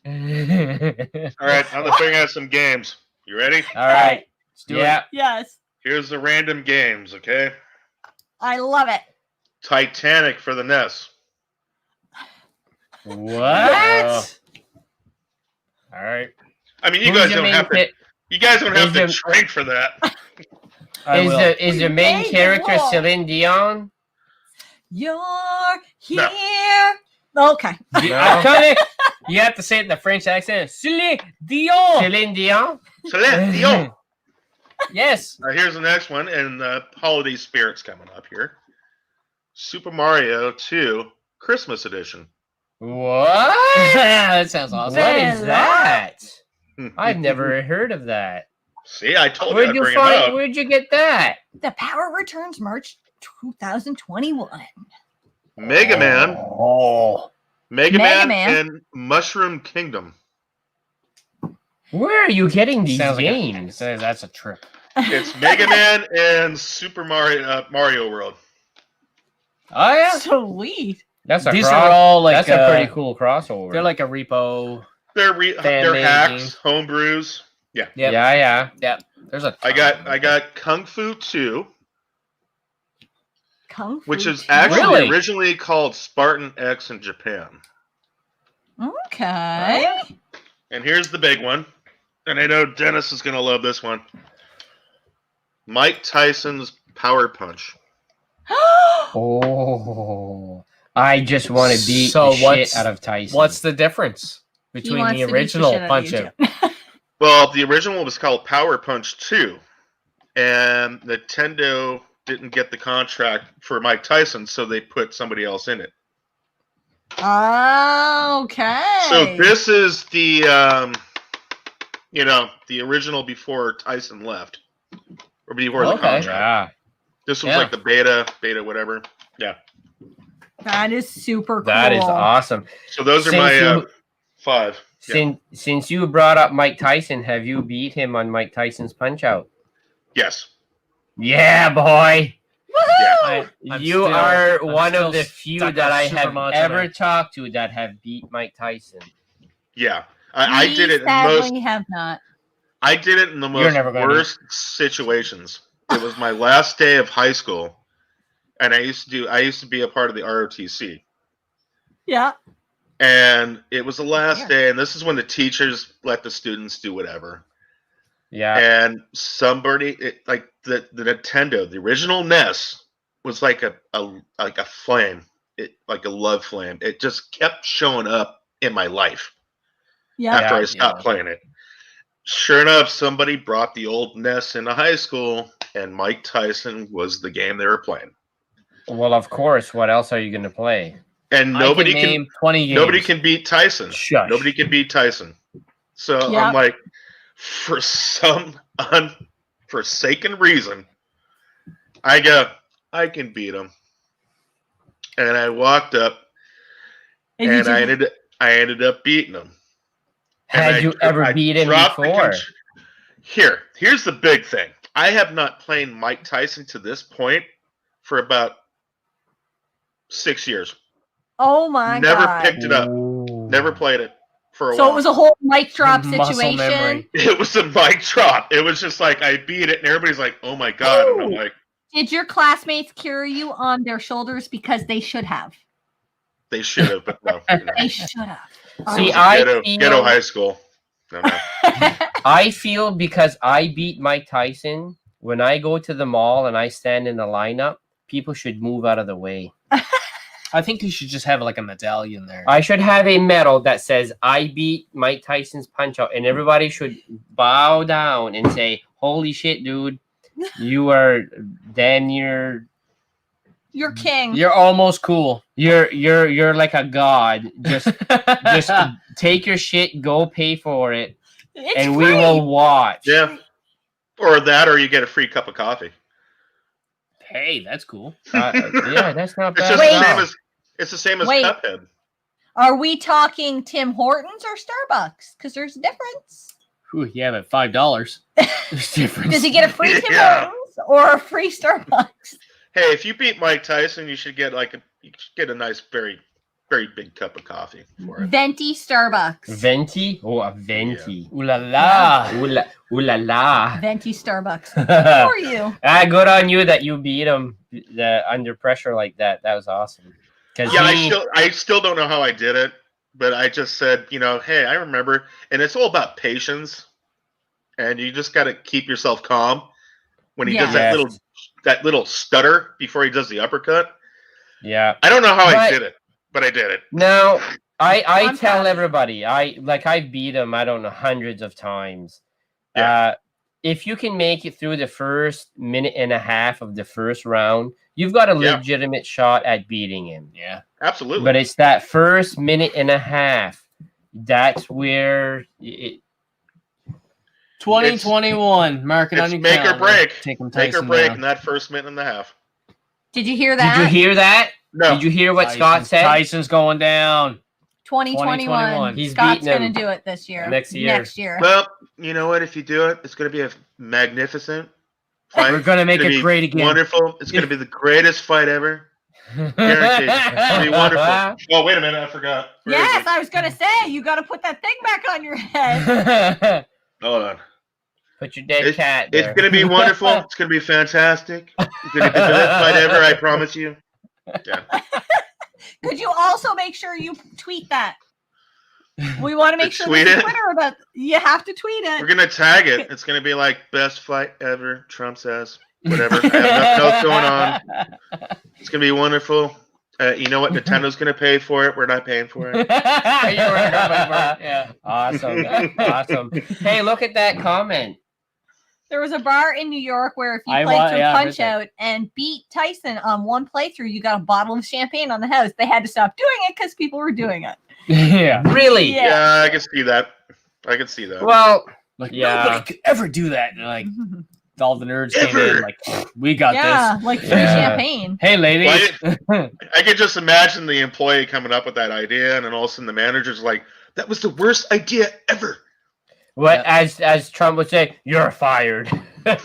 All right, I'm gonna bring out some games. You ready? All right. Let's do it. Yes. Here's the random games, okay? I love it. Titanic for the NES. What? All right. I mean, you Who's guys your don't main have to. ca- You guys don't have Is to your- drink for that. Is the main Hey, character cool. Celine Dion? You're here. Okay. I'm telling you, you have to say it in the French accent. Celine Dion. Celine Dion? Celine Dion. Yes. Here's the next one, and holiday spirits coming up here. Super Mario 2 Christmas Edition. What? That sounds awesome. What is that? I've never heard of that. See, I told you Where'd I'd you bring it find? up. Where'd you get that? The Power returns March 2021. Mega Man. Oh. Mega Mega Man Man. and Mushroom Kingdom. Where are you getting these Sounds like games? that's a trip. It's Mega Man and Super Mario World. Oh yeah. Sweet. That's a These cross- are all like That's a pretty cool crossover. They're like a repo. They're Fan-made hacks, homebrews. Yeah. Yep. Yeah. There's a. I got Kung Fu 2, Kung Fu which is 2. actually Really? originally called Spartan X in Japan. Okay. And here's the big one. And I know Dennis is going to love this one. Mike Tyson's Power Punch. Oh, I just want to beat So the shit what's- out of Tyson. What's the difference He between wants the to beat original shit out of Punch you, Out? too. Well, the original was called Power Punch 2. And Nintendo didn't get the contract for Mike Tyson, so they put somebody else in it. Okay. So this is the, the original before Tyson left. Or before the Okay. contract. Yeah. This was Yeah. like the beta, whatever. Yeah. That is super cool. That is awesome. So those are Since my you- 5. Yeah. Since you brought up Mike Tyson, have you beat him on Mike Tyson's Punch Out? Yes. Yeah, boy. Woohoo! You are one of the still few stuck that on I Super have Macho ever Man. talked to that have beat Mike Tyson. Yeah. I We did it in sadly have not. I did it in the You're most never gonna do worst situations. It was my last day of high school, and I used to be a part of the ROTC. Yeah. And it was the last Yeah. day, and this is when the teachers let the students do whatever. Yeah. And somebody, the Nintendo, the original NES, was like a flame, like a love flame. It just kept showing up in my life Yeah. after Yeah, I stopped playing it. Sure enough, somebody brought the old NES into high school, and Mike Tyson was the game they were playing. Well, of course. What else are you going to play? And I nobody can can name 20 games. nobody can beat Tyson. Shush. Nobody can beat Tyson. So Yeah. I'm like, for some unforsaken reason, I can beat him. And I walked up, and I ended up beating him. And Had I you dro- ever I beat him dropped the before? Here's the big thing. I have not played Mike Tyson to this point for about 6 years. Oh my Never god. picked it up. Ooh. Never played it for a So while. it was a whole mic drop Muscle situation. memory. It was a mic drop. It was just like I beat it, and everybody's like, "Oh my god!" And I'm Ooh. like, Did your classmates carry you on their shoulders because they should have? "They should have," but no. They should have. See, It was I a feel- ghetto high school. No. I feel because I beat Mike Tyson, when I go to the mall and I stand in the lineup, people should move out of the way. I think you should just have like a medallion there. I should have a medal that says I beat Mike Tyson's Punch Out, and everybody should bow down and say, "Holy shit, dude, you are damn near You're king. You're almost cool. you're like a god. Just take your shit, go pay for it, It's and free. we will watch." Yeah. Or that, or you get a free cup of coffee. Hey, that's cool. Yeah, that's not It's bad. just Wait. the same as Wait. Cuphead. Are we talking Tim Hortons or Starbucks? Because there's a difference. Ooh, yeah, but $5. There's difference. Does he get a free Tim Yeah. Hortons or a free Starbucks? Hey, if you beat Mike Tyson, you should get a nice, very very big cup of coffee for it. Venti Starbucks. Venti? Oh, a venti. Ooh la la. Ooh la la. Venti Starbucks. Who are you? Good on you that you beat him under pressure like that. That was awesome. Yeah, I still don't know how I did it, but I just said, hey, I remember, and it's all about patience, and you just got to keep yourself calm when he does that little stutter before he does the uppercut. Yeah, I don't know how I did it, but I did it. No, I tell everybody, I beat him, I don't know, hundreds of times. Yeah. If you can make it through the first minute and a half of the first round, you've got a legitimate shot at beating him. Yeah, absolutely. But it's that first minute and a half. That's where 2021. Mark it on your make or break. Make or break in that first minute and a half. Did you hear that? Did you hear that? No. Did you hear what Scott said? Tyson's going down. 2021. He's Scott's beating going to do it this year. Next year. Well, you know what? If you do it, it's going to be a magnificent fight. We're going to make it great again. Wonderful. It's going to be the greatest fight ever. Guaranteed. It's going to be wonderful. Oh, wait a minute. I forgot. Yes, I was going to say, you got to put that thing back on your head. Hold on. Put your dead cat there. It's going to be wonderful. It's going to be fantastic. It's going to be the best fight ever, I promise you. Yeah. Could you also make sure you tweet that? We want to make sure tweet there's Twitter about. You have to tweet it. We're gonna tag it. It's gonna be like best fight ever. Trump says whatever. I have nothing else going on. It's gonna be wonderful. You know what? Nintendo's gonna pay for it. We're not paying for it. Yeah. Awesome. Awesome. Hey, look at that comment. There was a bar in New York where if you played through Punch Out and beat Tyson on one playthrough, you got a bottle of champagne on the house. They had to stop doing it because people were doing it. Yeah. Really? Yeah, I can see that. Well, nobody could ever do that. And like all the nerds came in, like, we got this. Yeah, like free champagne. Hey, ladies. I could just imagine the employee coming up with that idea, and then all of a sudden the manager's like, "That was the worst idea ever." What as Trump would say, "You're fired." Yeah,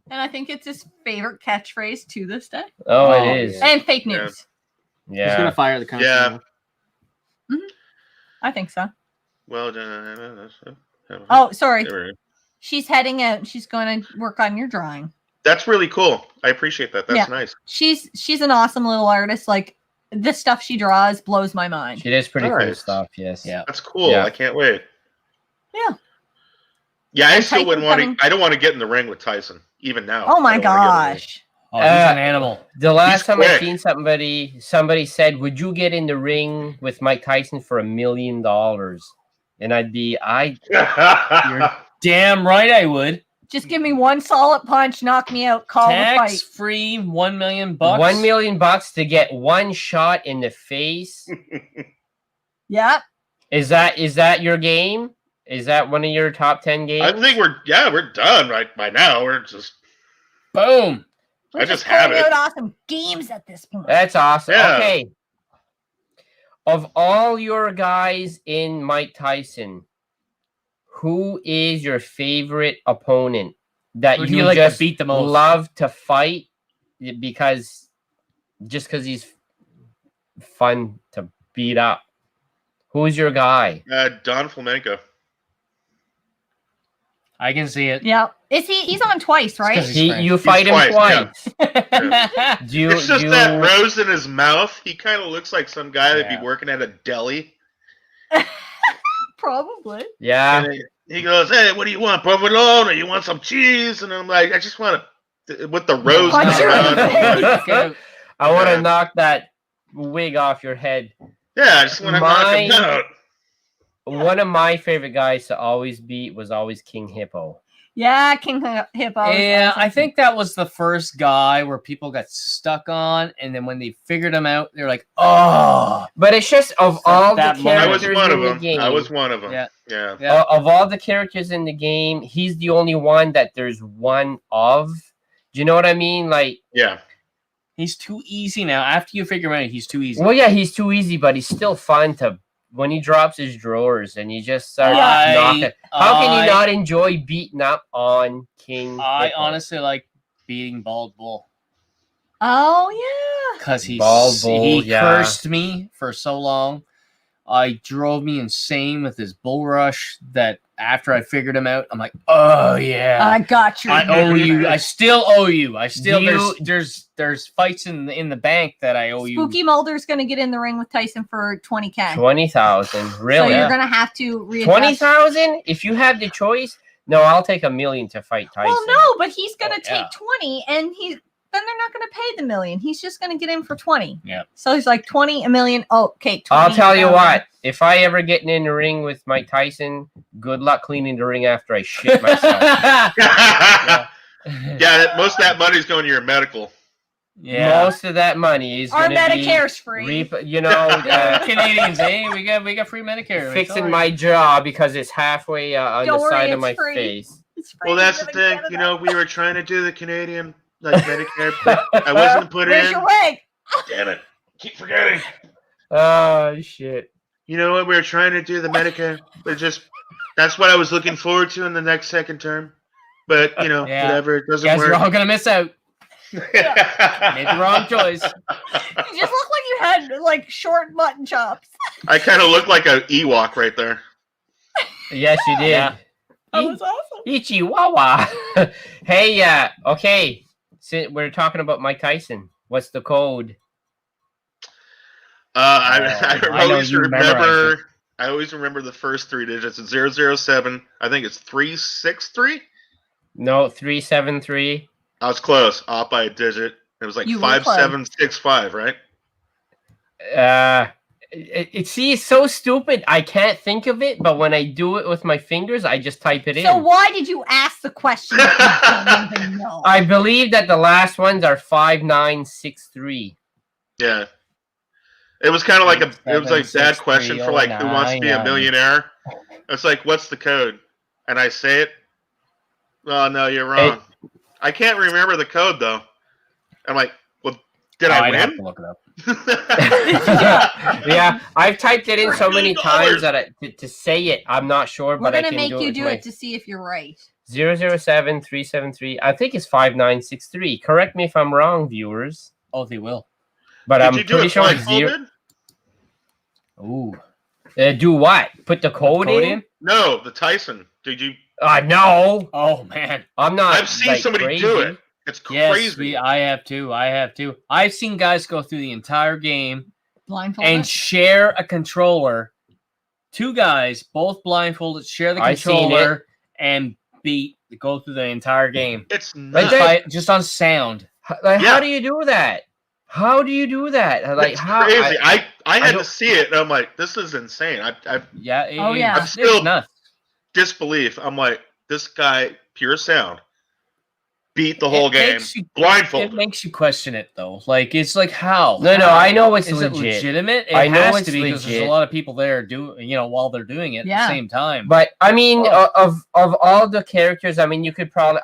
and I think it's his favorite catchphrase to this day. Oh, it is. And fake news. Yeah. He's gonna fire the country. Yeah. I think so. Well, oh, sorry. She's heading out. She's going to work on your drawing. That's really cool. I appreciate that. That's nice. She's an awesome little artist. Like, the stuff she draws blows my mind. She does pretty cool stuff. Yes. Yeah. That's cool. Yeah. I can't wait. Yeah. Yeah, I still wouldn't want to. I don't want to get in the ring with Tyson even now. Oh my gosh. Oh, he's an animal. The last time I seen somebody said, "Would you get in the ring with Mike Tyson for $1 million?" And I'd be, You're damn right I would. Just give me one solid punch, knock me out, call the fight. Tax-free, $1 million. $1 million to get one shot in the face. Yep. Is that your game? Is that one of your top 10 games? I think we're done right by now. We're just boom. I just have it. Awesome games at this point. That's awesome. Yeah. Okay. Of all your guys in Mike Tyson, who is your favorite opponent that you like just to beat the most? Love to fight because he's fun to beat up? Who's your guy? Don Flamenco. I can see it. Yeah. He's on twice, right? You fight him twice. Yeah. It's just that rose in his mouth. He kind of looks like some guy that'd be working at a deli. Probably. Yeah. And he goes, "Hey, what do you want? Provolone? Or you want some cheese?" And I'm like, "I just want to," with the rose in his mouth. I want to knock that wig off your head. Yeah, I just want to knock him out. One of my favorite guys to always beat was always King Hippo. Yeah, King Hippo. Yeah, I think that was the first guy where people got stuck on, and then when they figured him out, they're like, "Oh!" But it's just of all the characters in the game. I was one of them. Yeah. Of all the characters in the game, he's the only one that there's one of. Do you know what I mean? Like, yeah. He's too easy now. After you figure him out, he's too easy. Well, yeah, he's too easy, but he's still fun to. When he drops his drawers and he just starts knocking. How can you not enjoy beating up on King? I honestly like beating Bald Bull. Oh yeah. Because he yeah. cursed me for so long. I drove me insane with his bull rush that after I figured him out, I'm like, oh yeah. I got you. I owe you. I still owe you. I still there's fights in the bank that I owe you. Spooky Mulder's gonna get in the ring with Tyson for 20K. 20,000. Really? So you're gonna have to readjust. 20,000? If you have the choice, no, I'll take $1 million to fight Tyson. Well, no, but he's gonna take 20, and then they're not gonna pay the $1 million. He's just gonna get in for 20. Yeah. So he's like 20, $1 million. Oh, okay. 20, I'll tell you what. If I ever get in the ring with Mike Tyson, good luck cleaning the ring after I shit myself. Yeah, most of that money's going to your medical. Yeah. Most of that money is our going to be Medicare's free. Canadians, we got free Medicare. Fixing my jaw because it's halfway on Don't the worry, side of it's my free. face. It's free Well, that's to the live in thing. Canada. You know, we were trying to do the Canadian Medicare, but I wasn't put Where's in. your wig? Damn it! Keep forgetting. Oh shit! You know what? We were trying to do the Medicare, but that's what I was looking forward to in the next second term. But whatever, it doesn't Guys, work. you're all gonna miss out. Made the wrong choice. You just look like you had like short mutton chops. I kind of look like an Ewok right there. Yes, you did. Yeah. That was awesome. Ichiwawa. Hey, okay. So we're talking about Mike Tyson. What's the code? I always remember. it. I always remember the first 3 digits. It's 007. I think it's 363. No, 373. I was close, off by a digit. It was like You were 5765, right? It's so stupid. I can't think of it, but when I do it with my fingers, I just type it in. So why did you ask the question? If you don't even know? I believe that the last ones are 5963. Yeah. It was kind of like it was like that question for like who wants to be a millionaire. It's like, what's the code? And I say it. Oh no, you're wrong. I can't remember the code though. I'm like, well, did I I'd have win? to look it up. Yeah, I've typed it in so many $1 times that to say it, I'm not sure. We're But I gonna can make you with do my it to see if you're right. 007373. I think it's 5963. Correct me if I'm wrong, viewers. Oh, they will. But Did I'm you do pretty it sure it's blindfolded? Ooh. Do what? Put the code in? No, the Tyson. Did you? No. Oh man. I'm not. I've seen like, somebody crazy. do it. It's crazy. Yes, I have too. I've seen guys go through the entire game Blindfolded. and share a controller. 2 guys, both blindfolded, share the I seen controller and go through the entire game. It's Like nuts. Just on sound. Like, Yeah. how do you do that? How do you do that? Like, It's how? crazy. I had to don't- see it, and I'm like, this is insane. I've Yeah. Oh, yeah. I'm still nuts. disbelief. I'm like, this guy, pure sound, beat the whole It game makes you- It blindfolded. makes you question it though. Like it's like how? No, I know it's Is it legit. legitimate? It I know has it's to be because there's legit. a lot of people there while they're doing it at Yeah. the same time. But I mean, Oh. of all the characters, I mean,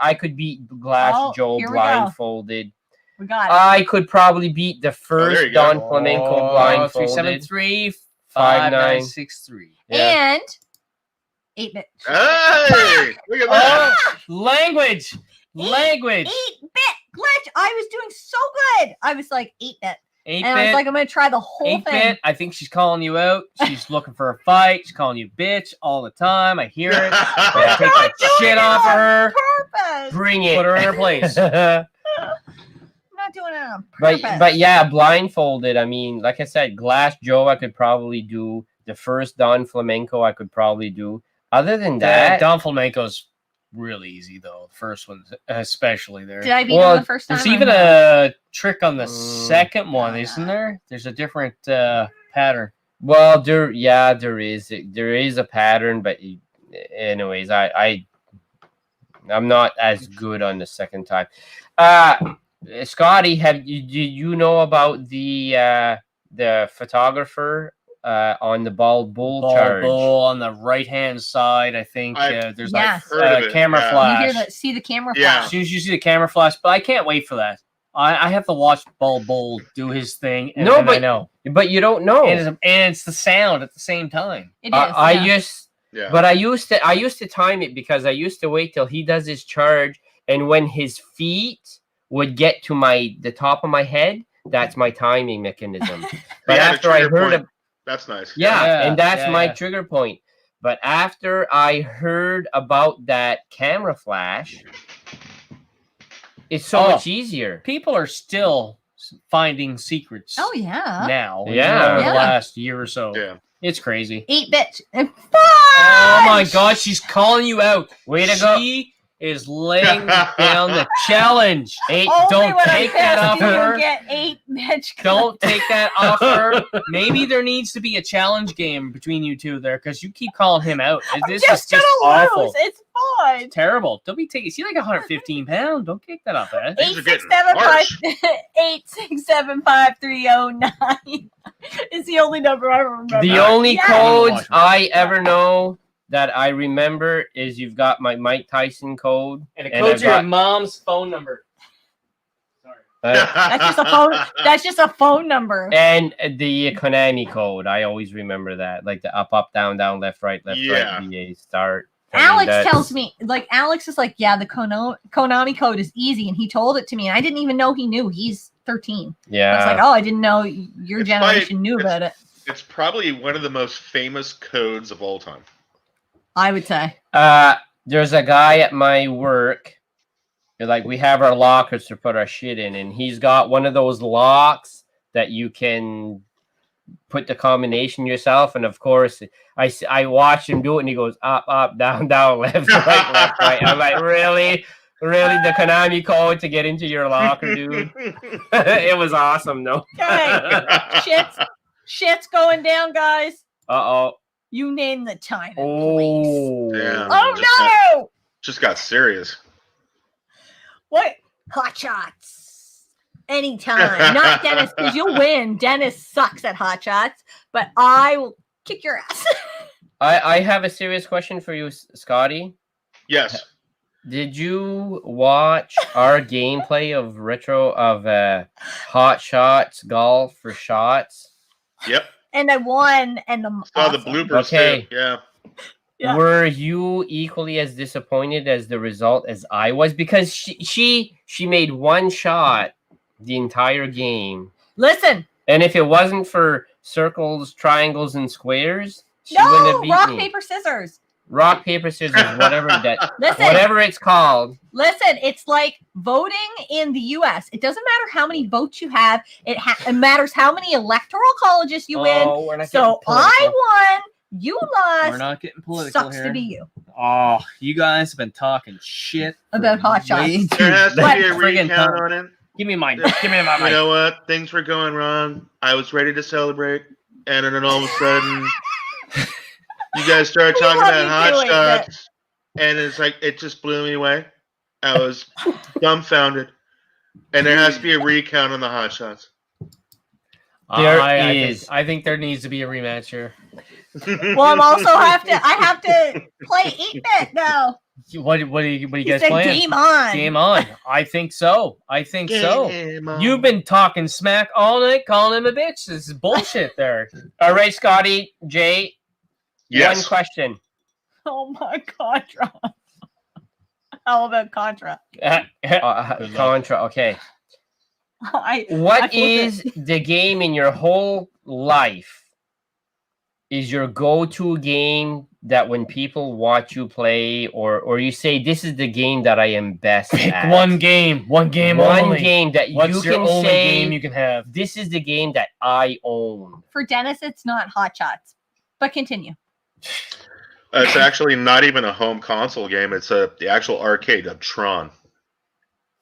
I could beat Glass Oh, Joe here we go. blindfolded. We got it. I could probably beat the there first you go. Don Flamenco blindfolded. 373 59. 5963. Yeah. And 8-bit. Hey, look at that. Language. 8-bit glitch. I was doing so good. I was like 8-bit. 8-bit. And I was like, I'm going to try the whole 8-bit. thing. I think she's calling you out. She's looking for a fight. She's calling you bitch all the time. I hear it. I'm Take not the doing shit it off of on her. purpose. Bring it. Put her in her place. I'm not doing it on purpose. but yeah, blindfolded. I mean, like I said, Glass Joe, I could probably do. The first Don Flamenco, I could probably do. Other than that, Don Flamenco's really easy though. The first one, especially there. Did I beat Well, him the first time? There's or even no? a trick on the second one, isn't there? There's a different pattern. well, there is a pattern, but anyways, I'm not as good on the second time. Scotty, do you know about the photographer on the bald bull charge? Bull on the right hand side, I think. There's Yes. Heard of it, camera yeah. You flash. hear see the camera Yeah. As flash. soon as you see the camera flash, but I can't wait for that. I have to watch Bull do his thing. And No, then I but- know. But you don't know. And it's the sound at the same time. It is. I yeah. used to time it because I used to wait till he does his charge, and when his feet would get to the top of my head, that's my timing mechanism. But after I heard that's nice. And that's my trigger point. But after I heard about that camera flash, it's so much easier. People are still finding secrets. Oh yeah. Now. Yeah. Over the last year or so. Yeah. It's crazy. 8-bit. Oh my God, she's calling you out. Way to go. She is laying down the challenge. Don't take that off her. Get 8 bitch. Don't take that off her. Maybe there needs to be a challenge game between you two there, because you keep calling him out. This is just awful. Lose. It's fun. It's terrible. Don't be taking. Is he like 115 pounds? Don't kick that off, eh? 8675309 is the only number I remember. The only codes I ever know that I remember is you've got my Mike Tyson code. And the code's your mom's phone number. Sorry. That's just a phone. That's just a phone number. And the Konami code. I always remember that. Like the up, down, left, right, BA, start. Alex tells me, like, Alex is like, yeah, the Konami code is easy. And he told it to me. And I didn't even know he knew. He's 13. Yeah. I was like, oh, I didn't know your generation knew about it. It's probably one of the most famous codes of all time. I would say. There's a guy at my work. Like, we have our lockers to put our shit in, and he's got one of those locks that you can put the combination yourself. And of course, I watch him do it, and he goes up, down, left, right. I'm like, really, the Konami code to get into your locker, dude? It was awesome, though. Okay, shit's going down, guys. Uh-oh. You name the time. Oh, damn. Oh no! Just got serious. What? Hot shots. Anytime. Not Dennis, because you'll win. Dennis sucks at hot shots, but I will kick your ass. I have a serious question for you, Scotty. Yes. Did you watch our gameplay of Hot Shots Golf for Shots? Yep. And I won, and saw the bloopers too. Yeah. Were you equally as disappointed as the result as I was? Because she made one shot the entire game. Listen. And if it wasn't for circles, triangles, and squares, she wouldn't have beat rock, me. paper, scissors. Rock, paper, scissors, whatever whatever it's called. Listen, it's like voting in the U.S. It doesn't matter how many votes you have. It matters how many electoral colleges you win. So I won. You lost. We're not getting political Sucks here. to be you. Oh, you guys have been talking shit about hot shots. There has to be a recount on it. Give me mine. Give me my mic. You know what? Things were going wrong. I was ready to celebrate, and then all of a sudden, you guys started talking about hot shots, and it's like it just blew me away. I was dumbfounded, and there has to be a recount on the hot shots. I think there needs to be a rematch here. Well, I have to play 8-bit now. What are you guys playing? Game on. Game on. I think so. You've been talking smack all night, calling him a bitch. This is bullshit there. All right, Scotty J. Yes. One question. Oh my Contra. How about Contra? Contra. Okay. What is the game in your whole life is your go-to game that when people watch you play or you say, this is the game that I am best at? Pick one game only. Game that What's you your can only say, game you can have? this is the game that I own. For Dennis, it's not Hot Shots. But continue. It's actually not even a home console game. It's the actual arcade of Tron.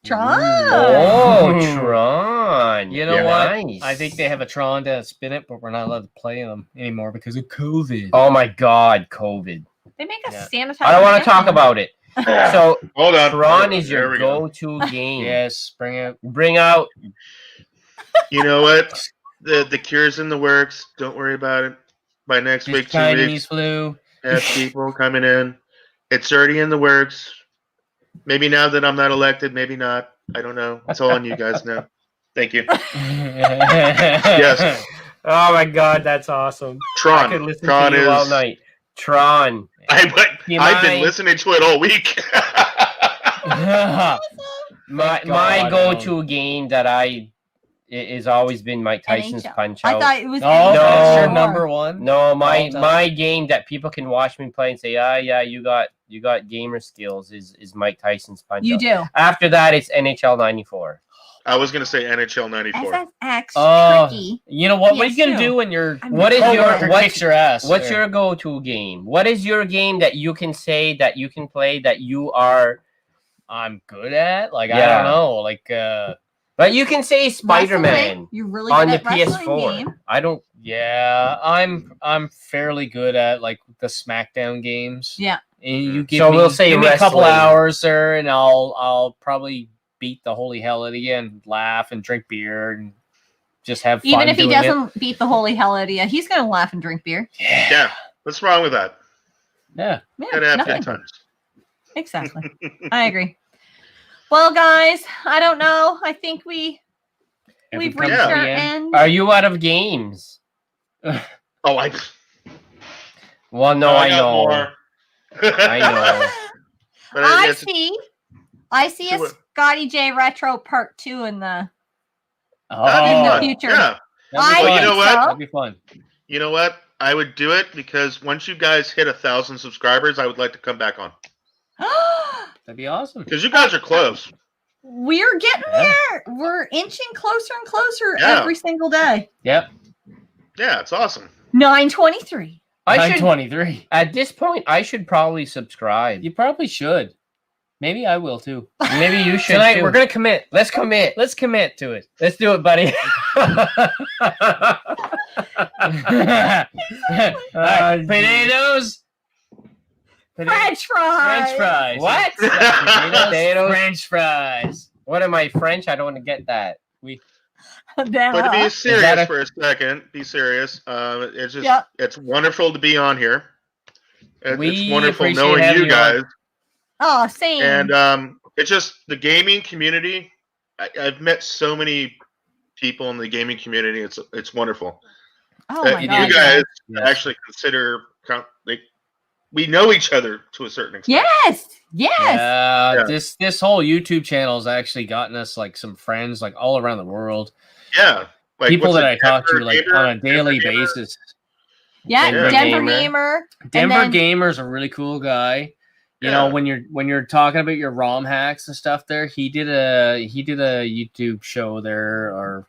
Tron. Oh, Tron. You know what? Nice. I think they have a Tron to spin it, but we're not allowed to play them anymore because of COVID. Oh my God, COVID. They make us sanitize. I don't want to talk about it. So, hold on. Tron is your go-to game. Yes, bring out. You know what? The cure's in the works. Don't worry about it. By next week, 2 Chinese weeks, flu. have people coming in. It's already in the works. Maybe now that I'm not elected, maybe not. I don't know. It's all on you guys now. Thank you. Yes. Oh my God, that's awesome. Tron. I could listen Tron to you is all night. Tron. I've been listening to it all week. my go-to game that is always been Mike Tyson's NHL. Punch I Out. thought it was. No, NHL that's your more. number one. No, All my time. game that people can watch me play and say, yeah, you got gamer skills is Mike Tyson's Punch You Out. do. After that, it's NHL 94. I was gonna say NHL '94. SSX tricky. You know what? What are you gonna PS2. do when your What is coworker kicks your ass? What's your go-to game? What is your game that you can say that you can play that you are? I'm good at? Like I Yeah. don't know. Like But you can say Spider-Man Wrestling? You're really on good the at wrestling PS4. game. I don't. yeah, I'm fairly good at like the SmackDown games. Yeah. And you give So me, we'll say give me a couple wrestling. hours there, and I'll probably beat the holy hell out of you and laugh and drink beer and just have fun. Even if he doing it. doesn't beat the holy hell out of you, he's gonna laugh and drink beer. Yeah, what's wrong with that? Yeah. Yeah, Gotta have nothing. good times. Exactly. I agree. Well, guys, I don't know. I think we've reached come to our the end. Are you out of games? Oh, Well, no, I got know. more. I know. But I it's- see a See what- Scotty J Retro Part 2 in the That'd be in the fun. future. Yeah. I Well, you think know what? so. That'd be fun. You know what? I would do it because once you guys hit 1,000 subscribers, I would like to come back on That'd be awesome. because you guys are close. We're getting Yeah. there. We're inching closer and closer Yeah. every single day. Yep. Yeah, it's awesome. 923. I should. 23. At this point, I should probably subscribe. You probably should. Maybe I will too. Maybe you should. Tonight too. we're gonna commit. Let's commit. Let's commit to it. Let's do it, buddy. Potatoes. French fries. French fries. What? Potatoes, Potatoes. French fries. What am I, French? I don't want to get that. But to be that serious a- for a second, be serious. It's just Yep. it's wonderful to be on here. We It's wonderful appreciate knowing having you you on. guys. Oh, same. And it's just the gaming community. I've met so many people in the gaming community. It's wonderful. oh that my you god. guys Yes. actually consider we know each other to a certain extent. Yes. Yes. Yeah. This whole YouTube channel has actually gotten us like some friends like all around the world. Yeah. Like, People what's that it, I talk to Denver like Gamer? on a daily Denver Gamer? basis. Yeah. Denver Denver Gamer. Gamer. Denver then- Gamer's a really cool guy. You Yeah. know, when you're talking about your ROM hacks and stuff there, he did a YouTube show there or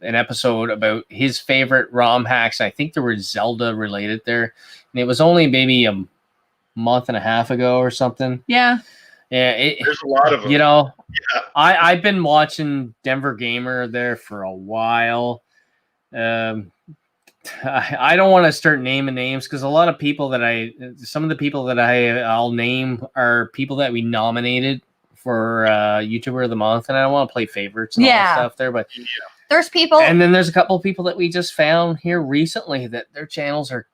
an episode about his favorite ROM hacks. I think there were Zelda related there. And it was only maybe a month and a half ago or something. Yeah. Yeah, There's a lot of them. you know, Yeah. I've been watching Denver Gamer there for a while. I don't want to start naming names because a lot of people that some of the people that I'll name are people that we nominated for YouTuber of the Month, and I don't want to play favorites and all Yeah. that stuff there, but There's people. and then there's a couple of people that we just found here recently that their channels are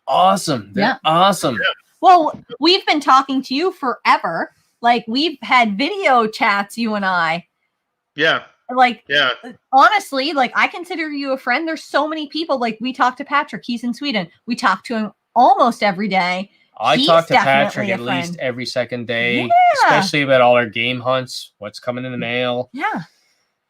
awesome. They're Yeah. awesome. Well, we've been talking to you forever. Like we've had video chats, you and I. Yeah. Like Yeah. honestly, like I consider you a friend. There's so many people. Like we talk to Patrick. He's in Sweden. We talk to him almost every day. I He's talk to definitely Patrick a at least friend. every second day, Yeah. especially about all our game hunts, what's coming in the mail. Yeah.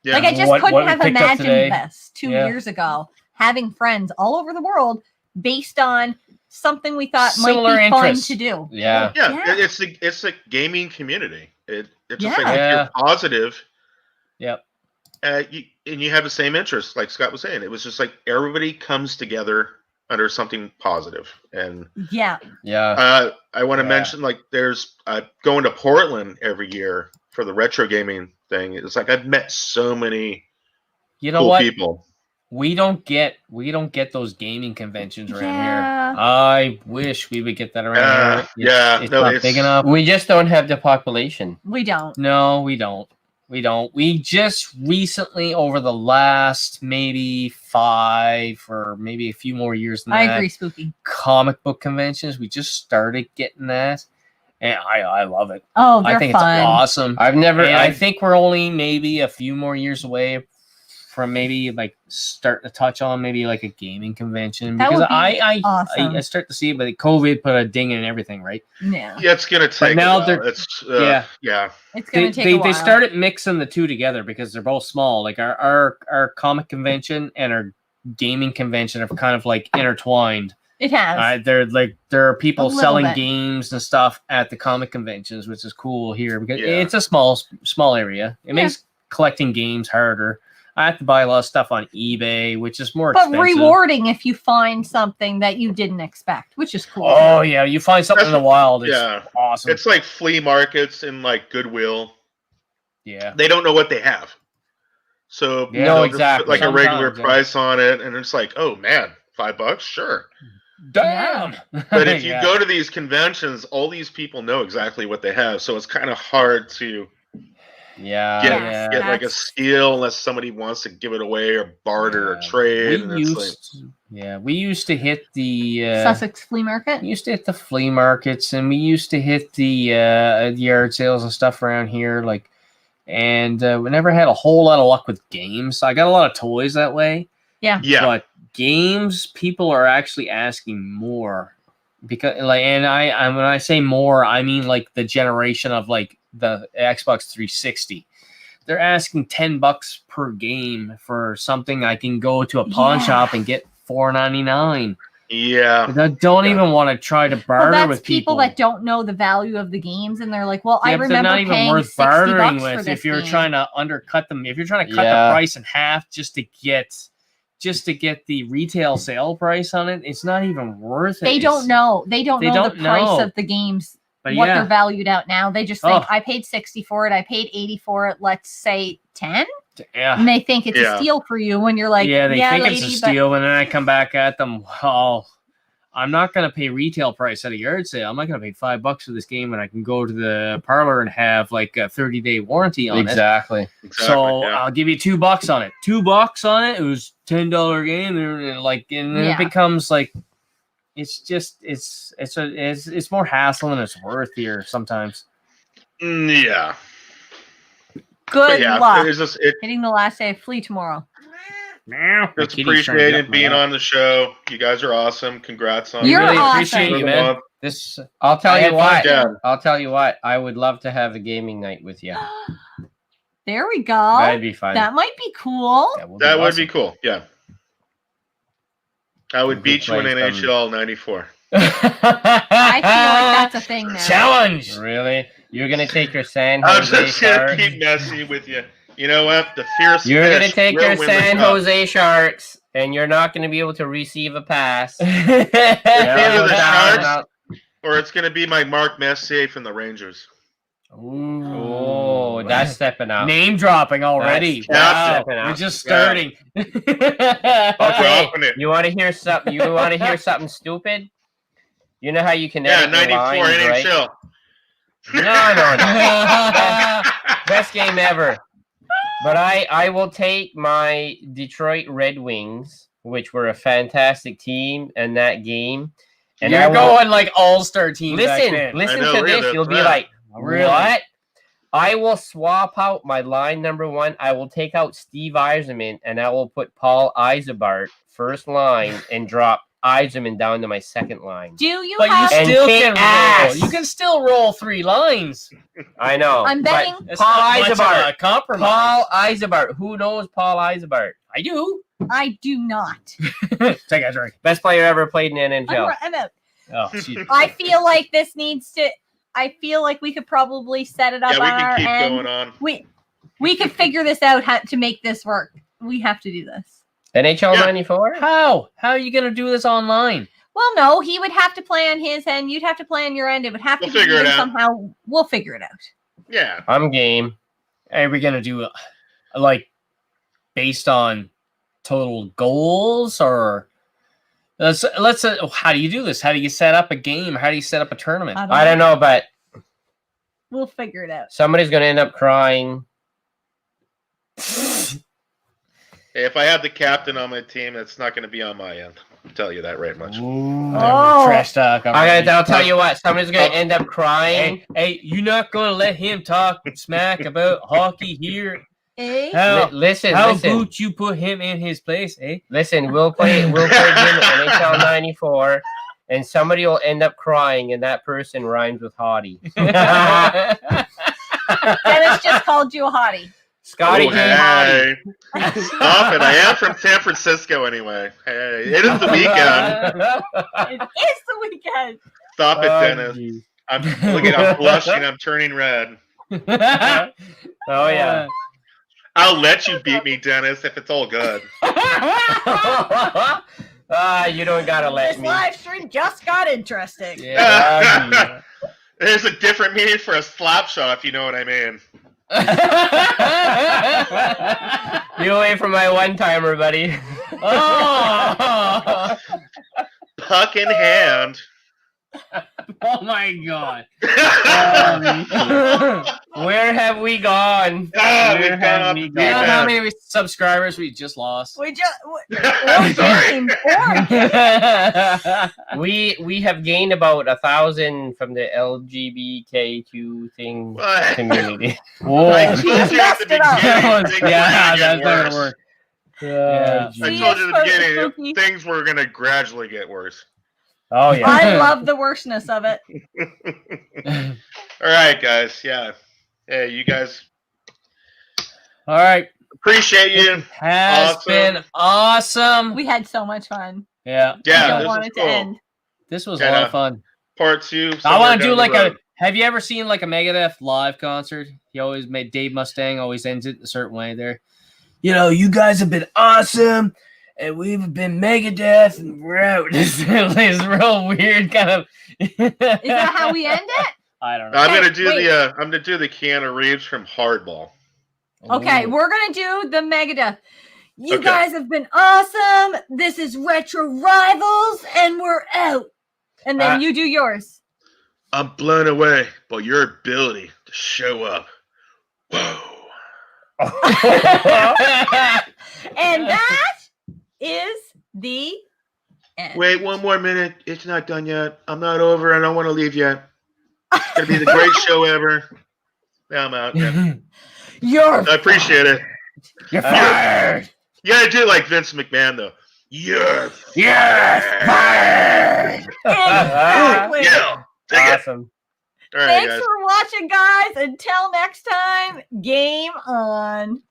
Yeah. Like I just What couldn't we have picked up imagined today. this 2 Yeah. years ago. Having friends all over the world based on something we thought Similar might be interests. fun to do. Yeah. Yeah, Yeah. it's the gaming community. It's just Yeah. like if Yeah. you're positive, Yep. and you have the same interests, like Scott was saying. It was just like everybody comes together under something positive. And Yeah. Yeah. I want to Yeah. mention like there's going to Portland every year for the retro gaming thing. It's like I've met so many You know cool what? people. We don't get those gaming conventions around Yeah. here. I wish we would get that around here. Yeah, It's no, not it's- big enough. We just don't have the population. We don't. No, we don't. We don't. We just recently, over the last maybe 5 or maybe a few more years than I that, agree, Spooky. comic book conventions, we just started getting that. And I love it. Oh, they're I think fun. it's awesome. I've never. And I I think we're only maybe a few more years away from maybe like start to touch on maybe like a gaming convention That because would be I awesome. start to see it, but COVID put a ding in everything, right? Yeah. Yeah, it's gonna take. now a while. they're- It's yeah. yeah. It's gonna take a while. They started mixing the two together because they're both small. Like our comic convention and our gaming convention are kind of like intertwined. It has. There are people little selling bit. games and stuff at the comic conventions, which is cool here because Yeah. it's a small area. It makes collecting games harder. I have to buy a lot of stuff on eBay, which is more But expensive. rewarding if you find something that you didn't expect, which is cool. Oh yeah, you find something in the wild. It's awesome. It's like flea markets and like Goodwill. Yeah, they don't know what they have, so Yeah. they'll No, just exactly. put like a regular Sometimes, yeah. price on it, and it's like, oh man, $5, sure. damn. But if you Yeah. go to these conventions, all these people know exactly what they have, so it's kind of hard to Yeah. get like a That's- steal unless somebody wants to give it away or barter or trade. And it's like, we used to hit the Sussex Flea Market. we used to hit the flea markets, and we used to hit the yard sales and stuff around here. And we never had a whole lot of luck with games. I got a lot of toys that way. yeah, But games, people are actually asking more because, and when I say more, I mean like the generation of like the Xbox 360. They're asking $10 per game for something I can go to a pawn shop and get $4.99. yeah. I don't even want to try to barter Well, that's with people that don't know the value of the games, and they're like, "Well, I Yeah, but they're remember not even paying worth $60 bartering for with this if you're game." trying to undercut them. If you're trying to cut Yeah. the price in half just to get the retail sale price on it, it's not even worth it. They don't know. They don't know the price of the games, But what yeah. they're valued out now. They just think, Oh. I paid 60 for it. I paid 80 for it. Let's say 10. Yeah. And they think it's Yeah. a steal for you when you're like, yeah, they think lady, it's a but steal, and then I come back at them. Oh, I'm not going to pay retail price at a yard sale. I'm not going to pay $5 for this game, and I can go to the parlor and have like a 30-day warranty on it. Exactly. So yeah. I'll give you $2 on it. $2 on it. It was $10 game, and then it becomes like it's more hassle than it's worth here sometimes. Yeah. good But yeah, luck. it's just Hitting the last day of Flea tomorrow. it's appreciated being on the show. You guys are awesome. Congrats on You're really awesome. appreciate you, man. I'll tell I you had what. fun. I'll tell you what. I would love to have a gaming night with you. There we go. That'd be fun. That might be cool. Yeah, we'll That would awesome. be cool. Yeah. I would beat you in play some- NHL 94. I feel like that's a thing now. Challenge. Really? You're gonna take your San I'm Jose just gonna Sharks? keep messing with you. You know what? The fierce. You're gonna finish take will your win the San cup. Jose Sharks, and you're not gonna be able to receive a pass. Either the Down, Sharks out. or it's gonna be my Mark Messier from the Rangers. Oh, that's stepping up. Name dropping already. That's Wow, stepping up. we're just starting. I'm Okay, dropping it. you want to hear something? You want to hear something stupid? You know how you can Yeah, edit your 94 lines, right? NHL. No. Best game ever. But I will take my Detroit Red Wings, which were a fantastic team in that game. And I You're will- going like all-star team. Listen I to know, this. really, You'll be yeah. like, Really? what? I will swap out my line number one. I will take out Steve Yzerman, and I will put Paul Yzerman first line and drop Yzerman down to my second line. Do you But you have? And still kick can ass. roll. You can still roll 3 lines. I know. I'm but betting- That's Paul not much of Yzerman. a compromise. Paul Yzerman. Who knows Paul Yzerman? I do. I do not. Take a drink. Best player ever played in the NHL. I'm out. Oh, shit. I feel like this needs to. I feel like we could probably set it up Yeah, we on can our keep end. going on. We could figure this out how to make this work. We have to do this. NHL Yeah. 94? How? How are you going to do this online? Well, no, he would have to play on his end. You'd have to play on your end. It would have We'll to be figure it out. somehow. We'll figure it out. Yeah. I'm game. Are we going to do like based on total goals or let's how do you do this? How do you set up a game? How do you set up a tournament? I don't know, but We'll figure it out. somebody's going to end up crying. Hey, if I have the captain on my team, that's not going to be on my end. I'll tell you that right much. Oh. Trash talk. I'll tell you what. Somebody's going to end up crying. Hey, you're not going to let him talk smack about hockey here. Eh? Listen. How about you put him in his place, eh? Listen, we'll play game NHL 94, and somebody will end up crying, and that person rhymes with hottie. Dennis just called you a hottie. Scotty J Hottie. Stop it. I am from San Francisco anyway. Hey, it is the weekend. It is the weekend. Stop it, Dennis. Geez. I'm blushing. I'm turning red. Oh, yeah. I'll let you beat me, Dennis, if it's all good. You don't gotta let This me. live stream just got interesting. Yeah. There's a different meaning for a slap shot, if you know what I mean. You away from my one-timer, buddy. Oh! Puck in hand. Oh my god. Where have we gone? We've gone up. Do you know how many subscribers we just lost? We just Sorry. We have gained about 1,000 from the LGBTQ thing What? community. Whoa. I told you at the messed it up. beginning. Yeah, things were that's gonna not get gonna worse. work. Yeah. I See, told you at the it's beginning, spooky. things were going to gradually get worse. Oh yeah. I love the worstness of it. All right, guys. Yeah. Hey, you guys. All right. Appreciate you. Has Awesome. been awesome. We had so much fun. Yeah. Yeah, I don't this want was it cool. to end. This was Yeah. a lot of fun. Part 2. I want to somewhere do like down the a. road. Have you ever seen like a Megadeth live concert? He always made Dave Mustaine always ends it a certain way there. You know, you guys have been awesome, and we've been Megadeth, and we're out. It's real weird kind of. Is that how we end it? I don't know. I'm Hey, gonna do wait. the I'm gonna do the Keanu Reeves from Hardball. Okay, Ooh. we're gonna do the Megadeth. You Okay. guys have been awesome. This is Retro Rivals, and we're out. And then you do yours. I'm blown away by your ability to show up. Whoa. And that is the end. Wait, one more minute. It's not done yet. I'm not over. I don't want to leave yet. It's gonna be the great show ever. Yeah, I'm out. Yeah. You're I appreciate it. You're fired. You gotta do it like Vince McMahon though. You're fired. exactly. Yeah. Take it. Awesome. All right, Thanks guys. for watching, guys. Until next time, game on.